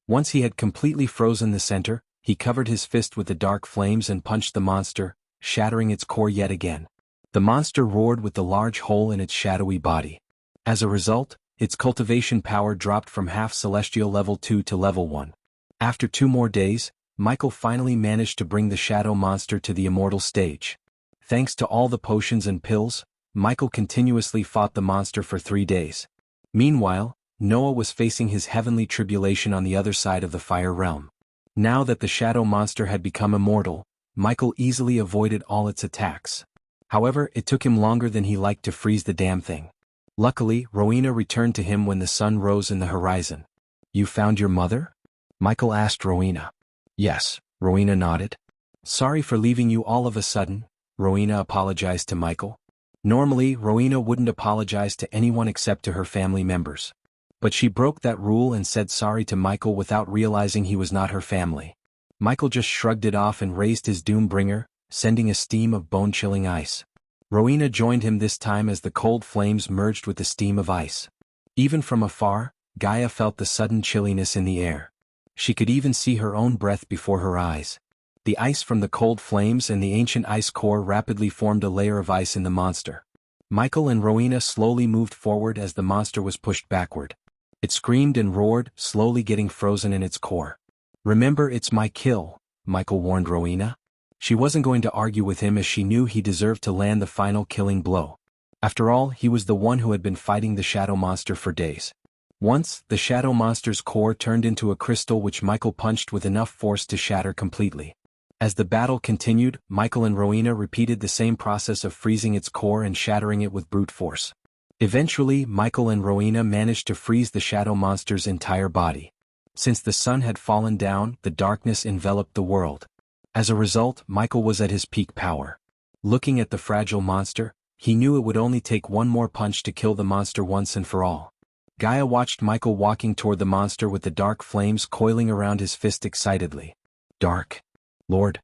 Once he had completely frozen the center, he covered his fist with the dark flames and punched the monster, shattering its core yet again. The monster roared with the large hole in its shadowy body. As a result, its cultivation power dropped from half-celestial level 2 to level 1. After 2 more days, Michael finally managed to bring the shadow monster to the immortal stage. Thanks to all the potions and pills, Michael continuously fought the monster for 3 days. Meanwhile, Noah was facing his heavenly tribulation on the other side of the fire realm. Now that the shadow monster had become immortal, Michael easily avoided all its attacks. However, it took him longer than he liked to freeze the damn thing. Luckily, Rowena returned to him when the sun rose in the horizon. "You found your mother?" Michael asked Rowena. "Yes," Rowena nodded. "Sorry for leaving you all of a sudden," Rowena apologized to Michael. Normally, Rowena wouldn't apologize to anyone except to her family members. But she broke that rule and said sorry to Michael without realizing he was not her family. Michael just shrugged it off and raised his Doombringer, sending a steam of bone-chilling ice. Rowena joined him this time as the cold flames merged with the steam of ice. Even from afar, Gaia felt the sudden chilliness in the air. She could even see her own breath before her eyes. The ice from the cold flames and the ancient ice core rapidly formed a layer of ice in the monster. Michael and Rowena slowly moved forward as the monster was pushed backward. It screamed and roared, slowly getting frozen in its core. "Remember, it's my kill," Michael warned Rowena. She wasn't going to argue with him as she knew he deserved to land the final killing blow. After all, he was the one who had been fighting the shadow monster for days. Once, the shadow monster's core turned into a crystal which Michael punched with enough force to shatter completely. As the battle continued, Michael and Rowena repeated the same process of freezing its core and shattering it with brute force. Eventually, Michael and Rowena managed to freeze the shadow monster's entire body. Since the sun had fallen down, the darkness enveloped the world. As a result, Michael was at his peak power. Looking at the fragile monster, he knew it would only take one more punch to kill the monster once and for all. Gaia watched Michael walking toward the monster with the dark flames coiling around his fist excitedly. "Dark Lord,"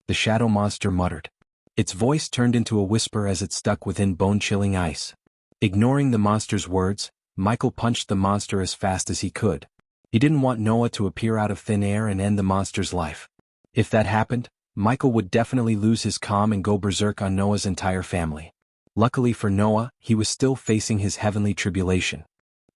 the shadow monster muttered. Its voice turned into a whisper as it stuck within bone-chilling ice. Ignoring the monster's words, Michael punched the monster as fast as he could. He didn't want Noah to appear out of thin air and end the monster's life. If that happened, Michael would definitely lose his calm and go berserk on Noah's entire family. Luckily for Noah, he was still facing his heavenly tribulation.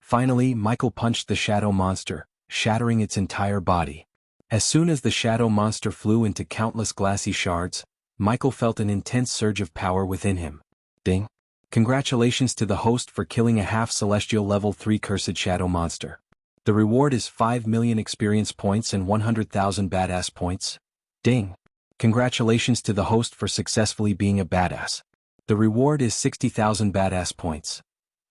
Finally, Michael punched the shadow monster, shattering its entire body. As soon as the shadow monster flew into countless glassy shards, Michael felt an intense surge of power within him. Ding! Congratulations to the host for killing a half-celestial level 3 cursed shadow monster. The reward is 5 million experience points and 100,000 badass points. Ding! Congratulations to the host for successfully being a badass. The reward is 60,000 badass points.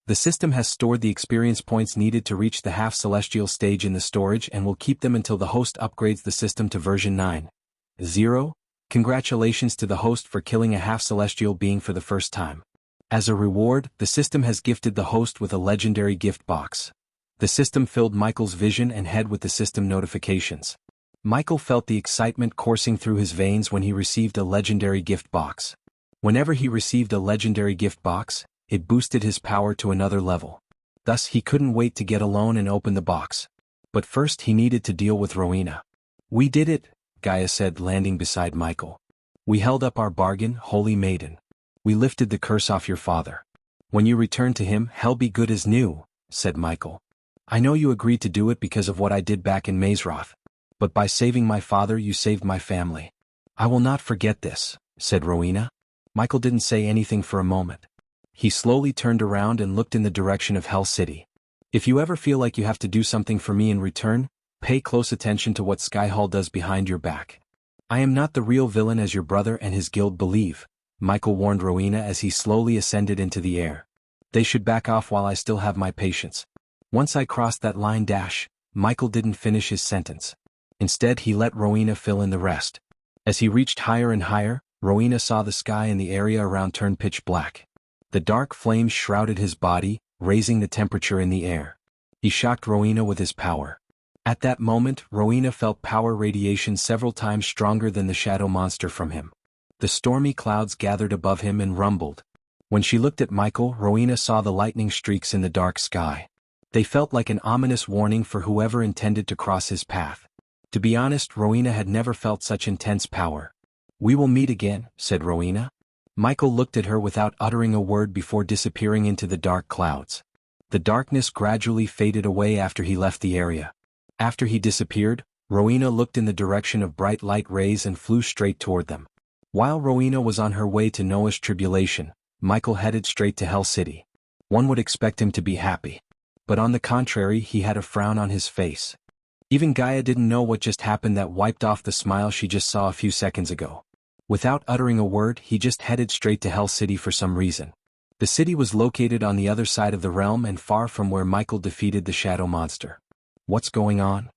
The system has stored the experience points needed to reach the half-celestial stage in the storage and will keep them until the host upgrades the system to version 9.0. Congratulations to the host for killing a half-celestial being for the first time. As a reward, the system has gifted the host with a legendary gift box. The system filled Michael's vision and head with the system notifications. Michael felt the excitement coursing through his veins when he received a legendary gift box. Whenever he received a legendary gift box, it boosted his power to another level. Thus he couldn't wait to get alone and open the box. But first he needed to deal with Rowena. "We did it," Gaia said, landing beside Michael. "We held up our bargain, holy maiden. We lifted the curse off your father. When you return to him, hell be good as new," said Michael. "I know you agreed to do it because of what I did back in Mazeroth. But by saving my father you saved my family. I will not forget this," said Rowena. Michael didn't say anything for a moment. He slowly turned around and looked in the direction of Hell City. "If you ever feel like you have to do something for me in return, pay close attention to what Skyhall does behind your back. I am not the real villain as your brother and his guild believe," Michael warned Rowena as he slowly ascended into the air. "They should back off while I still have my patience. Once I crossed that line dash," Michael didn't finish his sentence. Instead he let Rowena fill in the rest. As he reached higher and higher, Rowena saw the sky and the area around turn pitch black. The dark flames shrouded his body, raising the temperature in the air. He shocked Rowena with his power. At that moment, Rowena felt power radiation several times stronger than the shadow monster from him. The stormy clouds gathered above him and rumbled. When she looked at Michael, Rowena saw the lightning streaks in the dark sky. They felt like an ominous warning for whoever intended to cross his path. To be honest, Rowena had never felt such intense power. "We will meet again," said Rowena. Michael looked at her without uttering a word before disappearing into the dark clouds. The darkness gradually faded away after he left the area. After he disappeared, Rowena looked in the direction of bright light rays and flew straight toward them. While Rowena was on her way to Noah's tribulation, Michael headed straight to Hell City. One would expect him to be happy. But on the contrary, he had a frown on his face. Even Gaia didn't know what just happened that wiped off the smile she just saw a few seconds ago. Without uttering a word, he just headed straight to Hell City for some reason. The city was located on the other side of the realm and far from where Michael defeated the shadow monster. "What's going on?"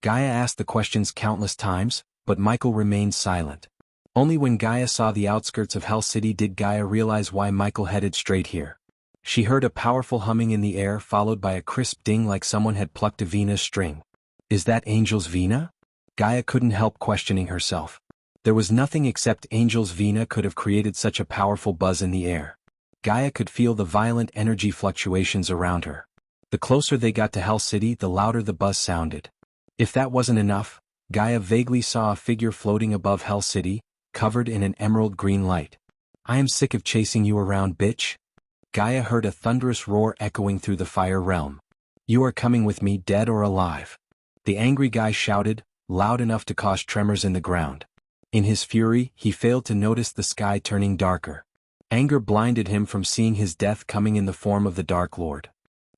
Gaia asked the questions countless times, but Michael remained silent. Only when Gaia saw the outskirts of Hell City did Gaia realize why Michael headed straight here. She heard a powerful humming in the air followed by a crisp ding like someone had plucked a Vina's string. Is that Angel's Vina? Gaia couldn't help questioning herself. There was nothing except Angel's Vina could have created such a powerful buzz in the air. Gaia could feel the violent energy fluctuations around her. The closer they got to Hell City, the louder the buzz sounded. If that wasn't enough, Gaia vaguely saw a figure floating above Hell City, covered in an emerald green light. I am sick of chasing you around, bitch. Gaia heard a thunderous roar echoing through the fire realm. You are coming with me, dead or alive. The angry guy shouted, loud enough to cause tremors in the ground. In his fury, he failed to notice the sky turning darker. Anger blinded him from seeing his death coming in the form of the Dark Lord.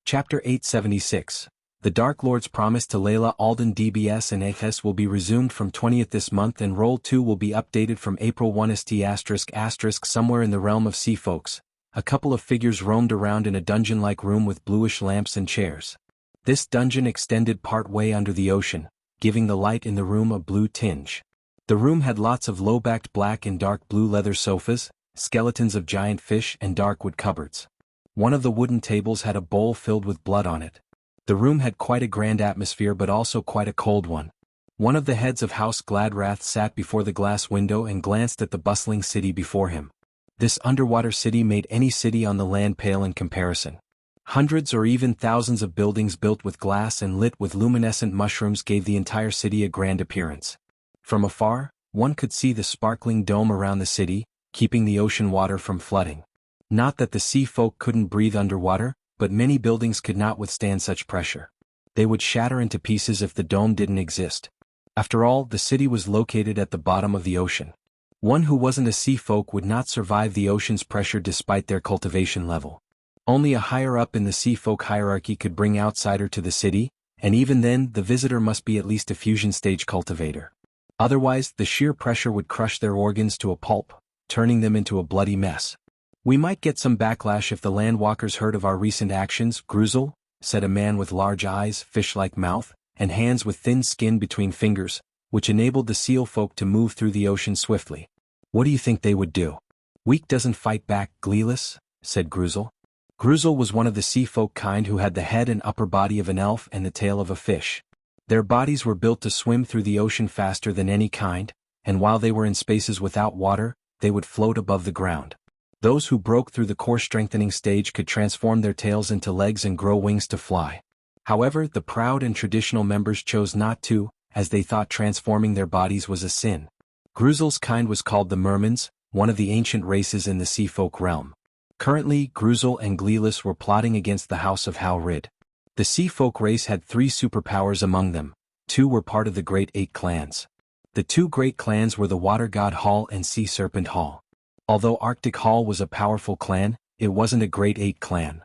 Chapter 876. The Dark Lord's promise to Layla Alden DBS and AHS will be resumed from 20th this month, and Roll 2 will be updated from April 1 st***. Somewhere in the realm of sea folks, a couple of figures roamed around in a dungeon-like room with bluish lamps and chairs. This dungeon extended part way under the ocean, giving the light in the room a blue tinge. The room had lots of low-backed black and dark blue leather sofas, skeletons of giant fish and dark wood cupboards. One of the wooden tables had a bowl filled with blood on it. The room had quite a grand atmosphere, but also quite a cold one. One of the heads of House Gladrath sat before the glass window and glanced at the bustling city before him. This underwater city made any city on the land pale in comparison. Hundreds or even thousands of buildings built with glass and lit with luminescent mushrooms gave the entire city a grand appearance. From afar, one could see the sparkling dome around the city, keeping the ocean water from flooding. Not that the sea folk couldn't breathe underwater, but many buildings could not withstand such pressure. They would shatter into pieces if the dome didn't exist. After all, the city was located at the bottom of the ocean. One who wasn't a sea folk would not survive the ocean's pressure despite their cultivation level. Only a higher up in the sea folk hierarchy could bring outsider to the city, and even then the visitor must be at least a fusion stage cultivator. Otherwise, the sheer pressure would crush their organs to a pulp, turning them into a bloody mess. We might get some backlash if the landwalkers heard of our recent actions, Gruzel, said a man with large eyes, fish-like mouth, and hands with thin skin between fingers, which enabled the seal folk to move through the ocean swiftly. What do you think they would do? Weak doesn't fight back, Gleeless, said Gruzel. Gruzel was one of the sea folk kind who had the head and upper body of an elf and the tail of a fish. Their bodies were built to swim through the ocean faster than any kind, and while they were in spaces without water, they would float above the ground. Those who broke through the core strengthening stage could transform their tails into legs and grow wings to fly. However, the proud and traditional members chose not to, as they thought transforming their bodies was a sin. Gruzel's kind was called the Mermans, one of the ancient races in the sea folk realm. Currently, Gruzel and Gleeless were plotting against the House of Howrid. The sea folk race had 3 superpowers among them. 2 were part of the Great 8 clans. The 2 great clans were the Water God Hall and Sea Serpent Hall. Although Arctic Hall was a powerful clan, it wasn't a Great 8 clan.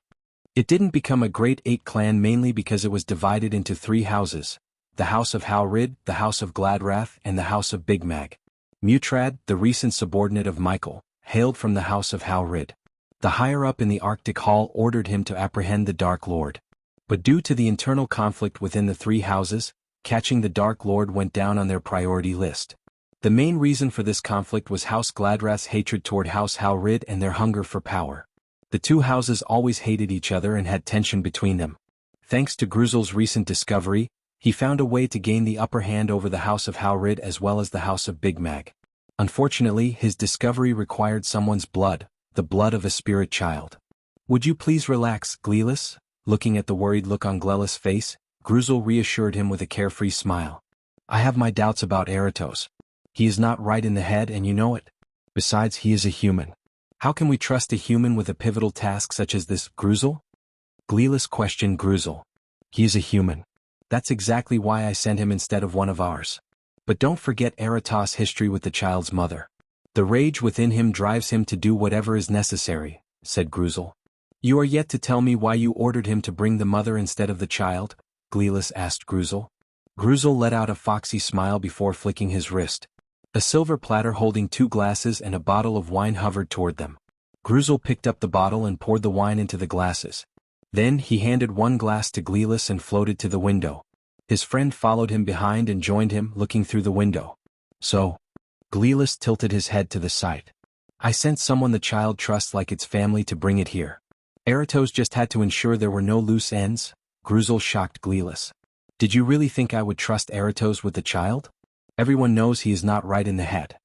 It didn't become a Great 8 clan mainly because it was divided into 3 houses: the House of Howrid, the House of Gladrath, and the House of Big Mag. Mutrad, the recent subordinate of Michael, hailed from the House of Howrid. The higher-up in the Arctic Hall ordered him to apprehend the Dark Lord. But due to the internal conflict within the 3 houses, catching the Dark Lord went down on their priority list. The main reason for this conflict was House Gladrath's hatred toward House Howrid and their hunger for power. The 2 houses always hated each other and had tension between them. Thanks to Gruzel's recent discovery, he found a way to gain the upper hand over the House of Howrid as well as the House of Big Mag. Unfortunately, his discovery required someone's blood, the blood of a spirit child. Would you please relax, Gleeless? Looking at the worried look on Gleeless' face, Gruzel reassured him with a carefree smile. I have my doubts about Eratos. He is not right in the head and you know it. Besides, he is a human. How can we trust a human with a pivotal task such as this, Gruzel? Gleeless questioned Gruzel. He is a human. That's exactly why I sent him instead of one of ours. But don't forget Eratos' history with the child's mother. The rage within him drives him to do whatever is necessary, said Gruzel. You are yet to tell me why you ordered him to bring the mother instead of the child, Gleeless asked Gruzel. Gruzel let out a foxy smile before flicking his wrist. A silver platter holding 2 glasses and a bottle of wine hovered toward them. Gruzel picked up the bottle and poured the wine into the glasses. Then he handed 1 glass to Gleeless and floated to the window. His friend followed him behind and joined him, looking through the window. So? Gleeless tilted his head to the side. I sent someone the child trusts like its family to bring it here. Eratos just had to ensure there were no loose ends. Gruzel shocked Gleeless. Did you really think I would trust Eratos with the child? Everyone knows he is not right in the head.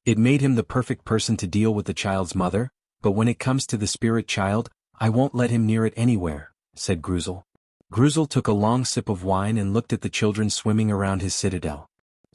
It made him the perfect person to deal with the child's mother, but when it comes to the spirit child, I won't let him near it anywhere, said Gruzel. Gruzel took a long sip of wine and looked at the children swimming around his citadel.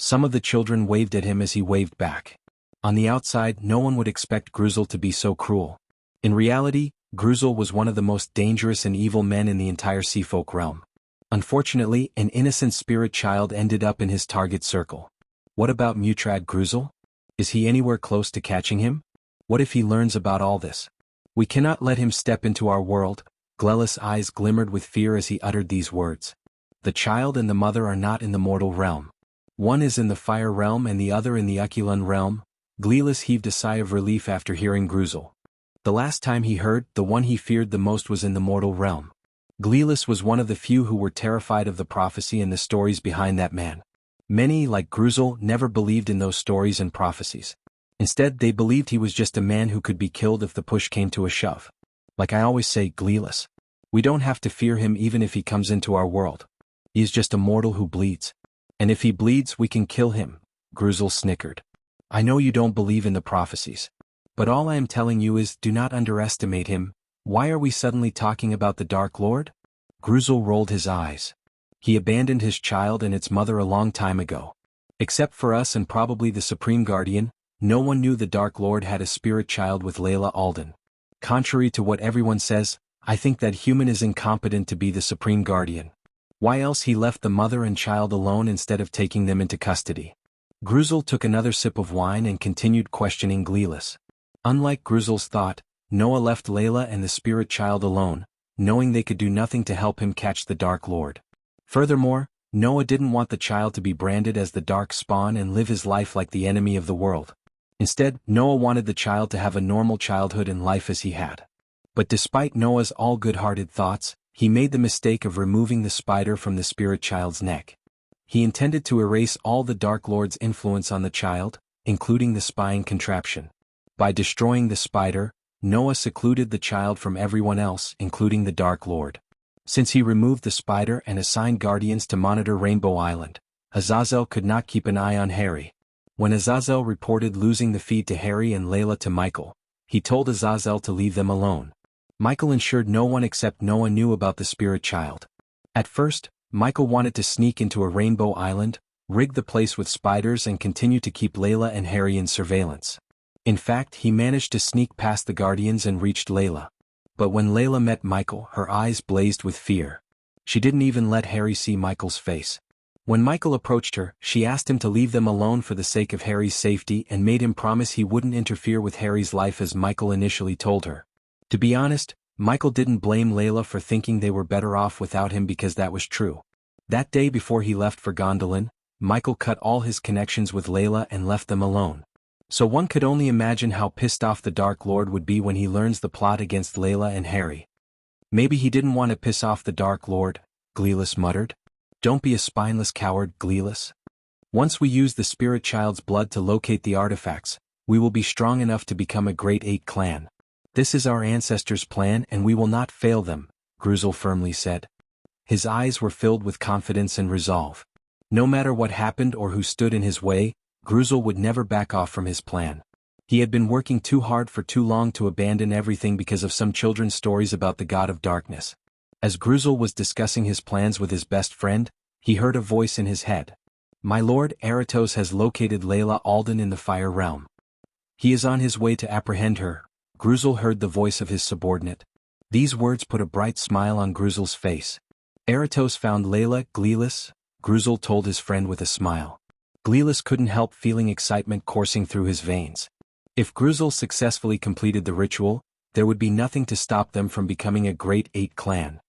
Some of the children waved at him as he waved back. On the outside, no one would expect Gruzel to be so cruel. In reality, Gruzel was one of the most dangerous and evil men in the entire Seafolk realm. Unfortunately, an innocent spirit child ended up in his target circle. What about Mutrad Gruzel? Is he anywhere close to catching him? What if he learns about all this? We cannot let him step into our world. Glellis' eyes glimmered with fear as he uttered these words. The child and the mother are not in the mortal realm. One is in the fire realm and the other in the Aquilan realm. Glellis heaved a sigh of relief after hearing Gruzel. The last time he heard, the one he feared the most was in the mortal realm. Glellis was one of the few who were terrified of the prophecy and the stories behind that man. Many, like Gruzel, never believed in those stories and prophecies. Instead, they believed he was just a man who could be killed if the push came to a shove. Like I always say, Glellis, we don't have to fear him even if he comes into our world. He is just a mortal who bleeds. And if he bleeds, we can kill him, Gruzel snickered. I know you don't believe in the prophecies. But all I am telling you is, do not underestimate him. Why are we suddenly talking about the Dark Lord? Gruzel rolled his eyes. He abandoned his child and its mother a long time ago. Except for us and probably the Supreme Guardian, no one knew the Dark Lord had a spirit child with Layla Alden. Contrary to what everyone says, I think that human is incompetent to be the Supreme Guardian. Why else he left the mother and child alone instead of taking them into custody? Gruzel took another sip of wine and continued questioning Glellis. Unlike Gruzel's thought, Noah left Layla and the spirit child alone, knowing they could do nothing to help him catch the Dark Lord. Furthermore, Noah didn't want the child to be branded as the Dark Spawn and live his life like the enemy of the world. Instead, Noah wanted the child to have a normal childhood and life as he had. But despite Noah's all good-hearted thoughts, he made the mistake of removing the spider from the spirit child's neck. He intended to erase all the Dark Lord's influence on the child, including the spying contraption. By destroying the spider, Noah secluded the child from everyone else, including the Dark Lord. Since he removed the spider and assigned guardians to monitor Rainbow Island, Azazel could not keep an eye on Harry. When Azazel reported losing the feed to Harry and Layla to Michael, he told Azazel to leave them alone. Michael ensured no one except Noah knew about the spirit child. At first, Michael wanted to sneak into a Rainbow Island, rig the place with spiders and continue to keep Layla and Harry in surveillance. In fact, he managed to sneak past the guardians and reached Layla. But when Layla met Michael, her eyes blazed with fear. She didn't even let Harry see Michael's face. When Michael approached her, she asked him to leave them alone for the sake of Harry's safety and made him promise he wouldn't interfere with Harry's life as Michael initially told her. To be honest, Michael didn't blame Layla for thinking they were better off without him because that was true. That day before he left for Gondolin, Michael cut all his connections with Layla and left them alone. So one could only imagine how pissed off the Dark Lord would be when he learns the plot against Layla and Harry. Maybe he didn't want to piss off the Dark Lord, Glellis muttered. Don't be a spineless coward, Glellis. Once we use the spirit child's blood to locate the artifacts, we will be strong enough to become a great 8 clan. This is our ancestors' plan and we will not fail them, Gruzel firmly said. His eyes were filled with confidence and resolve. No matter what happened or who stood in his way, Gruzel would never back off from his plan. He had been working too hard for too long to abandon everything because of some children's stories about the God of Darkness. As Gruzel was discussing his plans with his best friend, he heard a voice in his head. My lord Aratos has located Layla Alden in the Fire Realm. He is on his way to apprehend her. Gruzel heard the voice of his subordinate. These words put a bright smile on Gruzel's face. Aratos found Layla, Glellis, Gruzel told his friend with a smile. Glellis couldn't help feeling excitement coursing through his veins. If Gruzel successfully completed the ritual, there would be nothing to stop them from becoming a great 8 clan.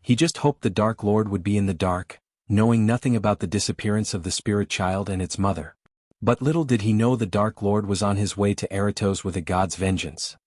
He just hoped the Dark Lord would be in the dark, knowing nothing about the disappearance of the spirit child and its mother. But little did he know the Dark Lord was on his way to Aratos with a god's vengeance.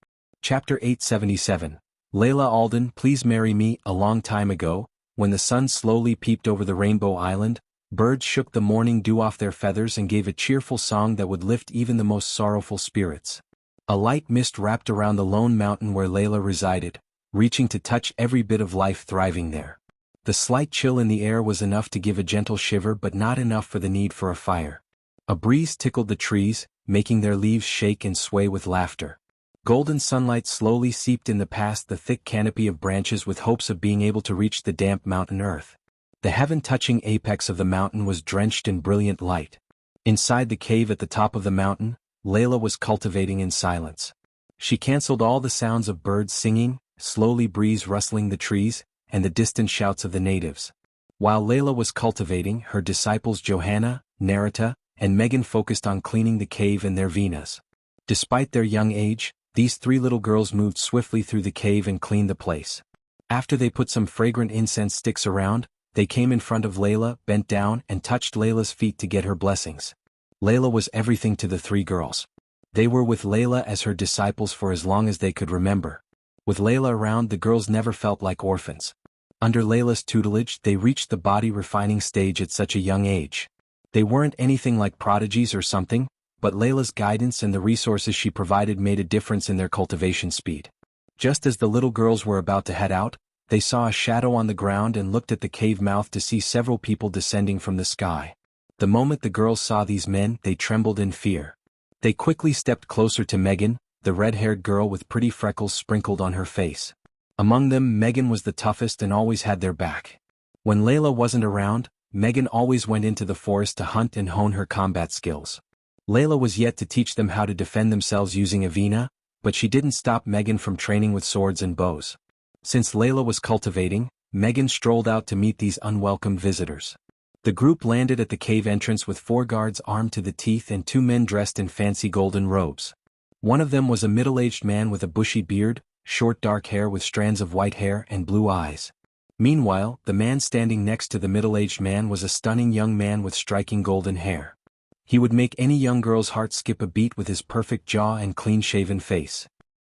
Chapter 877. Layla Alden, please marry me. A long time ago, when the sun slowly peeped over the Rainbow Island, birds shook the morning dew off their feathers and gave a cheerful song that would lift even the most sorrowful spirits. A light mist wrapped around the lone mountain where Layla resided, reaching to touch every bit of life thriving there. The slight chill in the air was enough to give a gentle shiver but not enough for the need for a fire. A breeze tickled the trees, making their leaves shake and sway with laughter. Golden sunlight slowly seeped in past the thick canopy of branches with hopes of being able to reach the damp mountain earth. The heaven-touching apex of the mountain was drenched in brilliant light. Inside the cave at the top of the mountain, Layla was cultivating in silence. She cancelled all the sounds of birds singing, slowly breeze rustling the trees, and the distant shouts of the natives. While Layla was cultivating, her disciples Johanna, Narita, and Megan focused on cleaning the cave and their vinas. Despite their young age, these three little girls moved swiftly through the cave and cleaned the place. After they put some fragrant incense sticks around, they came in front of Layla, bent down, and touched Layla's feet to get her blessings. Layla was everything to the three girls. They were with Layla as her disciples for as long as they could remember. With Layla around, the girls never felt like orphans. Under Layla's tutelage, they reached the body refining stage at such a young age. They weren't anything like prodigies or something, but Layla's guidance and the resources she provided made a difference in their cultivation speed. Just as the little girls were about to head out, they saw a shadow on the ground and looked at the cave mouth to see several people descending from the sky. The moment the girls saw these men, they trembled in fear. They quickly stepped closer to Megan, the red-haired girl with pretty freckles sprinkled on her face. Among them, Megan was the toughest and always had their back. When Layla wasn't around, Megan always went into the forest to hunt and hone her combat skills. Layla was yet to teach them how to defend themselves using a vina, but she didn't stop Megan from training with swords and bows. Since Layla was cultivating, Megan strolled out to meet these unwelcome visitors. The group landed at the cave entrance with 4 guards armed to the teeth and 2 men dressed in fancy golden robes. One of them was a middle-aged man with a bushy beard, short dark hair with strands of white hair and blue eyes. Meanwhile, the man standing next to the middle-aged man was a stunning young man with striking golden hair. He would make any young girl's heart skip a beat with his perfect jaw and clean-shaven face.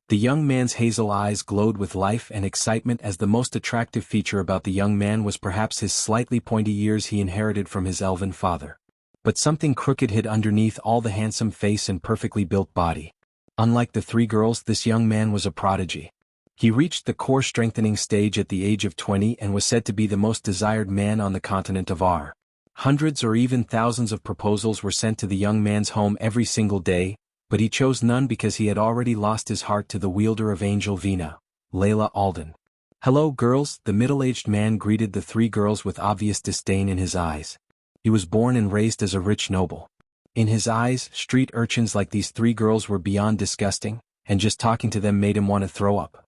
The young man's hazel eyes glowed with life and excitement, as the most attractive feature about the young man was perhaps his slightly pointy ears he inherited from his elven father. But something crooked hid underneath all the handsome face and perfectly built body. Unlike the 3 girls, this young man was a prodigy. He reached the core strengthening stage at the age of 20 and was said to be the most desired man on the continent of R. Hundreds or even thousands of proposals were sent to the young man's home every single day, but he chose none because he had already lost his heart to the wielder of Angel Vina, Layla Alden. "Hello, girls," the middle-aged man greeted the 3 girls with obvious disdain in his eyes. He was born and raised as a rich noble. In his eyes, street urchins like these 3 girls were beyond disgusting, and just talking to them made him want to throw up.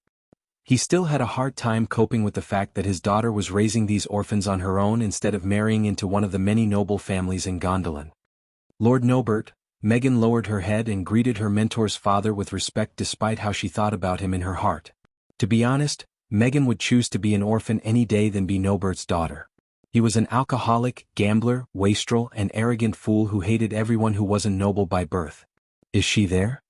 He still had a hard time coping with the fact that his daughter was raising these orphans on her own instead of marrying into one of the many noble families in Gondolin. "Lord Nobert," Megan lowered her head and greeted her mentor's father with respect despite how she thought about him in her heart. To be honest, Megan would choose to be an orphan any day than be Nobert's daughter. He was an alcoholic, gambler, wastrel, and arrogant fool who hated everyone who wasn't noble by birth. "Is she there?"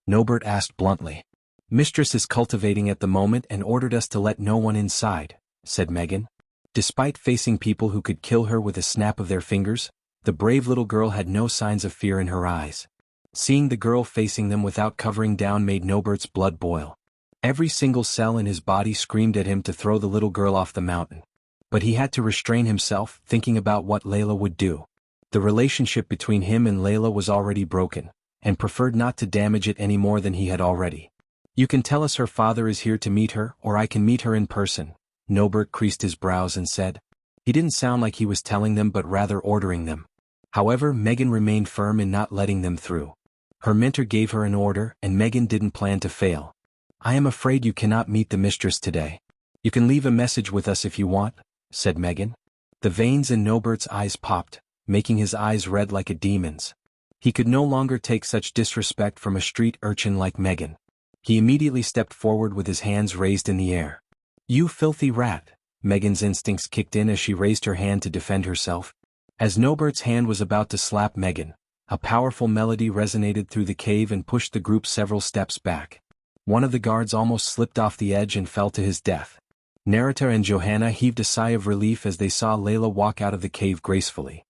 Nobert asked bluntly. "Mistress is cultivating at the moment and ordered us to let no one inside," said Megan. Despite facing people who could kill her with a snap of their fingers, the brave little girl had no signs of fear in her eyes. Seeing the girl facing them without covering down made Nobert's blood boil. Every single cell in his body screamed at him to throw the little girl off the mountain. But he had to restrain himself, thinking about what Layla would do. The relationship between him and Layla was already broken, and preferred not to damage it any more than he had already. "You can tell us her father is here to meet her, or I can meet her in person," Nobert creased his brows and said. He didn't sound like he was telling them but rather ordering them. However, Megan remained firm in not letting them through. Her mentor gave her an order, and Megan didn't plan to fail. "I am afraid you cannot meet the mistress today. You can leave a message with us if you want," said Megan. The veins in Nobert's eyes popped, making his eyes red like a demon's. He could no longer take such disrespect from a street urchin like Megan. He immediately stepped forward with his hands raised in the air. "You filthy rat!" Megan's instincts kicked in as she raised her hand to defend herself. As Nobert's hand was about to slap Megan, a powerful melody resonated through the cave and pushed the group several steps back. One of the guards almost slipped off the edge and fell to his death. Narita and Johanna heaved a sigh of relief as they saw Layla walk out of the cave gracefully.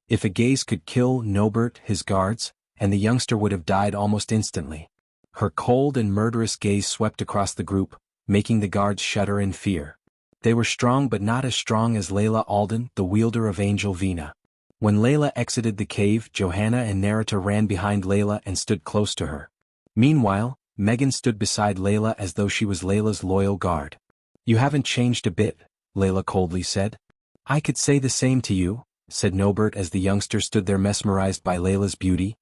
If a gaze could kill Nobert, his guards, and the youngster would have died almost instantly. Her cold and murderous gaze swept across the group, making the guards shudder in fear. They were strong but not as strong as Layla Alden, the wielder of Angel Vina. When Layla exited the cave, Johanna and Narita ran behind Layla and stood close to her. Meanwhile, Megan stood beside Layla as though she was Layla's loyal guard. "You haven't changed a bit," Layla coldly said. "I could say the same to you," said Nobert as the youngster stood there mesmerized by Layla's beauty.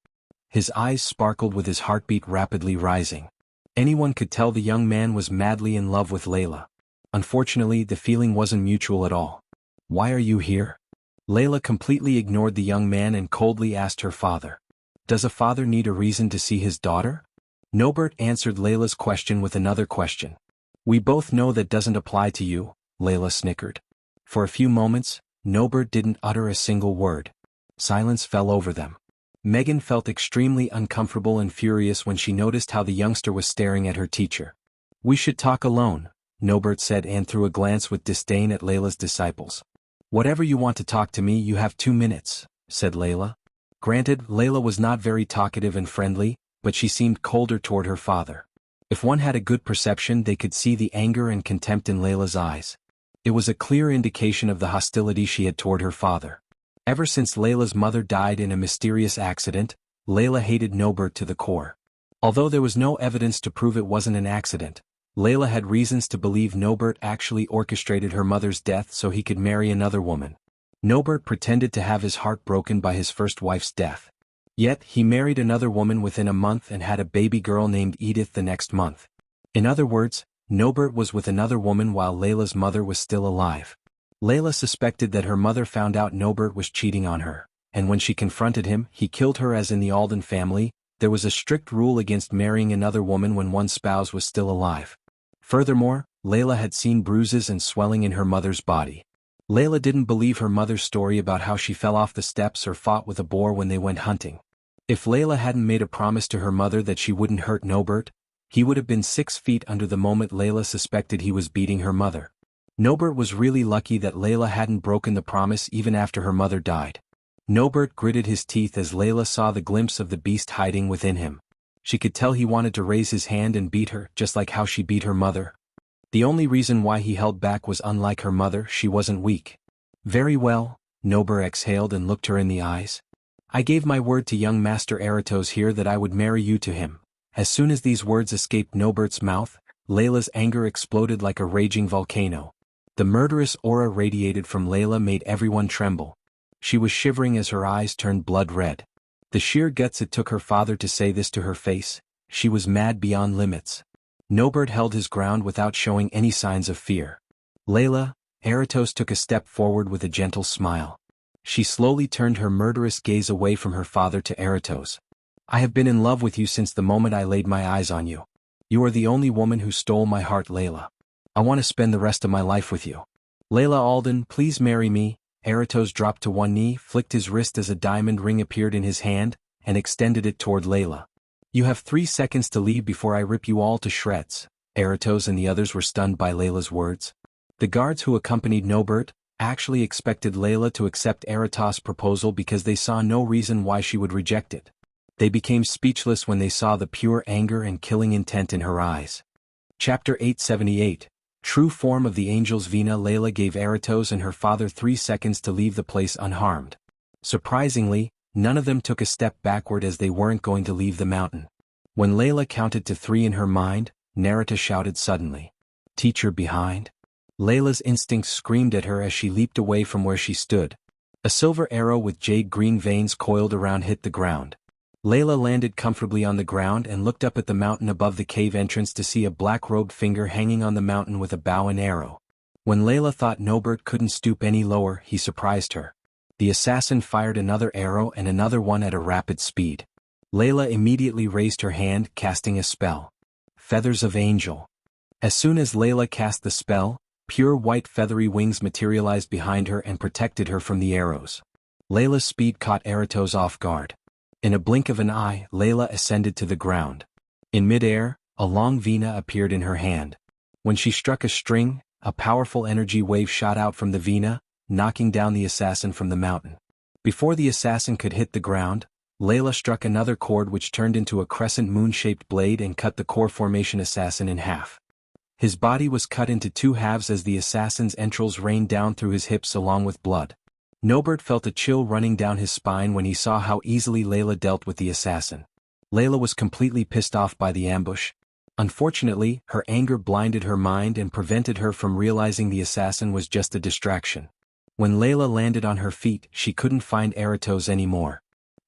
His eyes sparkled with his heartbeat rapidly rising. Anyone could tell the young man was madly in love with Layla. Unfortunately, the feeling wasn't mutual at all. "Why are you here?" Layla completely ignored the young man and coldly asked her father. "Does a father need a reason to see his daughter?" Nobert answered Layla's question with another question. "We both know that doesn't apply to you," Layla snickered. For a few moments, Nobert didn't utter a single word. Silence fell over them. Megan felt extremely uncomfortable and furious when she noticed how the youngster was staring at her teacher. "We should talk alone," Nobert said and threw a glance with disdain at Layla's disciples. "Whatever you want to talk to me, you have 2 minutes, said Layla. Granted, Layla was not very talkative and friendly, but she seemed colder toward her father. If one had a good perception, they could see the anger and contempt in Layla's eyes. It was a clear indication of the hostility she had toward her father. Ever since Layla's mother died in a mysterious accident, Layla hated Nobert to the core. Although there was no evidence to prove it wasn't an accident, Layla had reasons to believe Nobert actually orchestrated her mother's death so he could marry another woman. Nobert pretended to have his heart broken by his first wife's death. Yet, he married another woman within a month and had a baby girl named Edith the next month. In other words, Nobert was with another woman while Layla's mother was still alive. Layla suspected that her mother found out Nobert was cheating on her, and when she confronted him, he killed her. As in the Alden family, there was a strict rule against marrying another woman when one's spouse was still alive. Furthermore, Layla had seen bruises and swelling in her mother's body. Layla didn't believe her mother's story about how she fell off the steps or fought with a boar when they went hunting. If Layla hadn't made a promise to her mother that she wouldn't hurt Nobert, he would have been 6 feet under the moment Layla suspected he was beating her mother. Nobert was really lucky that Layla hadn't broken the promise even after her mother died. Nobert gritted his teeth as Layla saw the glimpse of the beast hiding within him. She could tell he wanted to raise his hand and beat her, just like how she beat her mother. The only reason why he held back was unlike her mother, she wasn't weak. "Very well," Nobert exhaled and looked her in the eyes. "I gave my word to young Master Eratos here that I would marry you to him." As soon as these words escaped Nobert's mouth, Layla's anger exploded like a raging volcano. The murderous aura radiated from Layla made everyone tremble. She was shivering as her eyes turned blood red. The sheer guts it took her father to say this to her face. She was mad beyond limits. Nobert held his ground without showing any signs of fear. "Layla," Eratos took a step forward with a gentle smile. She slowly turned her murderous gaze away from her father to Eratos. "I have been in love with you since the moment I laid my eyes on you. You are the only woman who stole my heart, Layla. I want to spend the rest of my life with you. Layla Alden, please marry me." Eratos dropped to one knee, flicked his wrist as a diamond ring appeared in his hand, and extended it toward Layla. "You have 3 seconds to leave before I rip you all to shreds." Eratos and the others were stunned by Layla's words. The guards who accompanied Nobert actually expected Layla to accept Eratos' proposal because they saw no reason why she would reject it. They became speechless when they saw the pure anger and killing intent in her eyes. Chapter 878. True Form of the Angels. Vina. Layla gave Eratos and her father 3 seconds to leave the place unharmed. Surprisingly, none of them took a step backward as they weren't going to leave the mountain. When Layla counted to 3 in her mind, Narita shouted suddenly, "Teacher behind?" Layla's instincts screamed at her as she leaped away from where she stood. A silver arrow with jade-green veins coiled around hit the ground. Layla landed comfortably on the ground and looked up at the mountain above the cave entrance to see a black-robed finger hanging on the mountain with a bow and arrow. When Layla thought Nobert couldn't stoop any lower, he surprised her. The assassin fired another arrow and another one at a rapid speed. Layla immediately raised her hand, casting a spell. Feathers of Angel. As soon as Layla cast the spell, pure white feathery wings materialized behind her and protected her from the arrows. Layla's speed caught Eratos off guard. In a blink of an eye, Layla ascended to the ground. In midair, a long vina appeared in her hand. When she struck a string, a powerful energy wave shot out from the vina, knocking down the assassin from the mountain. Before the assassin could hit the ground, Layla struck another chord which turned into a crescent moon-shaped blade and cut the core formation assassin in half. His body was cut into 2 halves as the assassin's entrails rained down through his hips along with blood. Nobert felt a chill running down his spine when he saw how easily Layla dealt with the assassin. Layla was completely pissed off by the ambush. Unfortunately, her anger blinded her mind and prevented her from realizing the assassin was just a distraction. When Layla landed on her feet, she couldn't find Eratos anymore.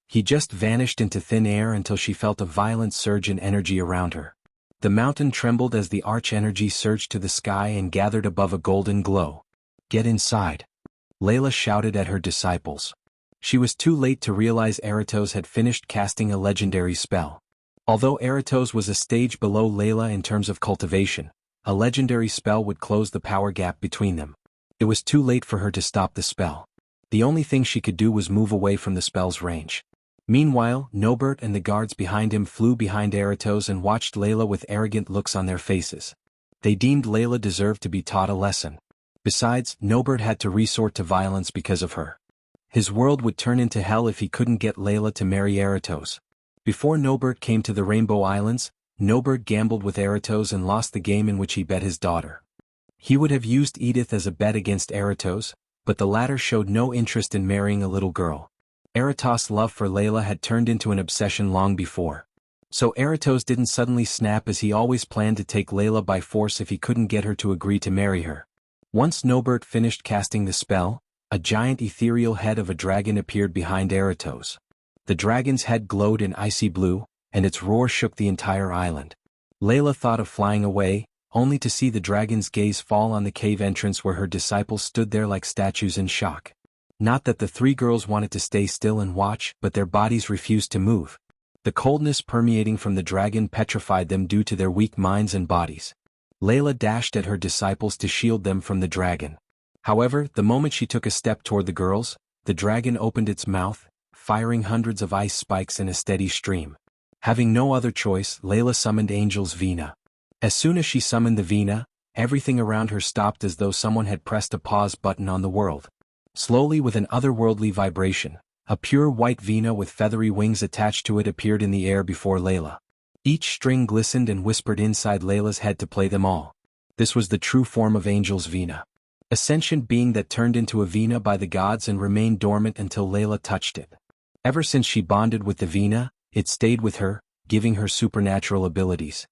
He just vanished into thin air until she felt a violent surge in energy around her. The mountain trembled as the arch energy surged to the sky and gathered above a golden glow. "Get inside," Layla shouted at her disciples. She was too late to realize Eratos had finished casting a legendary spell. Although Eratos was a stage below Layla in terms of cultivation, a legendary spell would close the power gap between them. It was too late for her to stop the spell. The only thing she could do was move away from the spell's range. Meanwhile, Nobert and the guards behind him flew behind Eratos and watched Layla with arrogant looks on their faces. They deemed Layla deserved to be taught a lesson. Besides, Nobert had to resort to violence because of her. His world would turn into hell if he couldn't get Layla to marry Eratos. Before Nobert came to the Rainbow Islands, Nobert gambled with Eratos and lost the game in which he bet his daughter. He would have used Edith as a bet against Eratos, but the latter showed no interest in marrying a little girl. Eratos' love for Layla had turned into an obsession long before. So Eratos didn't suddenly snap, as he always planned to take Layla by force if he couldn't get her to agree to marry her. Once Nobert finished casting the spell, a giant ethereal head of a dragon appeared behind Eratos. The dragon's head glowed in icy blue, and its roar shook the entire island. Layla thought of flying away, only to see the dragon's gaze fall on the cave entrance where her disciples stood there like statues in shock. Not that the three girls wanted to stay still and watch, but their bodies refused to move. The coldness permeating from the dragon petrified them due to their weak minds and bodies. Layla dashed at her disciples to shield them from the dragon. However, the moment she took a step toward the girls, the dragon opened its mouth, firing hundreds of ice spikes in a steady stream. Having no other choice, Layla summoned Angel's Vina. As soon as she summoned the Vina, everything around her stopped as though someone had pressed a pause button on the world. Slowly, with an otherworldly vibration, a pure white Vina with feathery wings attached to it appeared in the air before Layla. Each string glistened and whispered inside Layla's head to play them all. This was the true form of Angel's Vina. A sentient being that turned into a Vina by the gods and remained dormant until Layla touched it. Ever since she bonded with the Vina, it stayed with her, giving her supernatural abilities.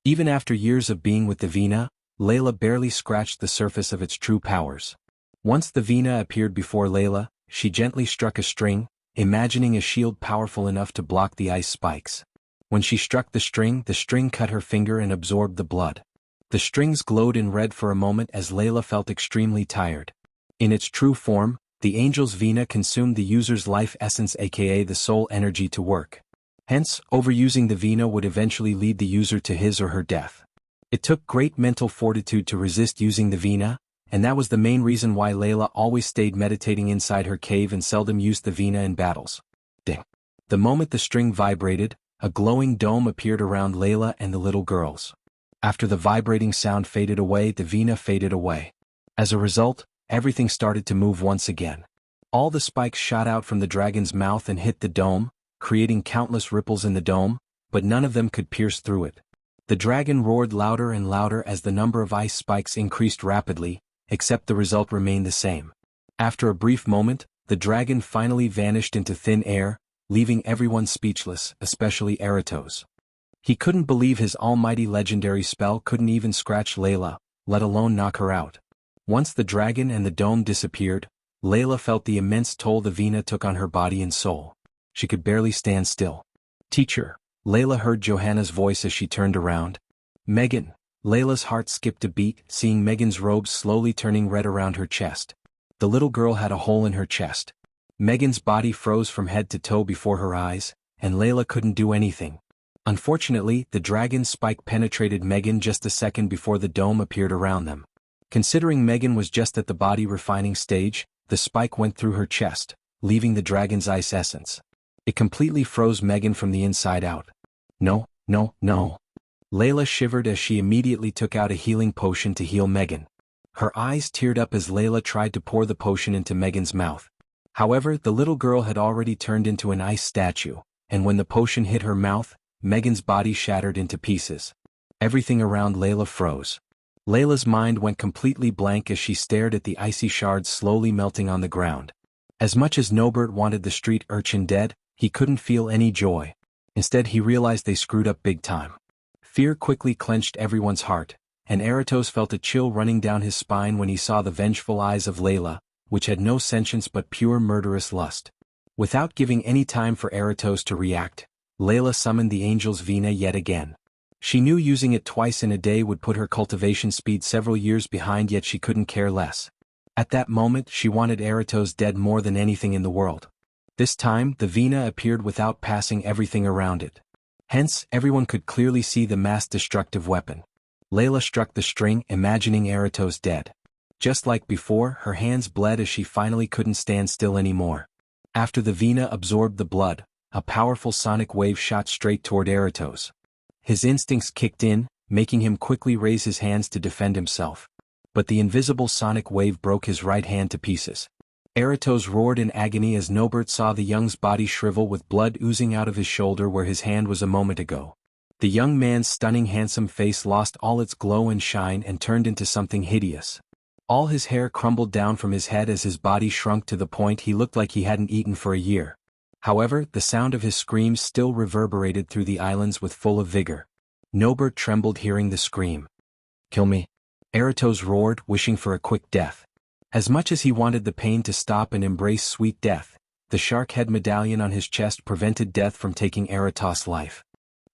Even after years of being with the Vina, Layla barely scratched the surface of its true powers. Once the Vina appeared before Layla, she gently struck a string, imagining a shield powerful enough to block the ice spikes. When she struck the string cut her finger and absorbed the blood. The strings glowed in red for a moment as Layla felt extremely tired. In its true form, the Angel's Vina consumed the user's life essence, aka the soul energy, to work. Hence, overusing the Vina would eventually lead the user to his or her death. It took great mental fortitude to resist using the Vina, and that was the main reason why Layla always stayed meditating inside her cave and seldom used the Vina in battles. Ding! The moment the string vibrated, a glowing dome appeared around Layla and the little girls. After the vibrating sound faded away, the Vina faded away. As a result, everything started to move once again. All the spikes shot out from the dragon's mouth and hit the dome, creating countless ripples in the dome, but none of them could pierce through it. The dragon roared louder and louder as the number of ice spikes increased rapidly, except the result remained the same. After a brief moment, the dragon finally vanished into thin air, leaving everyone speechless, especially Eratos. He couldn't believe his almighty legendary spell couldn't even scratch Layla, let alone knock her out. Once the dragon and the dome disappeared, Layla felt the immense toll the Vina took on her body and soul. She could barely stand still. "Teacher," Layla heard Johanna's voice as she turned around. "Megan." Layla's heart skipped a beat, seeing Megan's robes slowly turning red around her chest. The little girl had a hole in her chest. Megan's body froze from head to toe before her eyes, and Layla couldn't do anything. Unfortunately, the dragon's spike penetrated Megan just a second before the dome appeared around them. Considering Megan was just at the body refining stage, the spike went through her chest, leaving the dragon's ice essence. It completely froze Megan from the inside out. "No, no, no." Layla shivered as she immediately took out a healing potion to heal Megan. Her eyes teared up as Layla tried to pour the potion into Megan's mouth. However, the little girl had already turned into an ice statue, and when the potion hit her mouth, Megan's body shattered into pieces. Everything around Layla froze. Layla's mind went completely blank as she stared at the icy shards slowly melting on the ground. As much as Nobert wanted the street urchin dead, he couldn't feel any joy. Instead, he realized they screwed up big time. Fear quickly clenched everyone's heart, and Eratos felt a chill running down his spine when he saw the vengeful eyes of Layla, which had no sentience but pure murderous lust. Without giving any time for Eratos to react, Layla summoned the angel's Vina yet again. She knew using it twice in a day would put her cultivation speed several years behind, yet she couldn't care less. At that moment she wanted Eratos dead more than anything in the world. This time the Vina appeared without passing everything around it. Hence, everyone could clearly see the mass-destructive weapon. Layla struck the string, imagining Eratos dead. Just like before, her hands bled as she finally couldn't stand still anymore. After the Vina absorbed the blood, a powerful sonic wave shot straight toward Eratos. His instincts kicked in, making him quickly raise his hands to defend himself. But the invisible sonic wave broke his right hand to pieces. Eratos roared in agony as Nobert saw the young's body shrivel with blood oozing out of his shoulder where his hand was a moment ago. The young man's stunning handsome face lost all its glow and shine and turned into something hideous. All his hair crumbled down from his head as his body shrunk to the point he looked like he hadn't eaten for a year. However, the sound of his screams still reverberated through the islands with full of vigor. Nobert trembled hearing the scream. "Kill me," Eratos roared, wishing for a quick death. As much as he wanted the pain to stop and embrace sweet death, the shark head medallion on his chest prevented death from taking Eratos' life.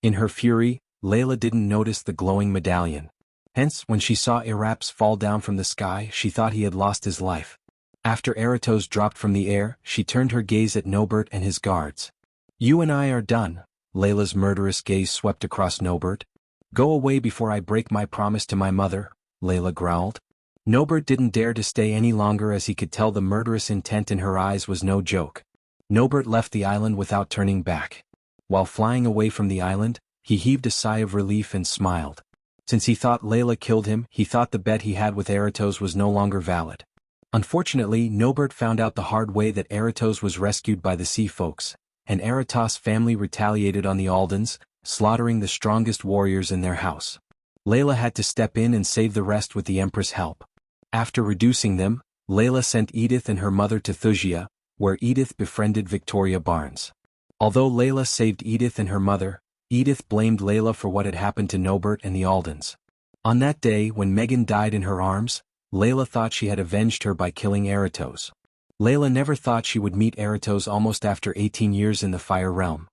In her fury, Layla didn't notice the glowing medallion. Hence, when she saw Eraps fall down from the sky, she thought he had lost his life. After Eratos dropped from the air, she turned her gaze at Nobert and his guards. "You and I are done." Layla's murderous gaze swept across Nobert. "Go away before I break my promise to my mother," Layla growled. Nobert didn't dare to stay any longer as he could tell the murderous intent in her eyes was no joke. Nobert left the island without turning back. While flying away from the island, he heaved a sigh of relief and smiled. Since he thought Layla killed him, he thought the bet he had with Eratos was no longer valid. Unfortunately, Nobert found out the hard way that Eratos was rescued by the sea folks, and Eratos' family retaliated on the Aldens, slaughtering the strongest warriors in their house. Layla had to step in and save the rest with the Empress' help. After reducing them, Layla sent Edith and her mother to Thusia, where Edith befriended Victoria Barnes. Although Layla saved Edith and her mother, Edith blamed Layla for what had happened to Nobert and the Aldens. On that day when Megan died in her arms, Layla thought she had avenged her by killing Eratos. Layla never thought she would meet Eratos almost after 18 years in the Fire Realm.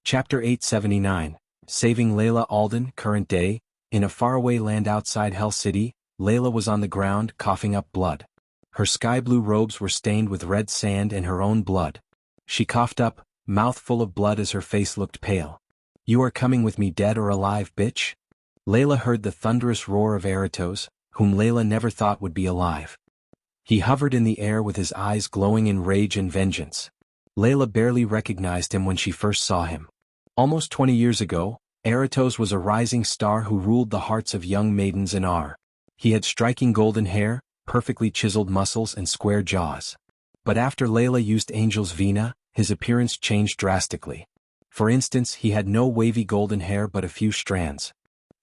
Chapter 879, Saving Layla Alden, current day. In a faraway land outside Hell City, Layla was on the ground, coughing up blood. Her sky-blue robes were stained with red sand and her own blood. She coughed up, mouth full of blood as her face looked pale. "You are coming with me dead or alive, bitch?" Layla heard the thunderous roar of Eratos, whom Layla never thought would be alive. He hovered in the air with his eyes glowing in rage and vengeance. Layla barely recognized him when she first saw him. Almost 20 years ago, Eratos was a rising star who ruled the hearts of young maidens in Ar. He had striking golden hair, perfectly chiseled muscles and square jaws. But after Layla used Angel's Vina, his appearance changed drastically. For instance, he had no wavy golden hair but a few strands.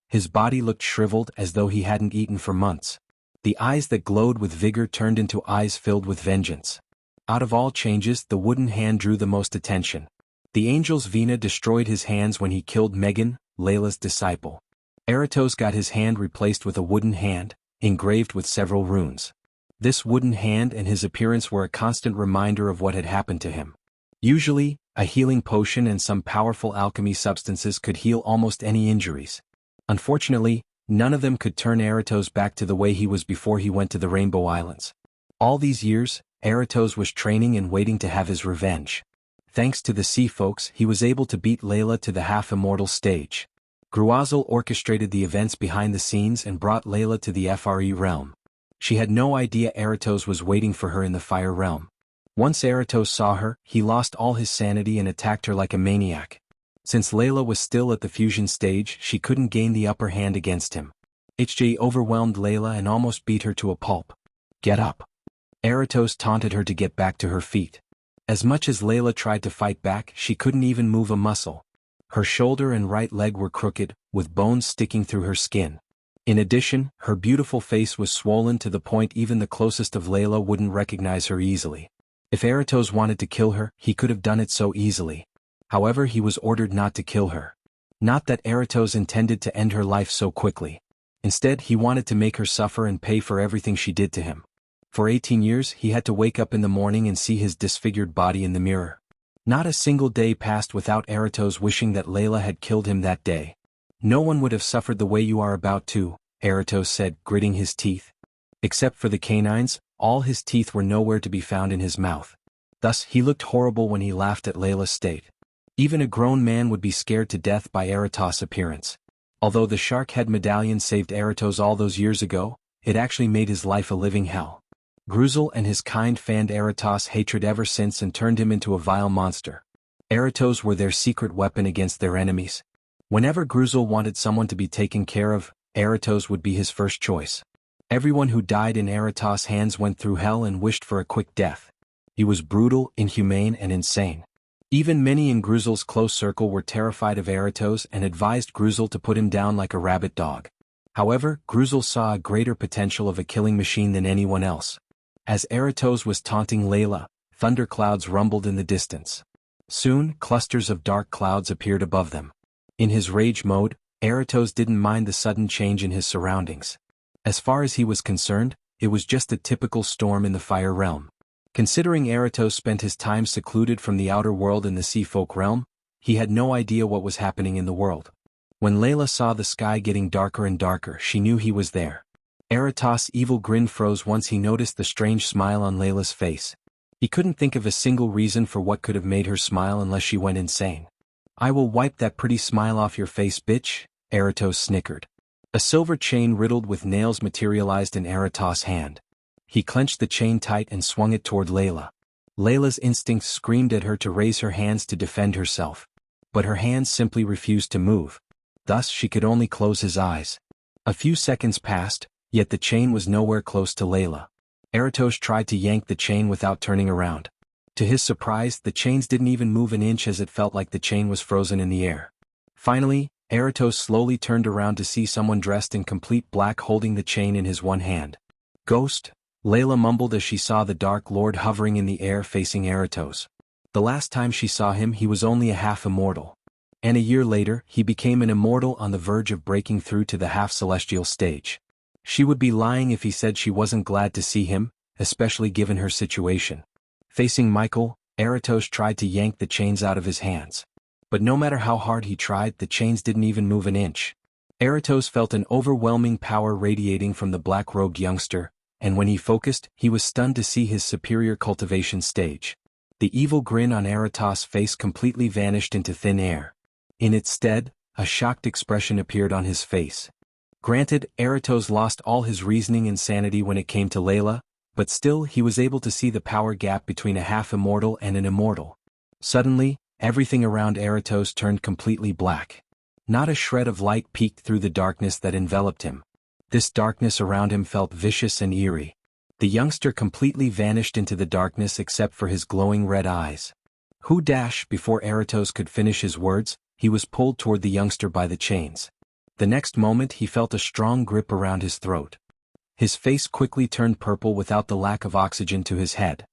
His body looked shriveled as though he hadn't eaten for months. The eyes that glowed with vigor turned into eyes filled with vengeance. Out of all changes, the wooden hand drew the most attention. The Angel's Vina destroyed his hands when he killed Megan, Layla's disciple. Eratos got his hand replaced with a wooden hand, engraved with several runes. This wooden hand and his appearance were a constant reminder of what had happened to him. Usually, a healing potion and some powerful alchemy substances could heal almost any injuries. Unfortunately, none of them could turn Eratos back to the way he was before he went to the Rainbow Islands. All these years, Eratos was training and waiting to have his revenge. Thanks to the sea folks, he was able to beat Layla to the half-immortal stage. Gruazel orchestrated the events behind the scenes and brought Layla to the FRE realm. She had no idea Eratos was waiting for her in the Fire realm. Once Eratos saw her, he lost all his sanity and attacked her like a maniac. Since Layla was still at the fusion stage, she couldn't gain the upper hand against him. HJ overwhelmed Layla and almost beat her to a pulp. "Get up." Eratos taunted her to get back to her feet. As much as Layla tried to fight back, she couldn't even move a muscle. Her shoulder and right leg were crooked, with bones sticking through her skin. In addition, her beautiful face was swollen to the point even the closest of Layla wouldn't recognize her easily. If Eratos wanted to kill her, he could have done it so easily. However, he was ordered not to kill her. Not that Eratos intended to end her life so quickly. Instead, he wanted to make her suffer and pay for everything she did to him. For 18 years he had to wake up in the morning and see his disfigured body in the mirror. Not a single day passed without Eratos wishing that Layla had killed him that day. No one would have suffered the way you are about to, Eratos said, gritting his teeth. Except for the canines, all his teeth were nowhere to be found in his mouth. Thus he looked horrible when he laughed at Layla's state. Even a grown man would be scared to death by Eratos' appearance. Although the shark head medallion saved Eratos all those years ago, it actually made his life a living hell. Gruzel and his kind fanned Eratos' hatred ever since and turned him into a vile monster. Eratos were their secret weapon against their enemies. Whenever Gruzel wanted someone to be taken care of, Eratos would be his first choice. Everyone who died in Eratos' hands went through hell and wished for a quick death. He was brutal, inhumane, and insane. Even many in Gruzel's close circle were terrified of Eratos and advised Gruzel to put him down like a rabid dog. However, Gruzel saw a greater potential of a killing machine than anyone else. As Eratos was taunting Layla, thunderclouds rumbled in the distance. Soon, clusters of dark clouds appeared above them. In his rage mode, Eratos didn't mind the sudden change in his surroundings. As far as he was concerned, it was just a typical storm in the fire realm. Considering Eratos spent his time secluded from the outer world in the sea folk realm, he had no idea what was happening in the world. When Layla saw the sky getting darker and darker, she knew he was there. Eratos' evil grin froze once he noticed the strange smile on Layla's face. He couldn't think of a single reason for what could have made her smile unless she went insane. "I will wipe that pretty smile off your face, bitch," Eratos snickered. A silver chain riddled with nails materialized in Eratos' hand. He clenched the chain tight and swung it toward Layla. Layla's instincts screamed at her to raise her hands to defend herself. But her hands simply refused to move. Thus she could only close his eyes. A few seconds passed, yet the chain was nowhere close to Layla. Eratos tried to yank the chain without turning around. To his surprise, the chains didn't even move an inch as it felt like the chain was frozen in the air. Finally, Eratos slowly turned around to see someone dressed in complete black holding the chain in his one hand. "Ghost?" Layla mumbled as she saw the Dark Lord hovering in the air facing Eratos. The last time she saw him he was only a half-immortal. And a year later, he became an immortal on the verge of breaking through to the half-celestial stage. She would be lying if he said she wasn't glad to see him, especially given her situation. Facing Michael, Eratos tried to yank the chains out of his hands. But no matter how hard he tried, the chains didn't even move an inch. Eratos felt an overwhelming power radiating from the black-robed youngster, and when he focused, he was stunned to see his superior cultivation stage. The evil grin on Eratos' face completely vanished into thin air. In its stead, a shocked expression appeared on his face. Granted, Eratos lost all his reasoning and sanity when it came to Layla, but still he was able to see the power gap between a half-immortal and an immortal. Suddenly, everything around Eratos turned completely black. Not a shred of light peeked through the darkness that enveloped him. This darkness around him felt vicious and eerie. The youngster completely vanished into the darkness except for his glowing red eyes. Before Eratos could finish his words, he was pulled toward the youngster by the chains. The next moment he felt a strong grip around his throat. His face quickly turned purple without the lack of oxygen to his head.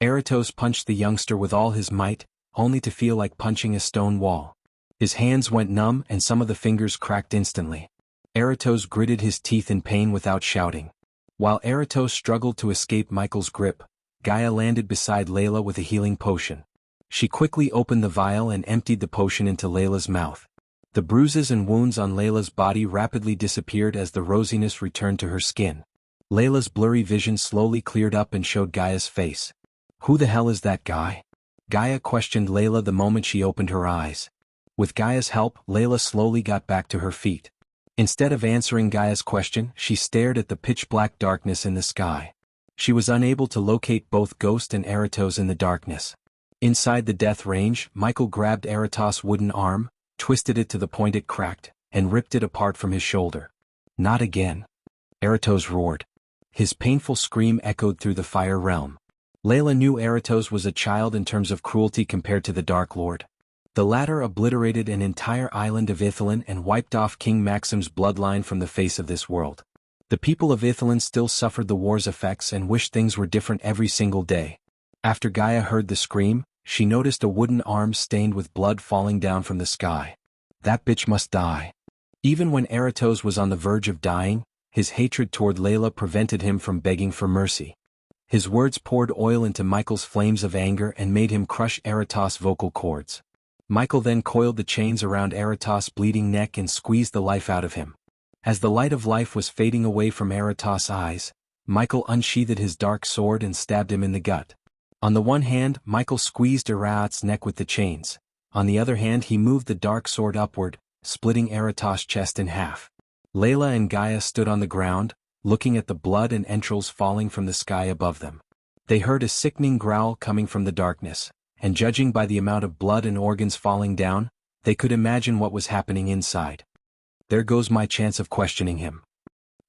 Eratos punched the youngster with all his might, only to feel like punching a stone wall. His hands went numb and some of the fingers cracked instantly. Eratos gritted his teeth in pain without shouting. While Eratos struggled to escape Michael's grip, Gaia landed beside Layla with a healing potion. She quickly opened the vial and emptied the potion into Layla's mouth. The bruises and wounds on Layla's body rapidly disappeared as the rosiness returned to her skin. Layla's blurry vision slowly cleared up and showed Gaia's face. "Who the hell is that guy?" Gaia questioned Layla the moment she opened her eyes. With Gaia's help, Layla slowly got back to her feet. Instead of answering Gaia's question, she stared at the pitch-black darkness in the sky. She was unable to locate both Ghost and Eratos in the darkness. Inside the death range, Michael grabbed Eratos' wooden arm, twisted it to the point it cracked, and ripped it apart from his shoulder. "Not again!" Eratos roared. His painful scream echoed through the fire realm. Layla knew Eratos was a child in terms of cruelty compared to the Dark Lord. The latter obliterated an entire island of Ithilien and wiped off King Maxim's bloodline from the face of this world. The people of Ithilien still suffered the war's effects and wished things were different every single day. After Gaia heard the scream, she noticed a wooden arm stained with blood falling down from the sky. That bitch must die. Even when Eratos was on the verge of dying, his hatred toward Layla prevented him from begging for mercy. His words poured oil into Michael's flames of anger and made him crush Eratos' vocal cords. Michael then coiled the chains around Eratos' bleeding neck and squeezed the life out of him. As the light of life was fading away from Eratos' eyes, Michael unsheathed his dark sword and stabbed him in the gut. On the one hand, Michael squeezed Eratos' neck with the chains. On the other hand, he moved the dark sword upward, splitting Eratos' chest in half. Layla and Gaia stood on the ground, looking at the blood and entrails falling from the sky above them. They heard a sickening growl coming from the darkness, and judging by the amount of blood and organs falling down, they could imagine what was happening inside. There goes my chance of questioning him.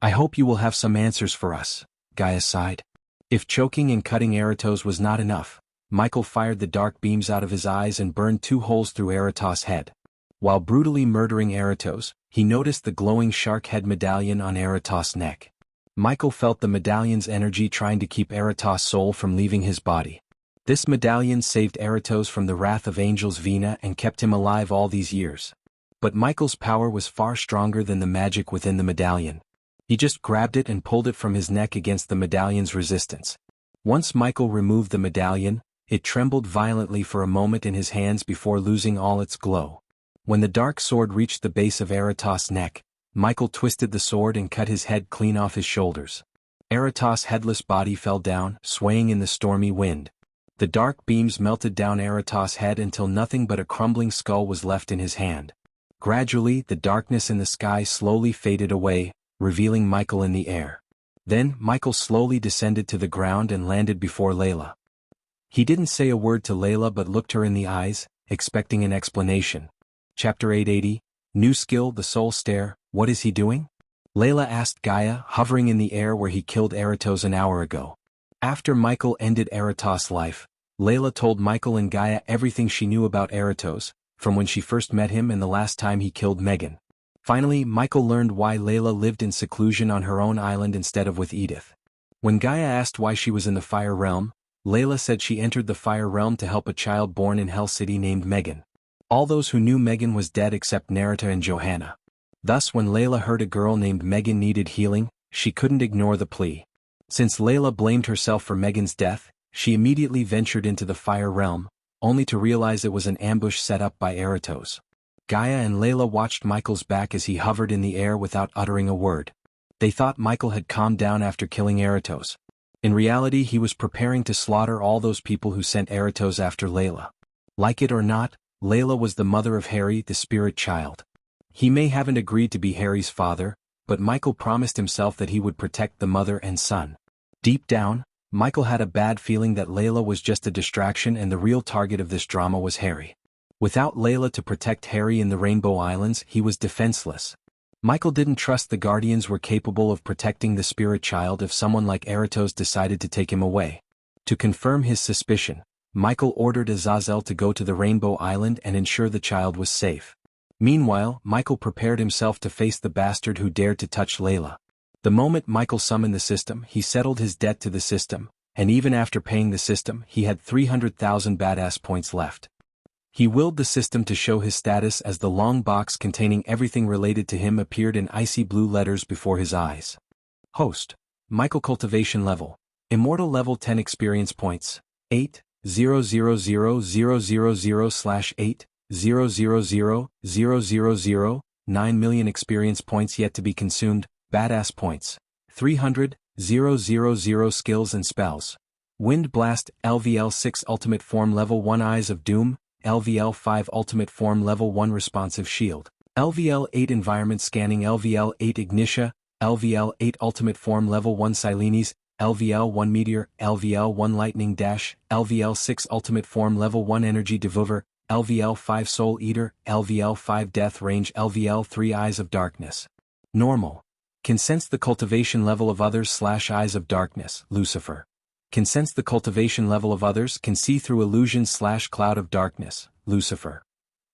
I hope you will have some answers for us, Gaia sighed. If choking and cutting Eratos was not enough, Michael fired the dark beams out of his eyes and burned 2 holes through Eratos' head. While brutally murdering Eratos, he noticed the glowing shark head medallion on Eratos' neck. Michael felt the medallion's energy trying to keep Eratos' soul from leaving his body. This medallion saved Eratos from the wrath of angels Vina and kept him alive all these years. But Michael's power was far stronger than the magic within the medallion. He just grabbed it and pulled it from his neck against the medallion's resistance. Once Michael removed the medallion, it trembled violently for a moment in his hands before losing all its glow. When the dark sword reached the base of Eratos' neck, Michael twisted the sword and cut his head clean off his shoulders. Eratos' headless body fell down, swaying in the stormy wind. The dark beams melted down Eratos' head until nothing but a crumbling skull was left in his hand. Gradually, the darkness in the sky slowly faded away, revealing Michael in the air. Then, Michael slowly descended to the ground and landed before Layla. He didn't say a word to Layla but looked her in the eyes, expecting an explanation. Chapter 880, New Skill, the Soul Stare. What is he doing? Layla asked Gaia, hovering in the air where he killed Eratos an hour ago. After Michael ended Eratos' life, Layla told Michael and Gaia everything she knew about Eratos, from when she first met him and the last time he killed Megan. Finally, Michael learned why Layla lived in seclusion on her own island instead of with Edith. When Gaia asked why she was in the Fire Realm, Layla said she entered the Fire Realm to help a child born in Hell City named Megan. All those who knew Megan was dead except Narita and Johanna. Thus when Layla heard a girl named Megan needed healing, she couldn't ignore the plea. Since Layla blamed herself for Megan's death, she immediately ventured into the Fire Realm, only to realize it was an ambush set up by Eratos. Gaia and Layla watched Michael's back as he hovered in the air without uttering a word. They thought Michael had calmed down after killing Eratos. In reality, he was preparing to slaughter all those people who sent Eratos after Layla. Like it or not, Layla was the mother of Harry, the spirit child. He may haven't agreed to be Harry's father, but Michael promised himself that he would protect the mother and son. Deep down, Michael had a bad feeling that Layla was just a distraction and the real target of this drama was Harry. Without Layla to protect Harry in the Rainbow Islands, he was defenseless. Michael didn't trust the Guardians were capable of protecting the spirit child if someone like Eratos decided to take him away. To confirm his suspicion, Michael ordered Azazel to go to the Rainbow Island and ensure the child was safe. Meanwhile, Michael prepared himself to face the bastard who dared to touch Layla. The moment Michael summoned the system, he settled his debt to the system, and even after paying the system, he had 300,000 badass points left. He willed the system to show his status as the long box containing everything related to him appeared in icy blue letters before his eyes. Host: Michael Cultivation Level. Immortal Level 10 Experience Points. 8,000,000/8,000,000, 9 million experience points yet to be consumed, badass points. 300,000 skills and spells. Wind Blast, LVL 6 Ultimate Form Level 1 Eyes of Doom, LVL 5 Ultimate Form Level 1 Responsive Shield. LVL 8 Environment Scanning, LVL 8 Ignitia, LVL 8 Ultimate Form Level 1 Silenes, LVL 1 Meteor, LVL 1 Lightning Dash, LVL 6 Ultimate Form Level 1 Energy Devour, LVL 5 Soul Eater, LVL 5 Death Range, LVL 3 Eyes of Darkness. Normal. Can sense the cultivation level of others / Eyes of Darkness, Lucifer. Can sense the cultivation level of others, can see through illusions / Cloud of Darkness, Lucifer.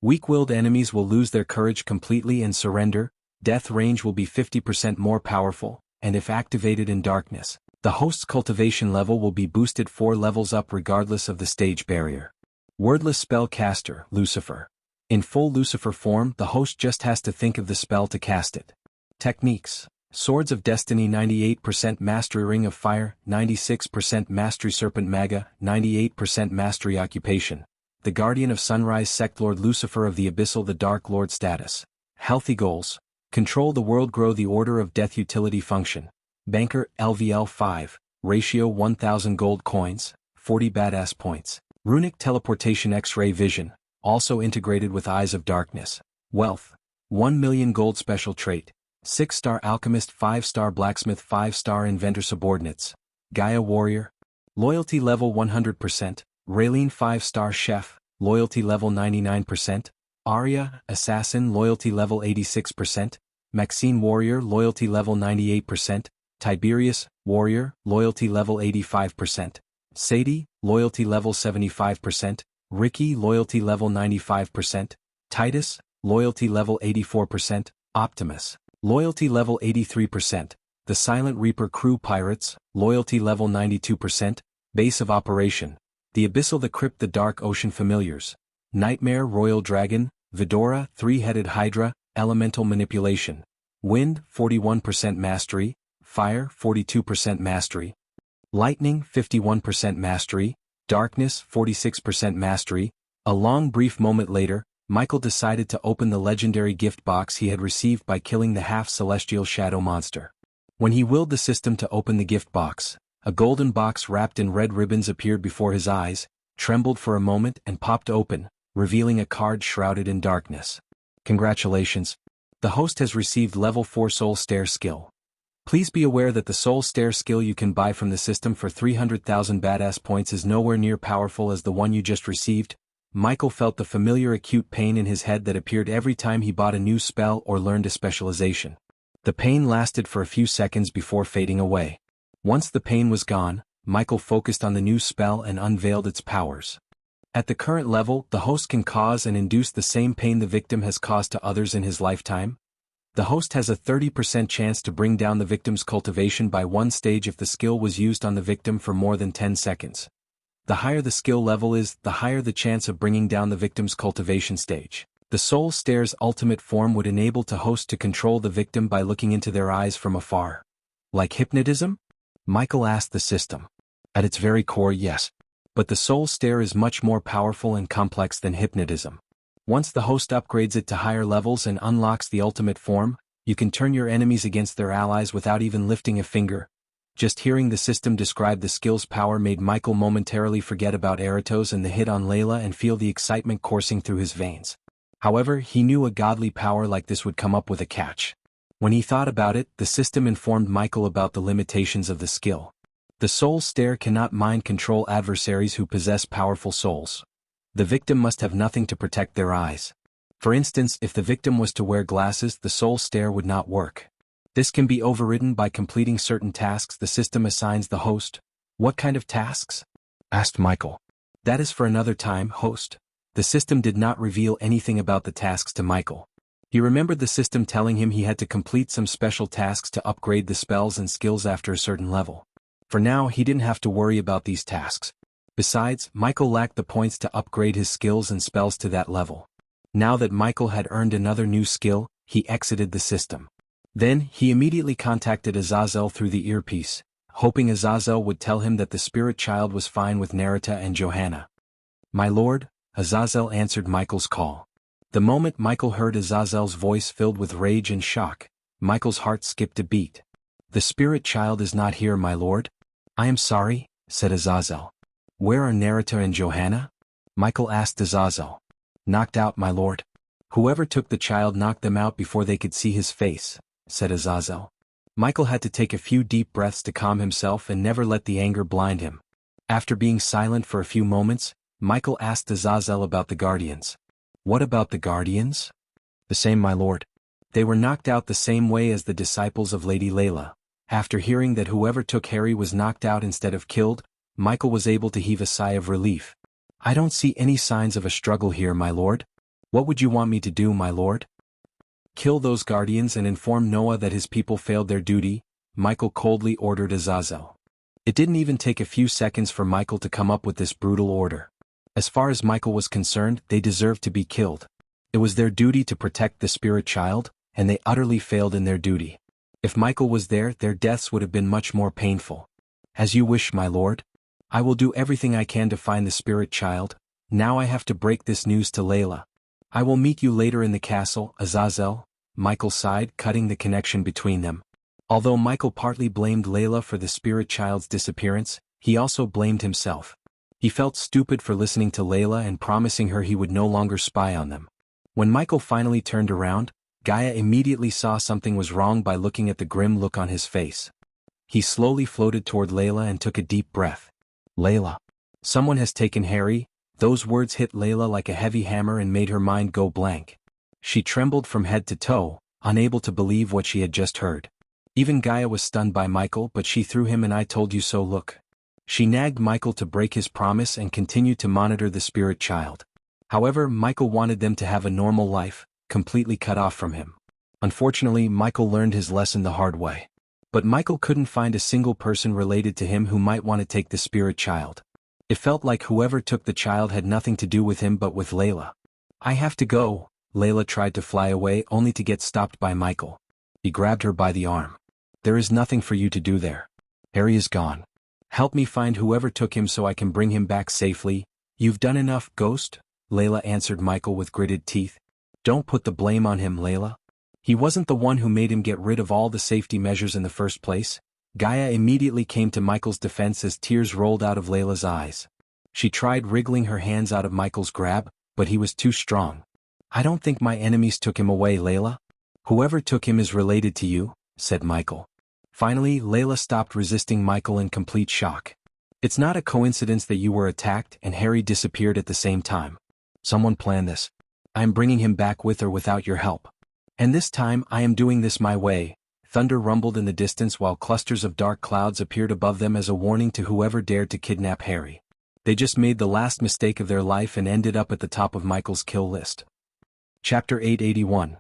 Weak-willed enemies will lose their courage completely and surrender, death range will be 50% more powerful, and if activated in darkness, the host's cultivation level will be boosted 4 levels up regardless of the stage barrier. Wordless Spellcaster, Lucifer. In full Lucifer form, the host just has to think of the spell to cast it. Techniques. Swords of Destiny 98% Mastery Ring of Fire, 96% Mastery Serpent Maga, 98% Mastery Occupation. The Guardian of Sunrise Sect Lord Lucifer of the Abyssal the Dark Lord Status. Healthy Goals. Control the World Grow the Order of Death Utility Function. Banker LVL 5, Ratio 1000 Gold Coins, 40 Badass Points. Runic Teleportation X-Ray Vision, also integrated with Eyes of Darkness. Wealth. 1 million Gold Special Trait. 6-star Alchemist 5-star Blacksmith 5-star Inventor Subordinates. Gaia Warrior. Loyalty level 100%. Raylene 5-star Chef, loyalty level 99%. Arya, Assassin loyalty level 86%. Maxine Warrior loyalty level 98%. Tiberius, Warrior, loyalty level 85%. Sadie, loyalty level 75%. Ricky loyalty level 95%. Titus, loyalty level 84%. Optimus, loyalty level 83%. The Silent Reaper Crew Pirates, loyalty level 92%. Base of Operation. The Abyssal the Crypt the Dark Ocean Familiars. Nightmare Royal Dragon, Vidora 3-headed Hydra, Elemental Manipulation. Wind 41% Mastery, Fire 42% Mastery. Lightning 51% Mastery, Darkness 46% Mastery. A long brief moment later, Michael decided to open the legendary gift box he had received by killing the half-celestial shadow monster. When he willed the system to open the gift box, a golden box wrapped in red ribbons appeared before his eyes, trembled for a moment and popped open, revealing a card shrouded in darkness. Congratulations. The host has received level 4 Soul Stare skill. Please be aware that the Soul Stare skill you can buy from the system for 300,000 badass points is nowhere near powerful as the one you just received. Michael felt the familiar acute pain in his head that appeared every time he bought a new spell or learned a specialization. The pain lasted for a few seconds before fading away. Once the pain was gone, Michael focused on the new spell and unveiled its powers. At the current level, the host can cause and induce the same pain the victim has caused to others in his lifetime. The host has a 30% chance to bring down the victim's cultivation by 1 stage if the skill was used on the victim for more than 10 seconds. The higher the skill level is, the higher the chance of bringing down the victim's cultivation stage. The Soul Stare's ultimate form would enable the host to control the victim by looking into their eyes from afar. Like hypnotism? Michael asked the system. At its very core, yes. But the Soul Stare is much more powerful and complex than hypnotism. Once the host upgrades it to higher levels and unlocks the ultimate form, you can turn your enemies against their allies without even lifting a finger. Just hearing the system describe the skill's power made Michael momentarily forget about Eratos and the hit on Layla and feel the excitement coursing through his veins. However, he knew a godly power like this would come up with a catch. When he thought about it, the system informed Michael about the limitations of the skill. The Soul Stare cannot mind control adversaries who possess powerful souls. The victim must have nothing to protect their eyes. For instance, if the victim was to wear glasses, the Soul Stare would not work. This can be overridden by completing certain tasks the system assigns the host. What kind of tasks? Asked Michael. That is for another time, host. The system did not reveal anything about the tasks to Michael. He remembered the system telling him he had to complete some special tasks to upgrade the spells and skills after a certain level. For now, he didn't have to worry about these tasks. Besides, Michael lacked the points to upgrade his skills and spells to that level. Now that Michael had earned another new skill, he exited the system. Then, he immediately contacted Azazel through the earpiece, hoping Azazel would tell him that the spirit child was fine with Narita and Johanna. My lord, Azazel answered Michael's call. The moment Michael heard Azazel's voice filled with rage and shock, Michael's heart skipped a beat. The spirit child is not here, my lord. I am sorry, said Azazel. Where are Narita and Johanna? Michael asked Azazel. Knocked out, my lord. Whoever took the child knocked them out before they could see his face, said Azazel. Michael had to take a few deep breaths to calm himself and never let the anger blind him. After being silent for a few moments, Michael asked Azazel about the Guardians. What about the Guardians? The same, my lord. They were knocked out the same way as the disciples of Lady Layla. After hearing that whoever took Harry was knocked out instead of killed, Michael was able to heave a sigh of relief. I don't see any signs of a struggle here, my lord. What would you want me to do, my lord? Kill those Guardians and inform Noah that his people failed their duty, Michael coldly ordered Azazel. It didn't even take a few seconds for Michael to come up with this brutal order. As far as Michael was concerned, they deserved to be killed. It was their duty to protect the spirit child, and they utterly failed in their duty. If Michael was there, their deaths would have been much more painful. As you wish, my lord. I will do everything I can to find the spirit child. Now I have to break this news to Layla. I will meet you later in the castle, Azazel. Michael sighed, cutting the connection between them. Although Michael partly blamed Layla for the spirit child's disappearance, he also blamed himself. He felt stupid for listening to Layla and promising her he would no longer spy on them. When Michael finally turned around, Gaia immediately saw something was wrong by looking at the grim look on his face. He slowly floated toward Layla and took a deep breath. Layla. Someone has taken Harry. Those words hit Layla like a heavy hammer and made her mind go blank. She trembled from head to toe, unable to believe what she had just heard. Even Gaia was stunned by Michael, but she threw him an "I told you so" look. She nagged Michael to break his promise and continued to monitor the spirit child. However, Michael wanted them to have a normal life, completely cut off from him. Unfortunately, Michael learned his lesson the hard way. But Michael couldn't find a single person related to him who might want to take the spirit child. It felt like whoever took the child had nothing to do with him but with Layla. I have to go. Layla tried to fly away only to get stopped by Michael. He grabbed her by the arm. There is nothing for you to do there. Harry is gone. Help me find whoever took him so I can bring him back safely. You've done enough, Ghost, Layla answered Michael with gritted teeth. Don't put the blame on him, Layla. He wasn't the one who made him get rid of all the safety measures in the first place. Gaia immediately came to Michael's defense as tears rolled out of Layla's eyes. She tried wriggling her hands out of Michael's grab, but he was too strong. I don't think my enemies took him away, Layla. Whoever took him is related to you, said Michael. Finally, Layla stopped resisting Michael in complete shock. It's not a coincidence that you were attacked and Harry disappeared at the same time. Someone planned this. I am bringing him back with or without your help. And this time I am doing this my way. Thunder rumbled in the distance while clusters of dark clouds appeared above them as a warning to whoever dared to kidnap Harry. They just made the last mistake of their life and ended up at the top of Michael's kill list. Chapter 881.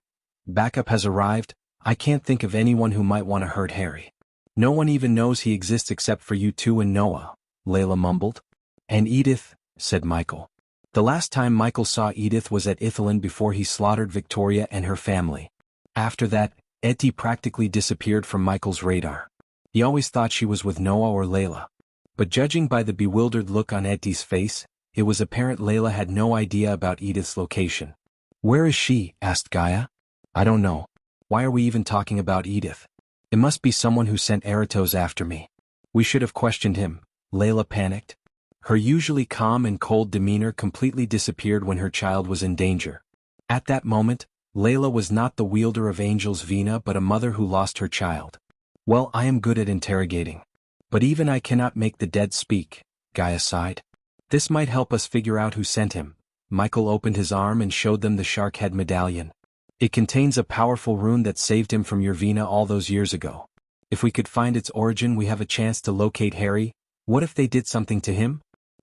Backup has arrived. I can't think of anyone who might want to hurt Harry. No one even knows he exists except for you two and Noah, Layla mumbled. And Edith, said Michael. The last time Michael saw Edith was at Ithaland before he slaughtered Victoria and her family. After that, Etty practically disappeared from Michael's radar. He always thought she was with Noah or Layla. But judging by the bewildered look on Etty's face, it was apparent Layla had no idea about Edith's location. Where is she? Asked Gaia. I don't know. Why are we even talking about Edith? It must be someone who sent Eratos after me. We should have questioned him. Layla panicked. Her usually calm and cold demeanor completely disappeared when her child was in danger. At that moment, Layla was not the wielder of Angel's Vina but a mother who lost her child. Well, I am good at interrogating. But even I cannot make the dead speak, Gaia sighed. This might help us figure out who sent him. Michael opened his arm and showed them the shark head medallion. It contains a powerful rune that saved him from your Vina all those years ago. If we could find its origin, we have a chance to locate Harry. What if they did something to him?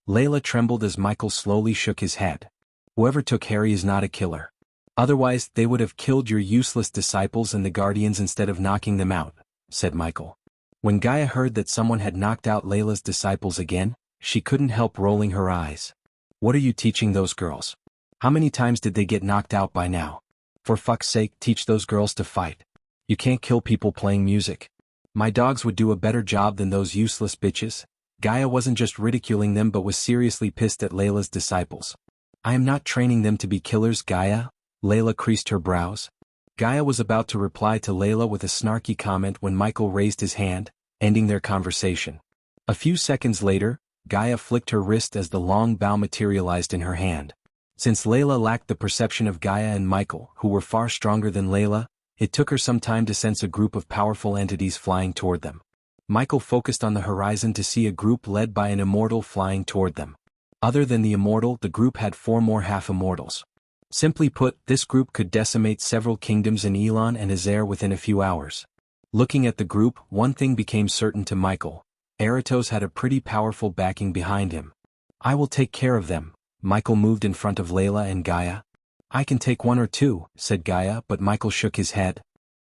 Layla trembled as Michael slowly shook his head. Whoever took Harry is not a killer. Otherwise, they would have killed your useless disciples and the Guardians instead of knocking them out, said Michael. When Gaia heard that someone had knocked out Layla's disciples again, she couldn't help rolling her eyes. What are you teaching those girls? How many times did they get knocked out by now? For fuck's sake, teach those girls to fight. You can't kill people playing music. My dogs would do a better job than those useless bitches. Gaia wasn't just ridiculing them but was seriously pissed at Layla's disciples. I am not training them to be killers, Gaia. Layla creased her brows. Gaia was about to reply to Layla with a snarky comment when Michael raised his hand, ending their conversation. A few seconds later, Gaia flicked her wrist as the long bow materialized in her hand. Since Layla lacked the perception of Gaia and Michael, who were far stronger than Layla, it took her some time to sense a group of powerful entities flying toward them. Michael focused on the horizon to see a group led by an immortal flying toward them. Other than the immortal, the group had 4 more half-immortals. Simply put, this group could decimate several kingdoms in Elon and Azer within a few hours. Looking at the group, one thing became certain to Michael. Eratos had a pretty powerful backing behind him. I will take care of them. Michael moved in front of Layla and Gaia. I can take 1 or 2, said Gaia, but Michael shook his head.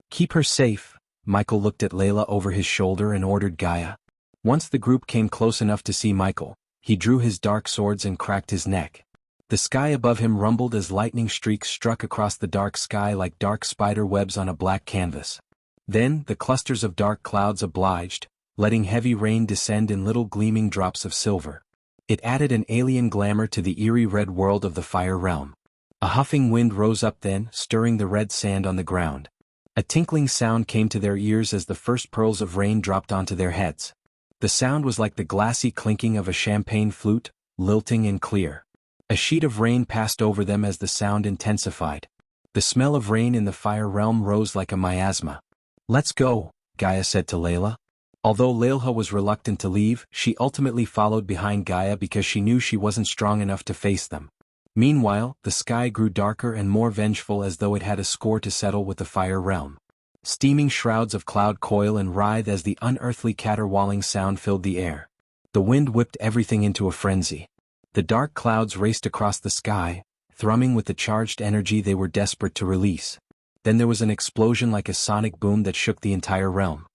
Keep her safe. Michael looked at Layla over his shoulder and ordered Gaia. Once the group came close enough to see Michael, he drew his dark swords and cracked his neck. The sky above him rumbled as lightning streaks struck across the dark sky like dark spider webs on a black canvas. Then, the clusters of dark clouds obliged, letting heavy rain descend in little gleaming drops of silver. It added an alien glamour to the eerie red world of the fire realm. A huffing wind rose up then, stirring the red sand on the ground. A tinkling sound came to their ears as the first pearls of rain dropped onto their heads. The sound was like the glassy clinking of a champagne flute, lilting and clear. A sheet of rain passed over them as the sound intensified. The smell of rain in the fire realm rose like a miasma. "Let's go," Gaia said to Layla. Although Layla was reluctant to leave, she ultimately followed behind Gaia because she knew she wasn't strong enough to face them. Meanwhile, the sky grew darker and more vengeful as though it had a score to settle with the fire realm. Steaming shrouds of cloud coil and writhe as the unearthly caterwauling sound filled the air. The wind whipped everything into a frenzy. The dark clouds raced across the sky, thrumming with the charged energy they were desperate to release. Then there was an explosion like a sonic boom that shook the entire realm.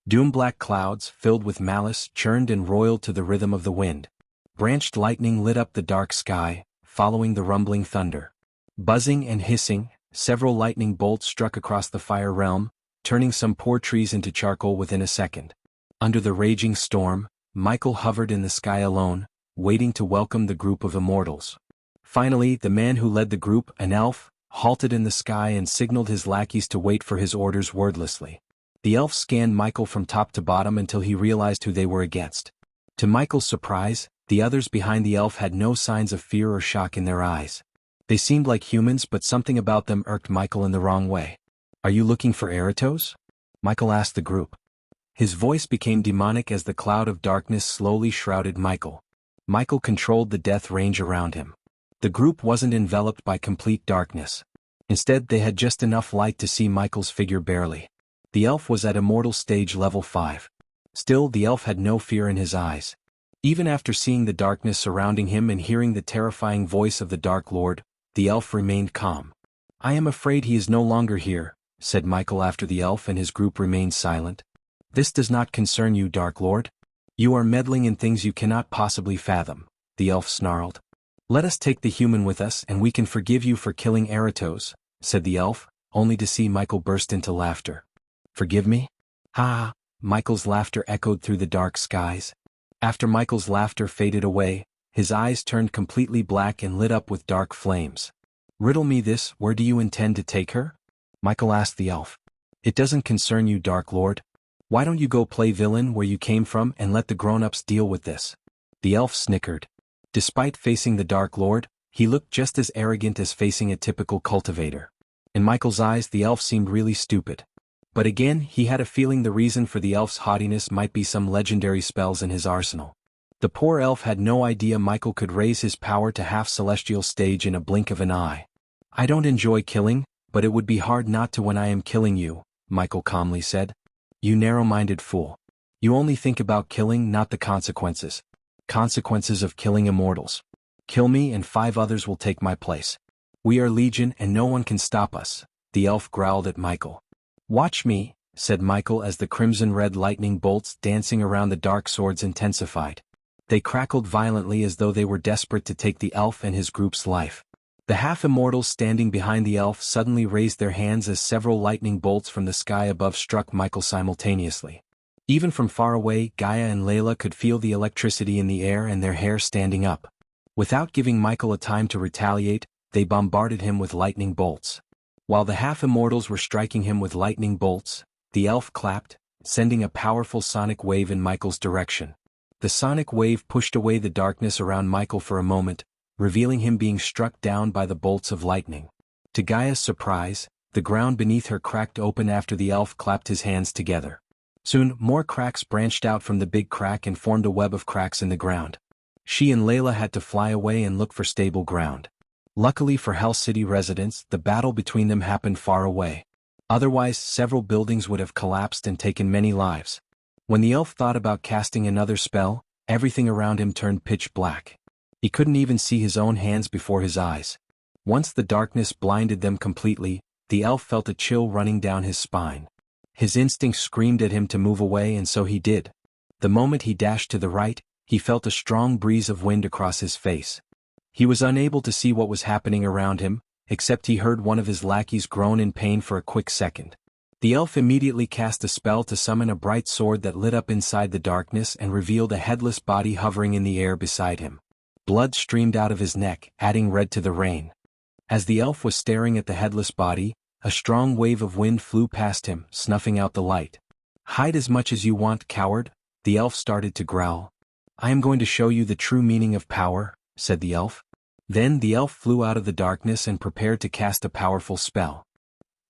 Doom-black clouds, filled with malice, churned and roiled to the rhythm of the wind. Branched lightning lit up the dark sky, following the rumbling thunder. Buzzing and hissing, several lightning bolts struck across the fire realm, turning some poor trees into charcoal within a second. Under the raging storm, Michael hovered in the sky alone, waiting to welcome the group of immortals. Finally, the man who led the group, an elf, halted in the sky and signaled his lackeys to wait for his orders wordlessly. The elf scanned Michael from top to bottom until he realized who they were against. To Michael's surprise, the others behind the elf had no signs of fear or shock in their eyes. They seemed like humans, but something about them irked Michael in the wrong way. "Are you looking for Eratos?" Michael asked the group. His voice became demonic as the cloud of darkness slowly shrouded Michael. Michael controlled the death range around him. The group wasn't enveloped by complete darkness. Instead, they had just enough light to see Michael's figure barely. The elf was at Immortal Stage Level 5. Still, the elf had no fear in his eyes. Even after seeing the darkness surrounding him and hearing the terrifying voice of the Dark Lord, the elf remained calm. "I am afraid he is no longer here," said Michael after the elf and his group remained silent. "This does not concern you, Dark Lord. You are meddling in things you cannot possibly fathom," the elf snarled. "Let us take the human with us and we can forgive you for killing Eratos," said the elf, only to see Michael burst into laughter. "Forgive me? Ha!" Michael's laughter echoed through the dark skies. After Michael's laughter faded away, his eyes turned completely black and lit up with dark flames. "Riddle me this, where do you intend to take her?" Michael asked the elf. "It doesn't concern you, Dark Lord. Why don't you go play villain where you came from and let the grown-ups deal with this?" The elf snickered. Despite facing the Dark Lord, he looked just as arrogant as facing a typical cultivator. In Michael's eyes, the elf seemed really stupid. But again, he had a feeling the reason for the elf's haughtiness might be some legendary spells in his arsenal. The poor elf had no idea Michael could raise his power to half-celestial stage in a blink of an eye. "I don't enjoy killing, but it would be hard not to when I am killing you," Michael calmly said. "You narrow-minded fool. You only think about killing, not the consequences. Consequences of killing immortals. Kill me and 5 others will take my place. We are legion and no one can stop us," the elf growled at Michael. "Watch me," said Michael as the crimson-red lightning bolts dancing around the dark swords intensified. They crackled violently as though they were desperate to take the elf and his group's life. The half-immortals standing behind the elf suddenly raised their hands as several lightning bolts from the sky above struck Michael simultaneously. Even from far away, Gaia and Layla could feel the electricity in the air and their hair standing up. Without giving Michael a time to retaliate, they bombarded him with lightning bolts. While the half-immortals were striking him with lightning bolts, the elf clapped, sending a powerful sonic wave in Michael's direction. The sonic wave pushed away the darkness around Michael for a moment, revealing him being struck down by the bolts of lightning. To Gaia's surprise, the ground beneath her cracked open after the elf clapped his hands together. Soon, more cracks branched out from the big crack and formed a web of cracks in the ground. She and Layla had to fly away and look for stable ground. Luckily for Hell City residents, the battle between them happened far away. Otherwise, several buildings would have collapsed and taken many lives. When the elf thought about casting another spell, everything around him turned pitch black. He couldn't even see his own hands before his eyes. Once the darkness blinded them completely, the elf felt a chill running down his spine. His instinct screamed at him to move away, and so he did. The moment he dashed to the right, he felt a strong breeze of wind across his face. He was unable to see what was happening around him, except he heard one of his lackeys groan in pain for a quick second. The elf immediately cast a spell to summon a bright sword that lit up inside the darkness and revealed a headless body hovering in the air beside him. Blood streamed out of his neck, adding red to the rain. As the elf was staring at the headless body, a strong wave of wind flew past him, snuffing out the light. "Hide as much as you want, coward," the elf started to growl. "I am going to show you the true meaning of power," said the elf. Then the elf flew out of the darkness and prepared to cast a powerful spell.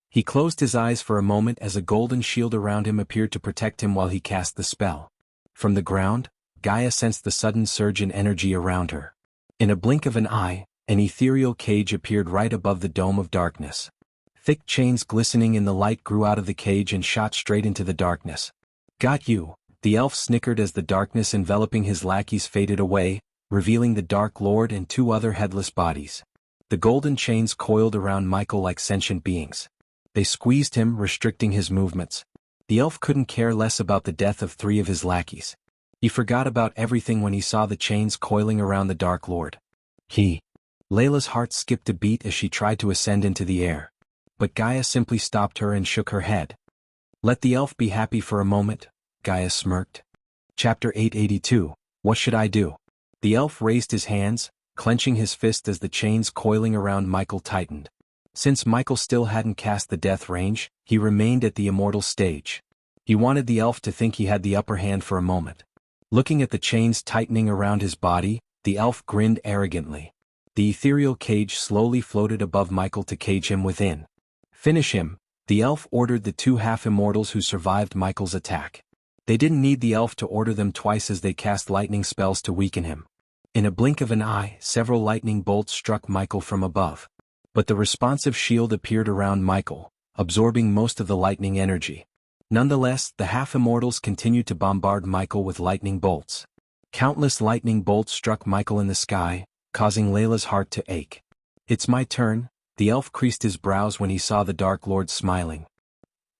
He closed his eyes for a moment as a golden shield around him appeared to protect him while he cast the spell. From the ground, Gaia sensed the sudden surge in energy around her. In a blink of an eye, an ethereal cage appeared right above the dome of darkness. Thick chains glistening in the light grew out of the cage and shot straight into the darkness. "Got you," the elf snickered as the darkness enveloping his lackeys faded away, revealing the Dark Lord and two other headless bodies. The golden chains coiled around Michael like sentient beings. They squeezed him, restricting his movements. The elf couldn't care less about the death of three of his lackeys. He forgot about everything when he saw the chains coiling around the Dark Lord. Layla's heart skipped a beat as she tried to ascend into the air. But Gaia simply stopped her and shook her head. "Let the elf be happy for a moment," Gaia smirked. Chapter 882, What Should I Do? The elf raised his hands, clenching his fist as the chains coiling around Michael tightened. Since Michael still hadn't cast the death range, he remained at the immortal stage. He wanted the elf to think he had the upper hand for a moment. Looking at the chains tightening around his body, the elf grinned arrogantly. The ethereal cage slowly floated above Michael to cage him within. "Finish him," the elf ordered the two half-immortals who survived Michael's attack. They didn't need the elf to order them twice as they cast lightning spells to weaken him. In a blink of an eye, several lightning bolts struck Michael from above. But the responsive shield appeared around Michael, absorbing most of the lightning energy. Nonetheless, the half-immortals continued to bombard Michael with lightning bolts. Countless lightning bolts struck Michael in the sky, causing Layla's heart to ache. "It's my turn," the elf creased his brows when he saw the Dark Lord smiling.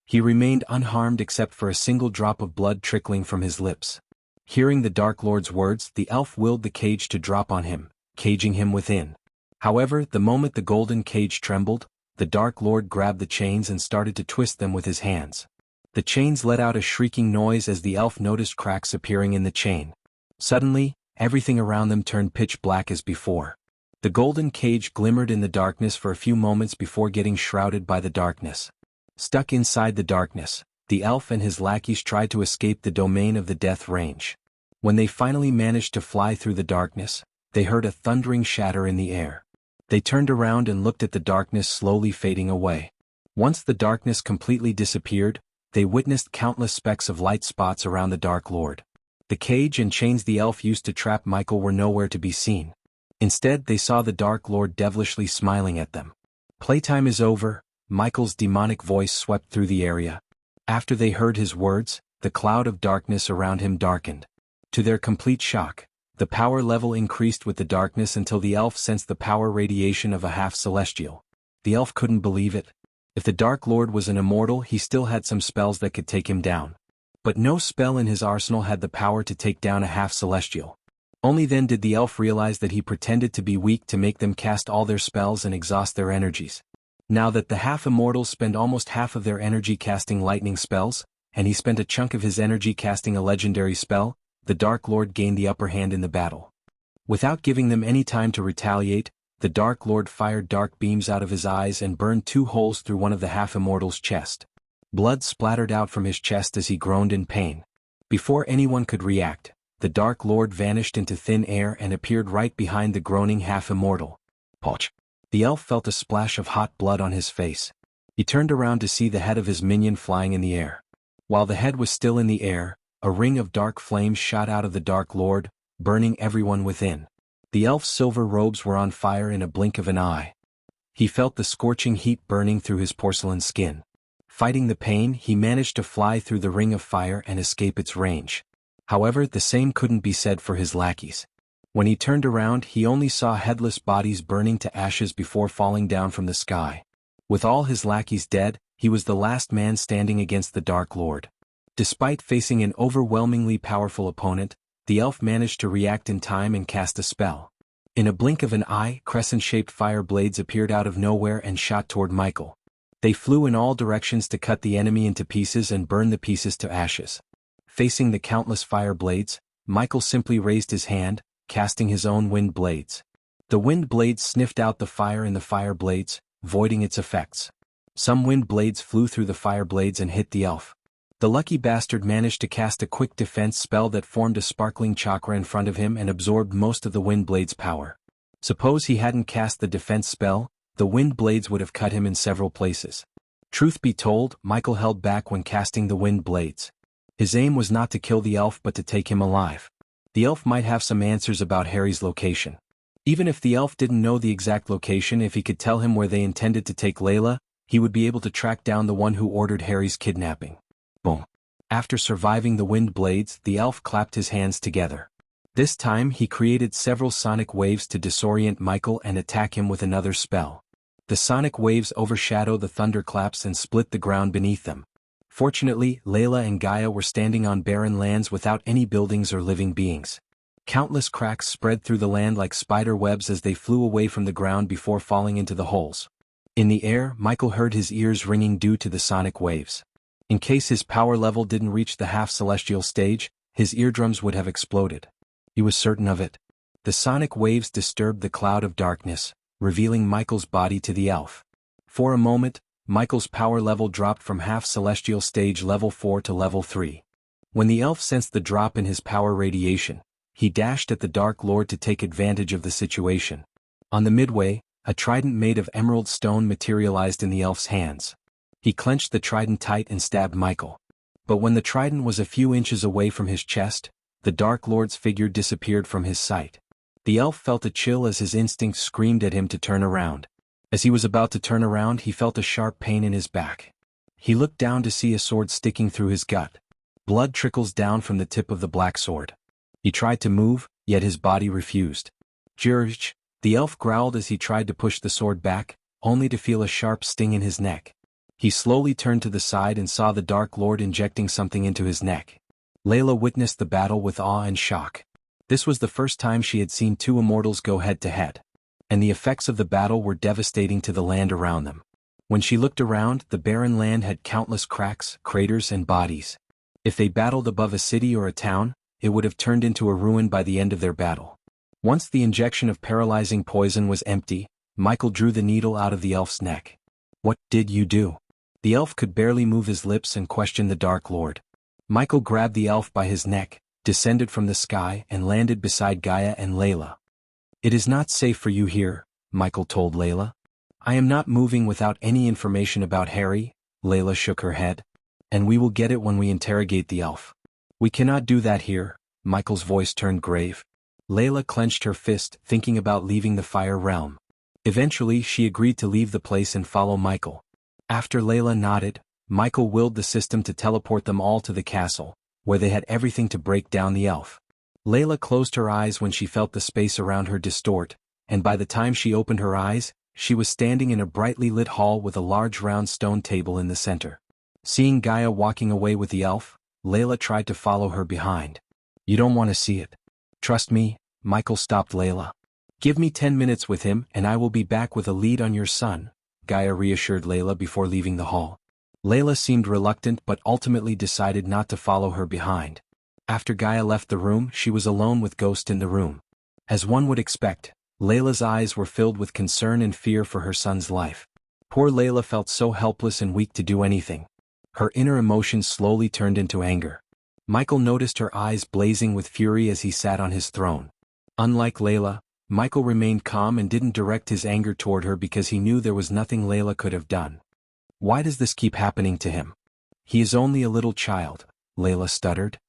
He remained unharmed except for a single drop of blood trickling from his lips. Hearing the Dark Lord's words, the elf willed the cage to drop on him, caging him within. However, the moment the golden cage trembled, the Dark Lord grabbed the chains and started to twist them with his hands. The chains let out a shrieking noise as the elf noticed cracks appearing in the chain. Suddenly, everything around them turned pitch black as before. The golden cage glimmered in the darkness for a few moments before getting shrouded by the darkness. Stuck inside the darkness, the elf and his lackeys tried to escape the domain of the death range. When they finally managed to fly through the darkness, they heard a thundering shatter in the air. They turned around and looked at the darkness slowly fading away. Once the darkness completely disappeared, they witnessed countless specks of light spots around the Dark Lord. The cage and chains the elf used to trap Michael were nowhere to be seen. Instead, they saw the Dark Lord devilishly smiling at them. "Playtime is over," Michael's demonic voice swept through the area. After they heard his words, the cloud of darkness around him darkened. To their complete shock, the power level increased with the darkness until the elf sensed the power radiation of a half-celestial. The elf couldn't believe it. If the Dark Lord was an immortal, he still had some spells that could take him down. But no spell in his arsenal had the power to take down a half-celestial. Only then did the elf realize that he pretended to be weak to make them cast all their spells and exhaust their energies. Now that the half-immortals spend almost half of their energy casting lightning spells, and he spent a chunk of his energy casting a legendary spell, the Dark Lord gained the upper hand in the battle. Without giving them any time to retaliate, the Dark Lord fired dark beams out of his eyes and burned 2 holes through one of the half-immortals' chest. Blood splattered out from his chest as he groaned in pain. Before anyone could react, the Dark Lord vanished into thin air and appeared right behind the groaning half-immortal. Poch! The elf felt a splash of hot blood on his face. He turned around to see the head of his minion flying in the air. While the head was still in the air, a ring of dark flames shot out of the Dark Lord, burning everyone within. The elf's silver robes were on fire in a blink of an eye. He felt the scorching heat burning through his porcelain skin. Fighting the pain, he managed to fly through the ring of fire and escape its range. However, the same couldn't be said for his lackeys. When he turned around, he only saw headless bodies burning to ashes before falling down from the sky. With all his lackeys dead, he was the last man standing against the Dark Lord. Despite facing an overwhelmingly powerful opponent, the elf managed to react in time and cast a spell. In a blink of an eye, crescent-shaped fire blades appeared out of nowhere and shot toward Michael. They flew in all directions to cut the enemy into pieces and burn the pieces to ashes. Facing the countless fire blades, Michael simply raised his hand, casting his own wind blades. The wind blades sniffed out the fire in the fire blades, voiding its effects. Some wind blades flew through the fire blades and hit the elf. The lucky bastard managed to cast a quick defense spell that formed a sparkling chakra in front of him and absorbed most of the wind blade's power. Suppose he hadn't cast the defense spell, the wind blades would have cut him in several places. Truth be told, Michael held back when casting the wind blades. His aim was not to kill the elf but to take him alive. The elf might have some answers about Harry's location. Even if the elf didn't know the exact location, if he could tell him where they intended to take Layla, he would be able to track down the one who ordered Harry's kidnapping. Boom. After surviving the wind blades, the elf clapped his hands together. This time he created several sonic waves to disorient Michael and attack him with another spell. The sonic waves overshadow the thunderclaps and split the ground beneath them. Fortunately, Layla and Gaia were standing on barren lands without any buildings or living beings. Countless cracks spread through the land like spider webs as they flew away from the ground before falling into the holes. In the air, Michael heard his ears ringing due to the sonic waves. In case his power level didn't reach the half-celestial stage, his eardrums would have exploded. He was certain of it. The sonic waves disturbed the cloud of darkness, revealing Michael's body to the elf. For a moment, Michael's power level dropped from half-celestial stage level 4 to level 3. When the elf sensed the drop in his power radiation, he dashed at the Dark Lord to take advantage of the situation. On the midway, a trident made of emerald stone materialized in the elf's hands. He clenched the trident tight and stabbed Michael. But when the trident was a few inches away from his chest, the Dark Lord's figure disappeared from his sight. The elf felt a chill as his instinct screamed at him to turn around. As he was about to turn around, he felt a sharp pain in his back. He looked down to see a sword sticking through his gut. Blood trickles down from the tip of the black sword. He tried to move, yet his body refused. "Jirj," the elf growled as he tried to push the sword back, only to feel a sharp sting in his neck. He slowly turned to the side and saw the Dark Lord injecting something into his neck. Layla witnessed the battle with awe and shock. This was the first time she had seen two immortals go head-to-head. And the effects of the battle were devastating to the land around them. When she looked around, the barren land had countless cracks, craters and bodies. If they battled above a city or a town, it would have turned into a ruin by the end of their battle. Once the injection of paralyzing poison was empty, Michael drew the needle out of the elf's neck. "What did you do?" The elf could barely move his lips and questioned the Dark Lord. Michael grabbed the elf by his neck, descended from the sky and landed beside Gaia and Layla. "It is not safe for you here," Michael told Layla. "I am not moving without any information about Harry," Layla shook her head. "And we will get it when we interrogate the elf." "We cannot do that here," Michael's voice turned grave. Layla clenched her fist, thinking about leaving the fire realm. Eventually she agreed to leave the place and follow Michael. After Layla nodded, Michael willed the system to teleport them all to the castle, where they had everything to break down the elf. Layla closed her eyes when she felt the space around her distort, and by the time she opened her eyes, she was standing in a brightly lit hall with a large round stone table in the center. Seeing Gaia walking away with the elf, Layla tried to follow her behind. "You don't want to see it. Trust me," Michael stopped Layla. "Give me 10 minutes with him and I will be back with a lead on your son," Gaia reassured Layla before leaving the hall. Layla seemed reluctant but ultimately decided not to follow her behind. After Gaia left the room, she was alone with Ghost in the room. As one would expect, Layla's eyes were filled with concern and fear for her son's life. Poor Layla felt so helpless and weak to do anything. Her inner emotions slowly turned into anger. Michael noticed her eyes blazing with fury as he sat on his throne. Unlike Layla, Michael remained calm and didn't direct his anger toward her because he knew there was nothing Layla could have done. "Why does this keep happening to him? He is only a little child," Layla stuttered.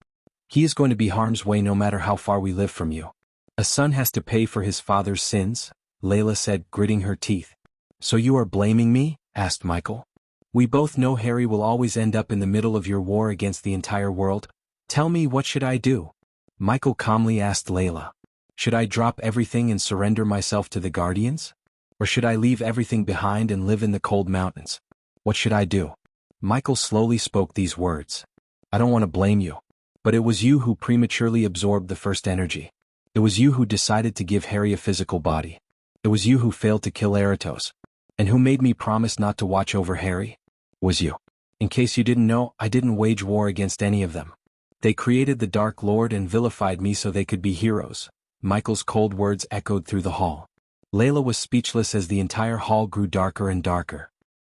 "He is going to be harm's way no matter how far we live from you. A son has to pay for his father's sins," Layla said, gritting her teeth. "So you are blaming me?" asked Michael. "We both know Harry will always end up in the middle of your war against the entire world. Tell me, what should I do?" Michael calmly asked Layla. "Should I drop everything and surrender myself to the Guardians? Or should I leave everything behind and live in the cold mountains? What should I do?" Michael slowly spoke these words. "I don't want to blame you. But it was you who prematurely absorbed the first energy. It was you who decided to give Harry a physical body. It was you who failed to kill Eratos. And who made me promise not to watch over Harry? Was you. In case you didn't know, I didn't wage war against any of them. They created the Dark Lord and vilified me so they could be heroes. Michael's cold words echoed through the hall. Layla was speechless as the entire hall grew darker and darker.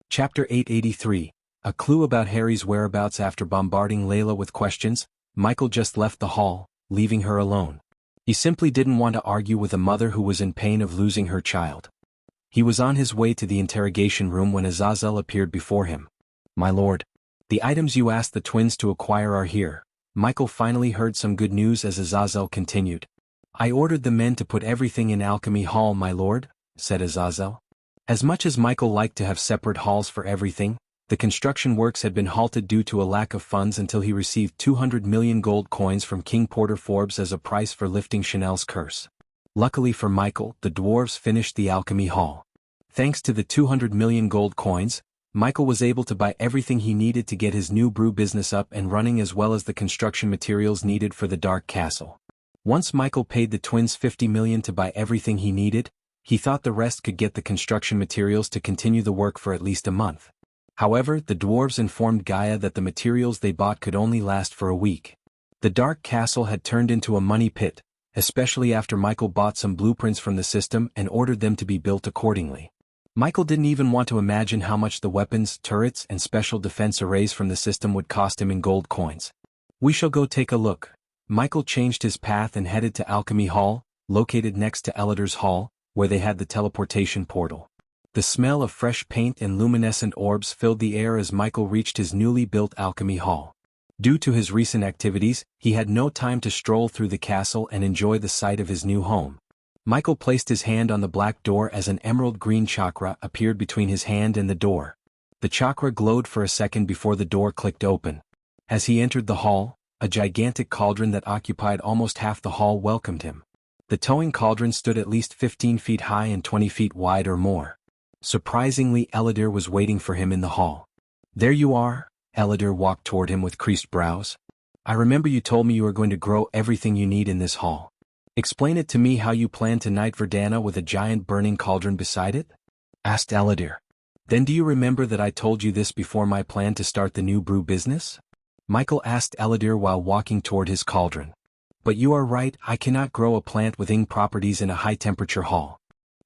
Chapter 883. A clue about Harry's whereabouts. After bombarding Layla with questions, Michael just left the hall, leaving her alone. He simply didn't want to argue with a mother who was in pain of losing her child. He was on his way to the interrogation room when Azazel appeared before him. My lord, the items you asked the twins to acquire are here. Michael finally heard some good news as Azazel continued. I ordered the men to put everything in Alchemy Hall, my lord, said Azazel. As much as Michael liked to have separate halls for everything, the construction works had been halted due to a lack of funds until he received 200 million gold coins from King Porter Forbes as a price for lifting Chanel's curse. Luckily for Michael, the dwarves finished the Alchemy Hall. Thanks to the 200 million gold coins, Michael was able to buy everything he needed to get his new brew business up and running, as well as the construction materials needed for the Dark Castle. Once Michael paid the twins 50 million to buy everything he needed, he thought the rest could get the construction materials to continue the work for at least a month. However, the dwarves informed Gaia that the materials they bought could only last for a week. The Dark Castle had turned into a money pit, especially after Michael bought some blueprints from the system and ordered them to be built accordingly. Michael didn't even want to imagine how much the weapons, turrets, and special defense arrays from the system would cost him in gold coins. We shall go take a look. Michael changed his path and headed to Alchemy Hall, located next to Elidar's Hall, where they had the teleportation portal. The smell of fresh paint and luminescent orbs filled the air as Michael reached his newly built Alchemy Hall. Due to his recent activities, he had no time to stroll through the castle and enjoy the sight of his new home. Michael placed his hand on the black door as an emerald green chakra appeared between his hand and the door. The chakra glowed for a second before the door clicked open. As he entered the hall, a gigantic cauldron that occupied almost half the hall welcomed him. The towing cauldron stood at least 15 feet high and 20 feet wide or more. Surprisingly, Elidar was waiting for him in the hall. There you are. Elidar walked toward him with creased brows. I remember you told me you were going to grow everything you need in this hall. Explain it to me how you plan to knight Verdana with a giant burning cauldron beside it? Asked Elidar. Then do you remember that I told you this before my plan to start the new brew business? Michael asked Elidar while walking toward his cauldron. But you are right, I cannot grow a plant with ing properties in a high-temperature hall.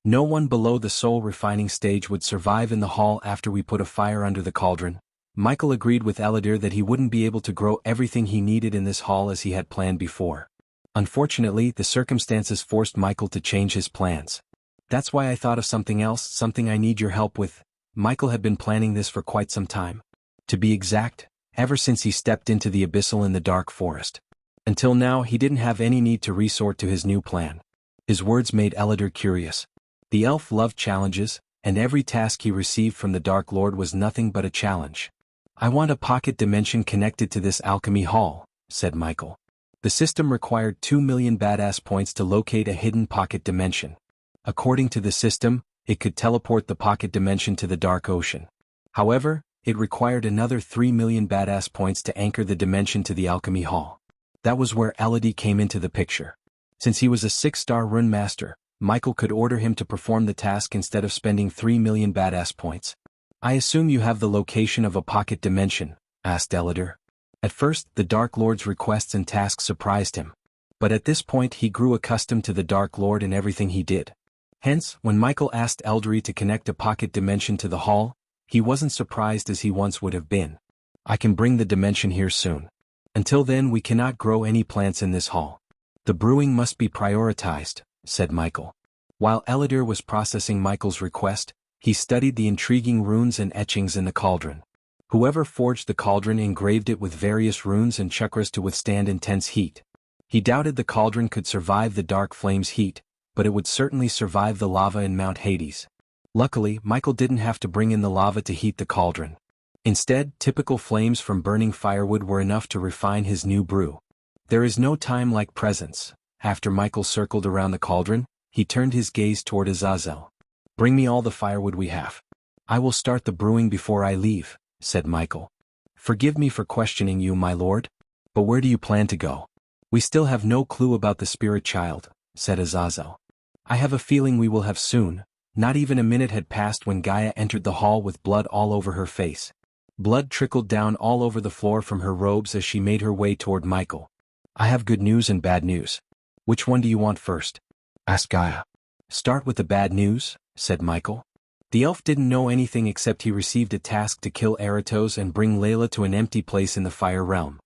No one below the soul refining stage would survive in the hall after we put a fire under the cauldron. Michael agreed with Elidar that he wouldn't be able to grow everything he needed in this hall as he had planned before. Unfortunately, the circumstances forced Michael to change his plans. That's why I thought of something else, something I need your help with. Michael had been planning this for quite some time. To be exact, ever since he stepped into the abyssal in the dark forest. Until now, he didn't have any need to resort to his new plan. His words made Elidar curious. The elf loved challenges, and every task he received from the Dark Lord was nothing but a challenge. I want a pocket dimension connected to this alchemy hall, said Michael. The system required 2 million badass points to locate a hidden pocket dimension. According to the system, it could teleport the pocket dimension to the Dark Ocean. However, it required another 3 million badass points to anchor the dimension to the alchemy hall. That was where Elodie came into the picture. Since he was a 6-star rune master, Michael could order him to perform the task instead of spending 3 million badass points. I assume you have the location of a pocket dimension, asked Elidar. At first, the Dark Lord's requests and tasks surprised him. But at this point he grew accustomed to the Dark Lord and everything he did. Hence, when Michael asked Eldri to connect a pocket dimension to the hall, he wasn't surprised as he once would have been. I can bring the dimension here soon. Until then we cannot grow any plants in this hall. The brewing must be prioritized, said Michael. While Elidar was processing Michael's request, he studied the intriguing runes and etchings in the cauldron. Whoever forged the cauldron engraved it with various runes and chakras to withstand intense heat. He doubted the cauldron could survive the dark flame's heat, but it would certainly survive the lava in Mount Hades. Luckily, Michael didn't have to bring in the lava to heat the cauldron. Instead, typical flames from burning firewood were enough to refine his new brew. There is no time like presence. After Michael circled around the cauldron, he turned his gaze toward Azazel. Bring me all the firewood we have. I will start the brewing before I leave, said Michael. Forgive me for questioning you, my lord. But where do you plan to go? We still have no clue about the spirit child, said Azazel. I have a feeling we will have soon. Not even a minute had passed when Gaia entered the hall with blood all over her face. Blood trickled down all over the floor from her robes as she made her way toward Michael. "I have good news and bad news. Which one do you want first?" asked Gaia. "Start with the bad news," said Michael. The elf didn't know anything except he received a task to kill Eratos and bring Layla to an empty place in the Fire Realm.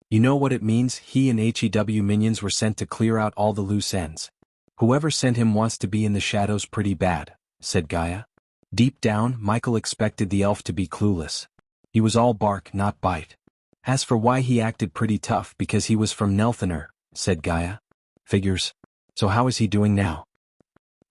You know what it means? He and HEW minions were sent to clear out all the loose ends. "Whoever sent him wants to be in the shadows pretty bad," said Gaia. Deep down, Michael expected the elf to be clueless. He was all bark, not bite. "As for why he acted pretty tough, because he was from Nelthaner," said Gaia. "Figures. So how is he doing now?"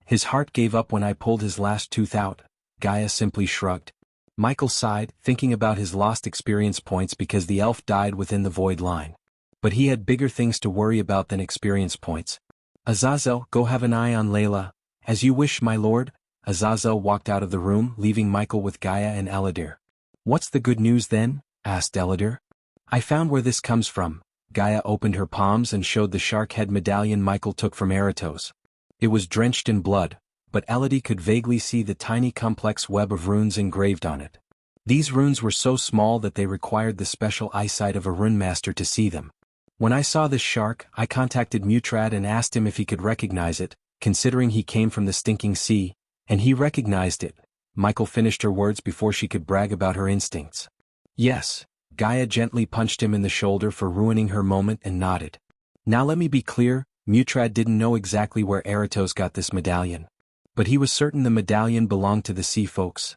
"His heart gave up when I pulled his last tooth out," Gaia simply shrugged. Michael sighed, thinking about his lost experience points because the elf died within the void line. But he had bigger things to worry about than experience points. "Azazel, go have an eye on Layla." "As you wish, my lord." Azazel walked out of the room, leaving Michael with Gaia and Eladir. "What's the good news then?" asked Eladir. "I found where this comes from." Gaia opened her palms and showed the shark head medallion Michael took from Eratos. It was drenched in blood, but Eladir could vaguely see the tiny complex web of runes engraved on it. These runes were so small that they required the special eyesight of a rune master to see them. "When I saw this shark, I contacted Mutrad and asked him if he could recognize it, considering he came from the stinking sea, and he recognized it." Michael finished her words before she could brag about her instincts. "Yes." Gaia gently punched him in the shoulder for ruining her moment and nodded. "Now let me be clear, Mutrad didn't know exactly where Eratos got this medallion. But he was certain the medallion belonged to the sea folks.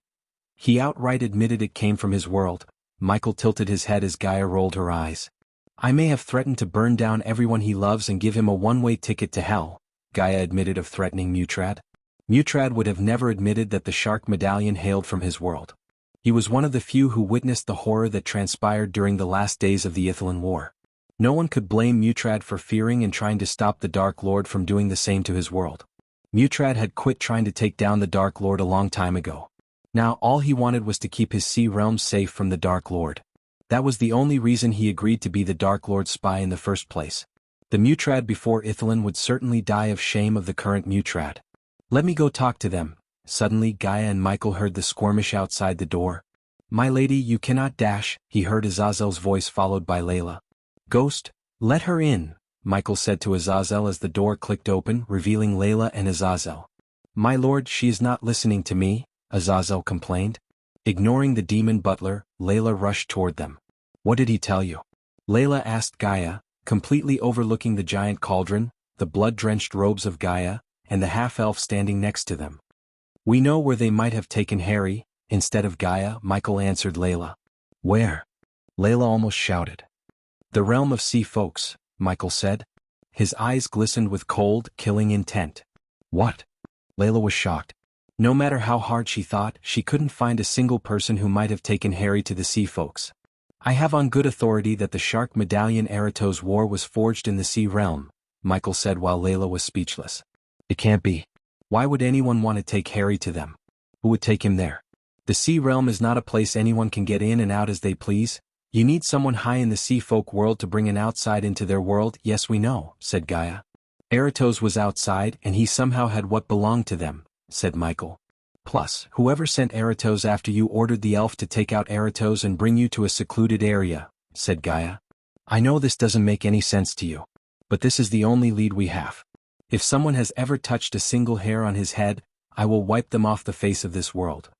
He outright admitted it came from his world." Michael tilted his head as Gaia rolled her eyes. "I may have threatened to burn down everyone he loves and give him a one-way ticket to hell," Gaia admitted of threatening Mutrad. Mutrad would have never admitted that the shark medallion hailed from his world. He was one of the few who witnessed the horror that transpired during the last days of the Ithilin War. No one could blame Mutrad for fearing and trying to stop the Dark Lord from doing the same to his world. Mutrad had quit trying to take down the Dark Lord a long time ago. Now all he wanted was to keep his sea realm safe from the Dark Lord. That was the only reason he agreed to be the Dark Lord's spy in the first place. The Mutrad before Ithilin would certainly die of shame of the current Mutrad. "Let me go talk to them." Suddenly Gaia and Michael heard the skirmish outside the door. "My lady, you cannot dash," he heard Azazel's voice followed by Layla. "Ghost, let her in," Michael said to Azazel as the door clicked open, revealing Layla and Azazel. "My lord, she is not listening to me," Azazel complained. Ignoring the demon butler, Layla rushed toward them. "What did he tell you?" Layla asked Gaia, completely overlooking the giant cauldron, the blood-drenched robes of Gaia, and the half-elf standing next to them. "We know where they might have taken Harry." Instead of Gaia, Michael answered Layla. "Where?" Layla almost shouted. "The realm of sea folks," Michael said. His eyes glistened with cold, killing intent. "What?" Layla was shocked. No matter how hard she thought, she couldn't find a single person who might have taken Harry to the sea folks. "I have on good authority that the shark medallion Eratos wore was forged in the sea realm," Michael said while Layla was speechless. "It can't be. Why would anyone want to take Harry to them? Who would take him there? The sea realm is not a place anyone can get in and out as they please. You need someone high in the sea folk world to bring an outside into their world." "Yes, we know," said Gaia. "Eratos was outside and he somehow had what belonged to them," said Michael. "Plus, whoever sent Eratos after you ordered the elf to take out Eratos and bring you to a secluded area," said Gaia. "I know this doesn't make any sense to you. But this is the only lead we have. If someone has ever touched a single hair on his head, I will wipe them off the face of this world."